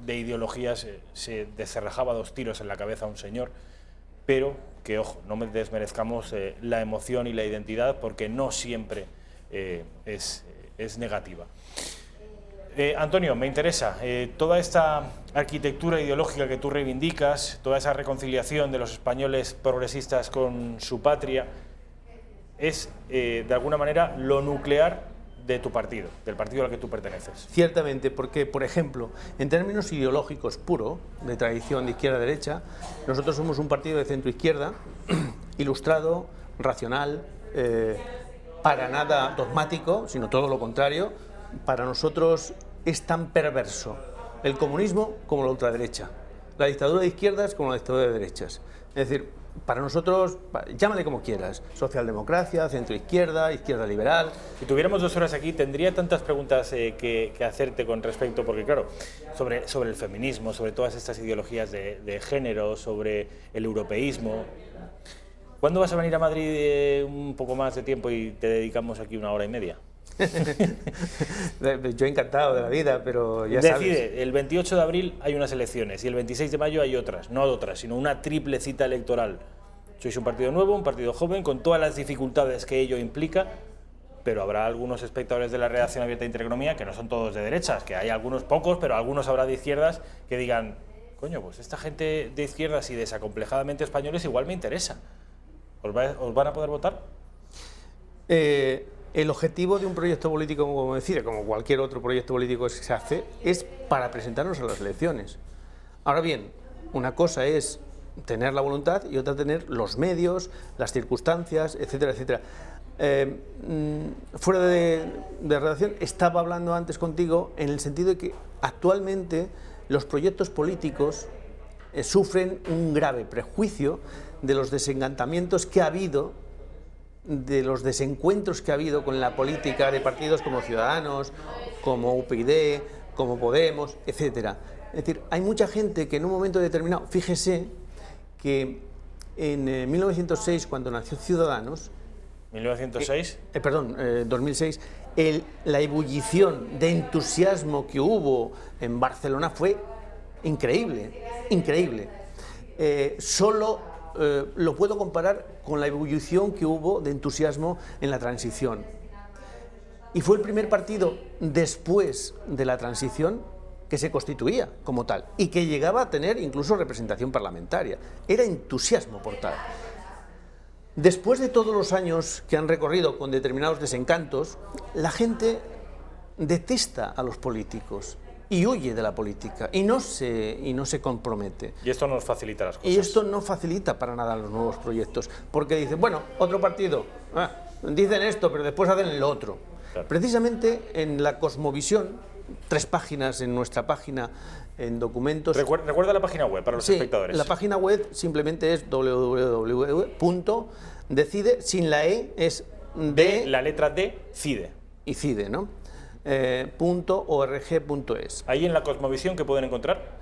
ideologías se descerrajaba 2 tiros en la cabeza a un señor, pero que, ojo, no desmerezcamos la emoción y la identidad porque no siempre es negativa. Antonio, me interesa, toda esta arquitectura ideológica que tú reivindicas, toda esa reconciliación de los españoles progresistas con su patria, es de alguna manera lo nuclear de tu partido, del partido al que tú perteneces. Ciertamente, porque, por ejemplo, en términos ideológicos puro, de tradición de izquierda-derecha, nosotros somos un partido de centro-izquierda, ilustrado, racional, para nada dogmático, sino todo lo contrario. Para nosotros es tan perverso el comunismo como la ultraderecha, la dictadura de izquierdas como la dictadura de derechas. Es decir, para nosotros, llámale como quieras, socialdemocracia, centroizquierda, izquierda liberal. Si tuviéramos 2 horas aquí, tendría tantas preguntas que hacerte con respecto, porque claro, sobre el feminismo, sobre todas estas ideologías de género, sobre el europeísmo. ¿Cuándo vas a venir a Madrid un poco más de tiempo y te dedicamos aquí 1 hora y media? Yo encantado de la vida, pero ya sabes. Decide, el 28 de abril hay unas elecciones y el 26 de mayo hay otras, no otras, sino una triple cita electoral. Sois un partido nuevo, un partido joven, con todas las dificultades que ello implica, pero habrá algunos espectadores de la redacción abierta de Intereconomía que no son todos de derechas, que hay algunos pocos, pero algunos habrá de izquierdas que digan, coño, pues esta gente de izquierdas y desacomplejadamente españoles igual me interesa. ¿Os van a poder votar? El objetivo de un proyecto político, como decir, como cualquier otro proyecto político que se hace, es para presentarnos a las elecciones. Ahora bien, una cosa es tener la voluntad y otra tener los medios, las circunstancias, etcétera, etcétera. Fuera de redacción, estaba hablando antes contigo en el sentido de que actualmente los proyectos políticos sufren un grave prejuicio de los desencantamientos que ha habido, de los desencuentros que ha habido con la política de partidos como Ciudadanos, como UPyD, como Podemos, etcétera. Es decir, hay mucha gente que en un momento determinado, fíjese que en 1906, cuando nació Ciudadanos... ¿1906? 2006, la ebullición de entusiasmo que hubo en Barcelona fue increíble, increíble. Solo lo puedo comparar con la ebullición que hubo de entusiasmo en la transición. Y fue el primer partido después de la transición que se constituía como tal y que llegaba a tener incluso representación parlamentaria. Era entusiasmo por tal. Después de todos los años que han recorrido con determinados desencantos, la gente detesta a los políticos y huye de la política y no se compromete. Y esto nos facilita las cosas. Y esto no facilita para nada los nuevos proyectos, porque dicen, bueno, otro partido, dicen esto, pero después hacen lo otro. Claro. Precisamente en la cosmovisión, 3 páginas en nuestra página, en documentos... Recuerda la página web para los espectadores. La página web simplemente es www.decide, sin la E, es de la letra D, CIDE. Y CIDE, ¿no? .org.es. Ahí en la cosmovisión, ¿qué pueden encontrar?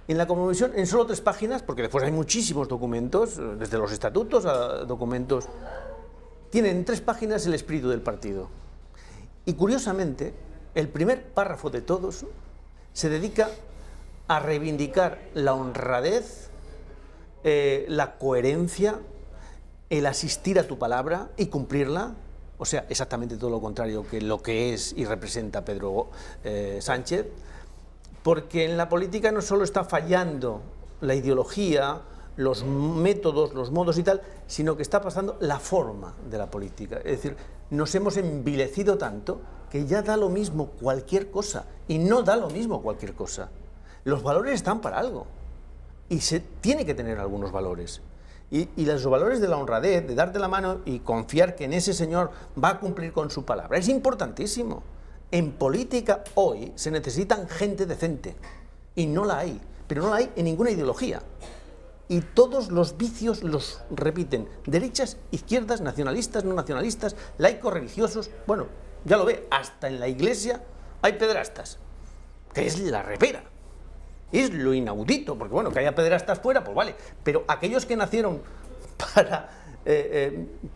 En la cosmovisión, en solo 3 páginas, porque después hay muchísimos documentos, desde los estatutos a documentos, tienen en 3 páginas el espíritu del partido. Y curiosamente, el primer párrafo de todos se dedica a reivindicar la honradez, la coherencia, el asistir a tu palabra y cumplirla, o sea, exactamente todo lo contrario que lo que es y representa Pedro Sánchez, porque en la política no solo está fallando la ideología, los métodos, los modos y tal, sino que está pasando la forma de la política. Es decir, nos hemos envilecido tanto que ya da lo mismo cualquier cosa, y no da lo mismo cualquier cosa. Los valores están para algo, y se tiene que tener algunos valores. Y los valores de la honradez, de darte la mano y confiar que en ese señor va a cumplir con su palabra, es importantísimo. En política hoy se necesitan gente decente, y no la hay, pero no la hay en ninguna ideología. Y todos los vicios los repiten, derechas, izquierdas, nacionalistas, no nacionalistas, laicos, religiosos, bueno, ya lo ve, hasta en la iglesia hay pederastas, que es la repera. Es lo inaudito, porque bueno, que haya pederastas fuera, pues vale, pero aquellos que nacieron para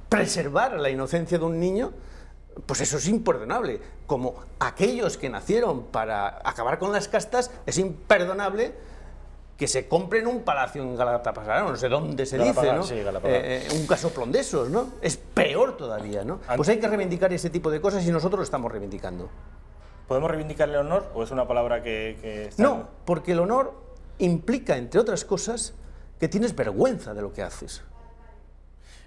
preservar la inocencia de un niño, pues eso es imperdonable. Como aquellos que nacieron para acabar con las castas, es imperdonable que se compren un palacio en Galatasaray, no sé dónde se dice, ¿no? Sí, un casoplón de esos, ¿no? Es peor todavía, ¿no? Pues hay que reivindicar ese tipo de cosas y nosotros lo estamos reivindicando. ¿Podemos reivindicar el honor o es una palabra que está... No, porque el honor implica, entre otras cosas, que tienes vergüenza de lo que haces.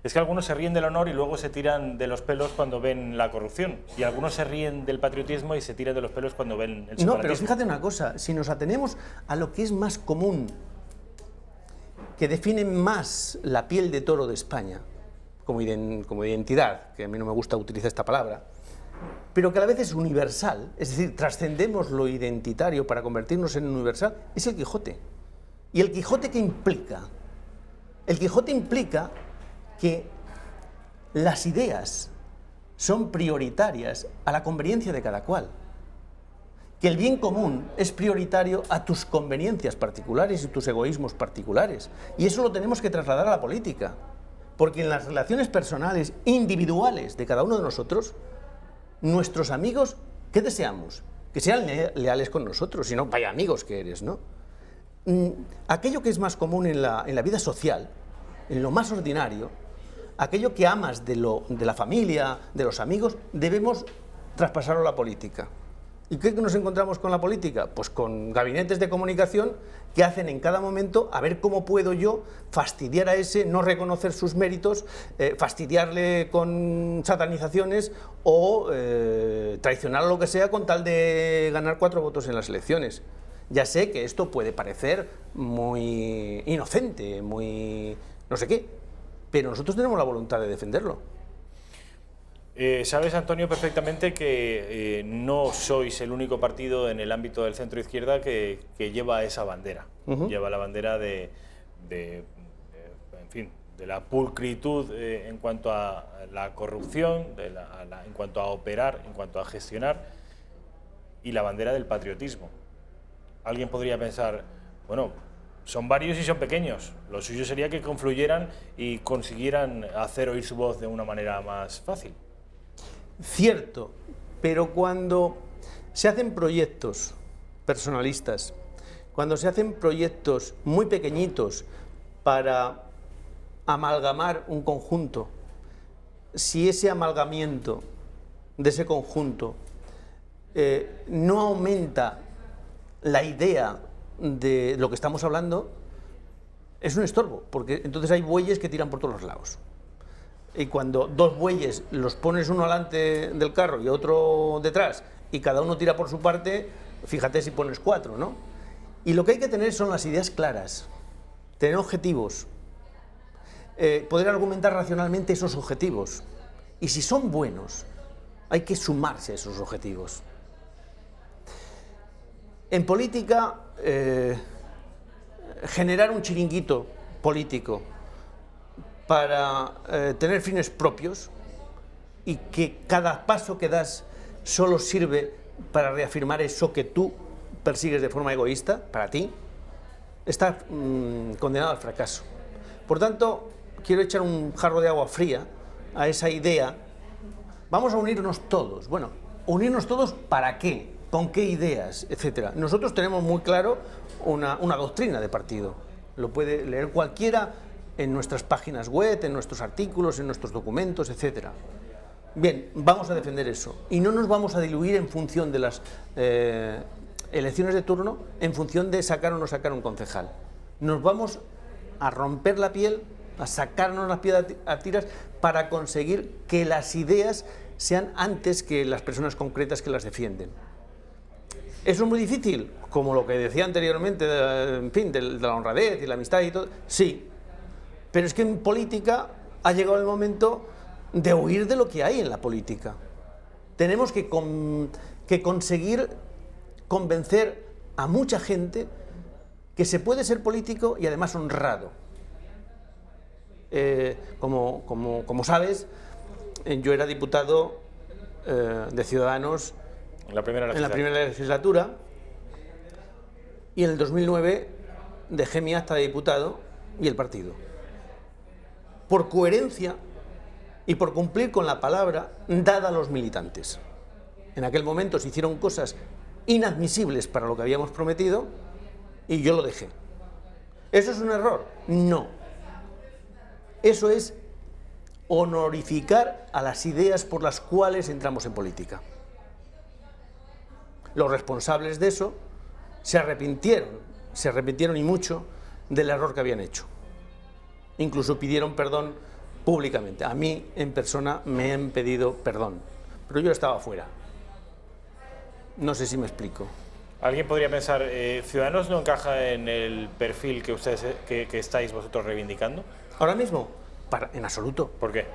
Es que algunos se ríen del honor y luego se tiran de los pelos cuando ven la corrupción. Y algunos se ríen del patriotismo y se tiran de los pelos cuando ven el separatismo. No, pero fíjate una cosa, si nos atenemos a lo que es más común, que define más la piel de toro de España, como identidad, que a mí no me gusta utilizar esta palabra, pero que a la vez es universal, es decir, trascendemos lo identitario para convertirnos en universal, es el Quijote. ¿Y el Quijote qué implica? El Quijote implica que las ideas son prioritarias a la conveniencia de cada cual, que el bien común es prioritario a tus conveniencias particulares y tus egoísmos particulares, y eso lo tenemos que trasladar a la política, porque en las relaciones personales, individuales de cada uno de nosotros, nuestros amigos, ¿qué deseamos? Que sean leales con nosotros, si no, vaya amigos que eres, ¿no? Aquello que es más común en la vida social, en lo más ordinario, aquello que amas de la familia, de los amigos, debemos traspasarlo a la política. ¿Y qué nos encontramos con la política? Pues con gabinetes de comunicación que hacen en cada momento a ver cómo puedo yo fastidiar a ese, no reconocer sus méritos, fastidiarle con satanizaciones o traicionar lo que sea con tal de ganar 4 votos en las elecciones. Ya sé que esto puede parecer muy inocente, muy no sé qué, pero nosotros tenemos la voluntad de defenderlo. Sabes, Antonio, perfectamente que no sois el único partido en el ámbito del centro-izquierda que lleva esa bandera. Lleva la bandera en fin, de la pulcritud en cuanto a la corrupción, en cuanto a operar, en cuanto a gestionar, y la bandera del patriotismo. Alguien podría pensar, bueno, son varios y son pequeños. Lo suyo sería que confluyeran y consiguieran hacer oír su voz de una manera más fácil. Cierto, pero cuando se hacen proyectos personalistas, cuando se hacen proyectos muy pequeñitos para amalgamar un conjunto, si ese amalgamiento de ese conjunto no aumenta la idea de lo que estamos hablando, es un estorbo, porque entonces hay bueyes que tiran por todos los lados. Y cuando 2 bueyes los pones uno delante del carro y otro detrás, y cada uno tira por su parte, fíjate si pones 4, ¿no? Y lo que hay que tener son las ideas claras, tener objetivos, poder argumentar racionalmente esos objetivos. Y si son buenos, hay que sumarse a esos objetivos. En política, generar un chiringuito político para tener fines propios y que cada paso que das solo sirve para reafirmar eso que tú persigues de forma egoísta, para ti, está condenado al fracaso. Por tanto, quiero echar un jarro de agua fría a esa idea. Vamos a unirnos todos. Bueno, ¿unirnos todos para qué? con qué ideas, etcétera. Nosotros tenemos muy claro una doctrina de partido. Lo puede leer cualquiera en nuestras páginas web, en nuestros artículos, en nuestros documentos, etcétera. Bien, vamos a defender eso y no nos vamos a diluir en función de las elecciones de turno, en función de sacar o no sacar un concejal. Nos vamos a romper la piel, a sacarnos las piedras a tiras para conseguir que las ideas sean antes que las personas concretas que las defienden. ¿Eso es muy difícil? Como lo que decía anteriormente, en fin, de la honradez y la amistad y todo, sí. Pero es que en política ha llegado el momento de huir de lo que hay en la política. Tenemos que conseguir convencer a mucha gente que se puede ser político y además honrado. Como sabes, yo era diputado de Ciudadanos en la primera legislatura y en el 2009 dejé mi acta de diputado y el partido. Por coherencia y por cumplir con la palabra dada a los militantes. En aquel momento se hicieron cosas inadmisibles para lo que habíamos prometido y yo lo dejé. ¿Eso es un error? No. Eso es honorificar a las ideas por las cuales entramos en política. Los responsables de eso se arrepintieron y mucho del error que habían hecho. Incluso pidieron perdón públicamente. A mí, en persona, me han pedido perdón, pero yo estaba fuera. No sé si me explico. Alguien podría pensar, ¿Ciudadanos no encaja en el perfil que ustedes que estáis vosotros reivindicando? Ahora mismo, en absoluto. ¿Por qué?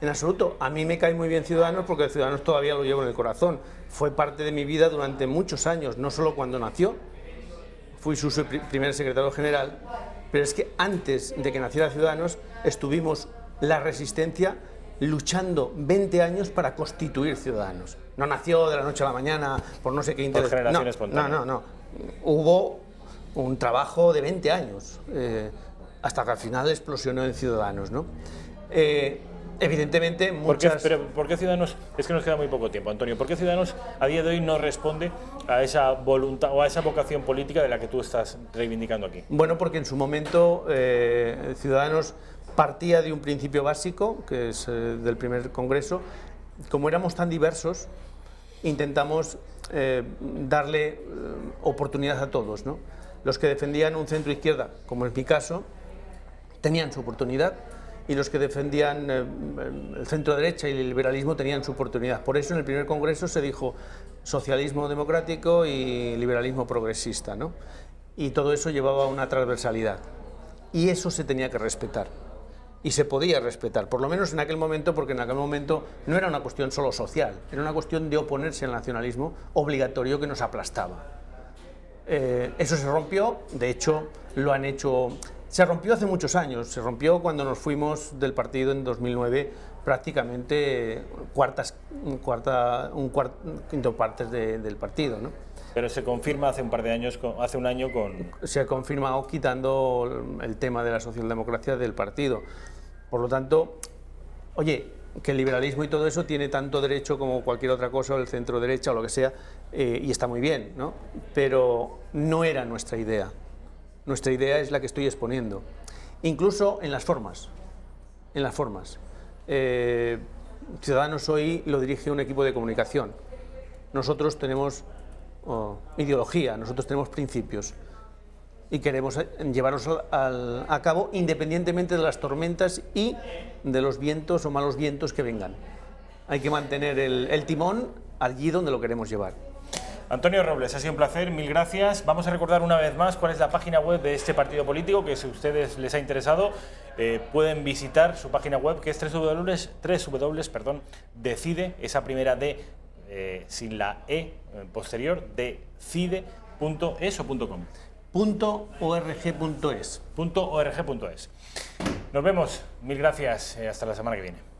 En absoluto. A mí me cae muy bien Ciudadanos porque Ciudadanos todavía lo llevo en el corazón. Fue parte de mi vida durante muchos años, no solo cuando nació. Fui su primer secretario general, pero es que antes de que naciera Ciudadanos estuvimos la resistencia luchando 20 años para constituir Ciudadanos. No nació de la noche a la mañana por no sé qué interés. Por generación espontánea. No. Hubo un trabajo de 20 años hasta que al final explosionó en Ciudadanos, ¿no? Evidentemente muchas... ¿Por qué Ciudadanos? Es que nos queda muy poco tiempo, Antonio. ¿Por qué Ciudadanos a día de hoy no responde a esa voluntad o a esa vocación política de la que tú estás reivindicando aquí? Bueno, porque en su momento Ciudadanos partía de un principio básico, que es del primer congreso. Como éramos tan diversos, intentamos darle oportunidad a todos, ¿no? Los que defendían un centro izquierda, como es mi caso, tenían su oportunidad, y los que defendían el centro derecha y el liberalismo tenían su oportunidad. Por eso en el primer congreso se dijo socialismo democrático y liberalismo progresista, ¿no? Y todo eso llevaba una transversalidad. Y eso se tenía que respetar. Y se podía respetar, por lo menos en aquel momento, porque en aquel momento no era una cuestión solo social, era una cuestión de oponerse al nacionalismo obligatorio que nos aplastaba. Eso se rompió, de hecho lo han hecho... Se rompió hace muchos años, se rompió cuando nos fuimos del partido en 2009, prácticamente quinto partes del partido, ¿no? Pero se confirma hace un año con... Se ha confirmado quitando el tema de la socialdemocracia del partido. Por lo tanto, oye, que el liberalismo y todo eso tiene tanto derecho como cualquier otra cosa, o el centro derecha o lo que sea, y está muy bien, ¿no? Pero no era nuestra idea. Nuestra idea es la que estoy exponiendo, incluso en las formas. Ciudadanos hoy lo dirige un equipo de comunicación. Nosotros tenemos ideología, nosotros tenemos principios y queremos llevarlos a cabo independientemente de las tormentas y de los vientos o malos vientos que vengan. Hay que mantener el timón allí donde lo queremos llevar. Antonio Robles, ha sido un placer, mil gracias. Vamos a recordar una vez más cuál es la página web de este partido político, que si a ustedes les ha interesado pueden visitar su página web, que es www.decide, esa primera D sin la E posterior, decide.es o .com. .org.es. .org.es. Nos vemos, mil gracias, hasta la semana que viene.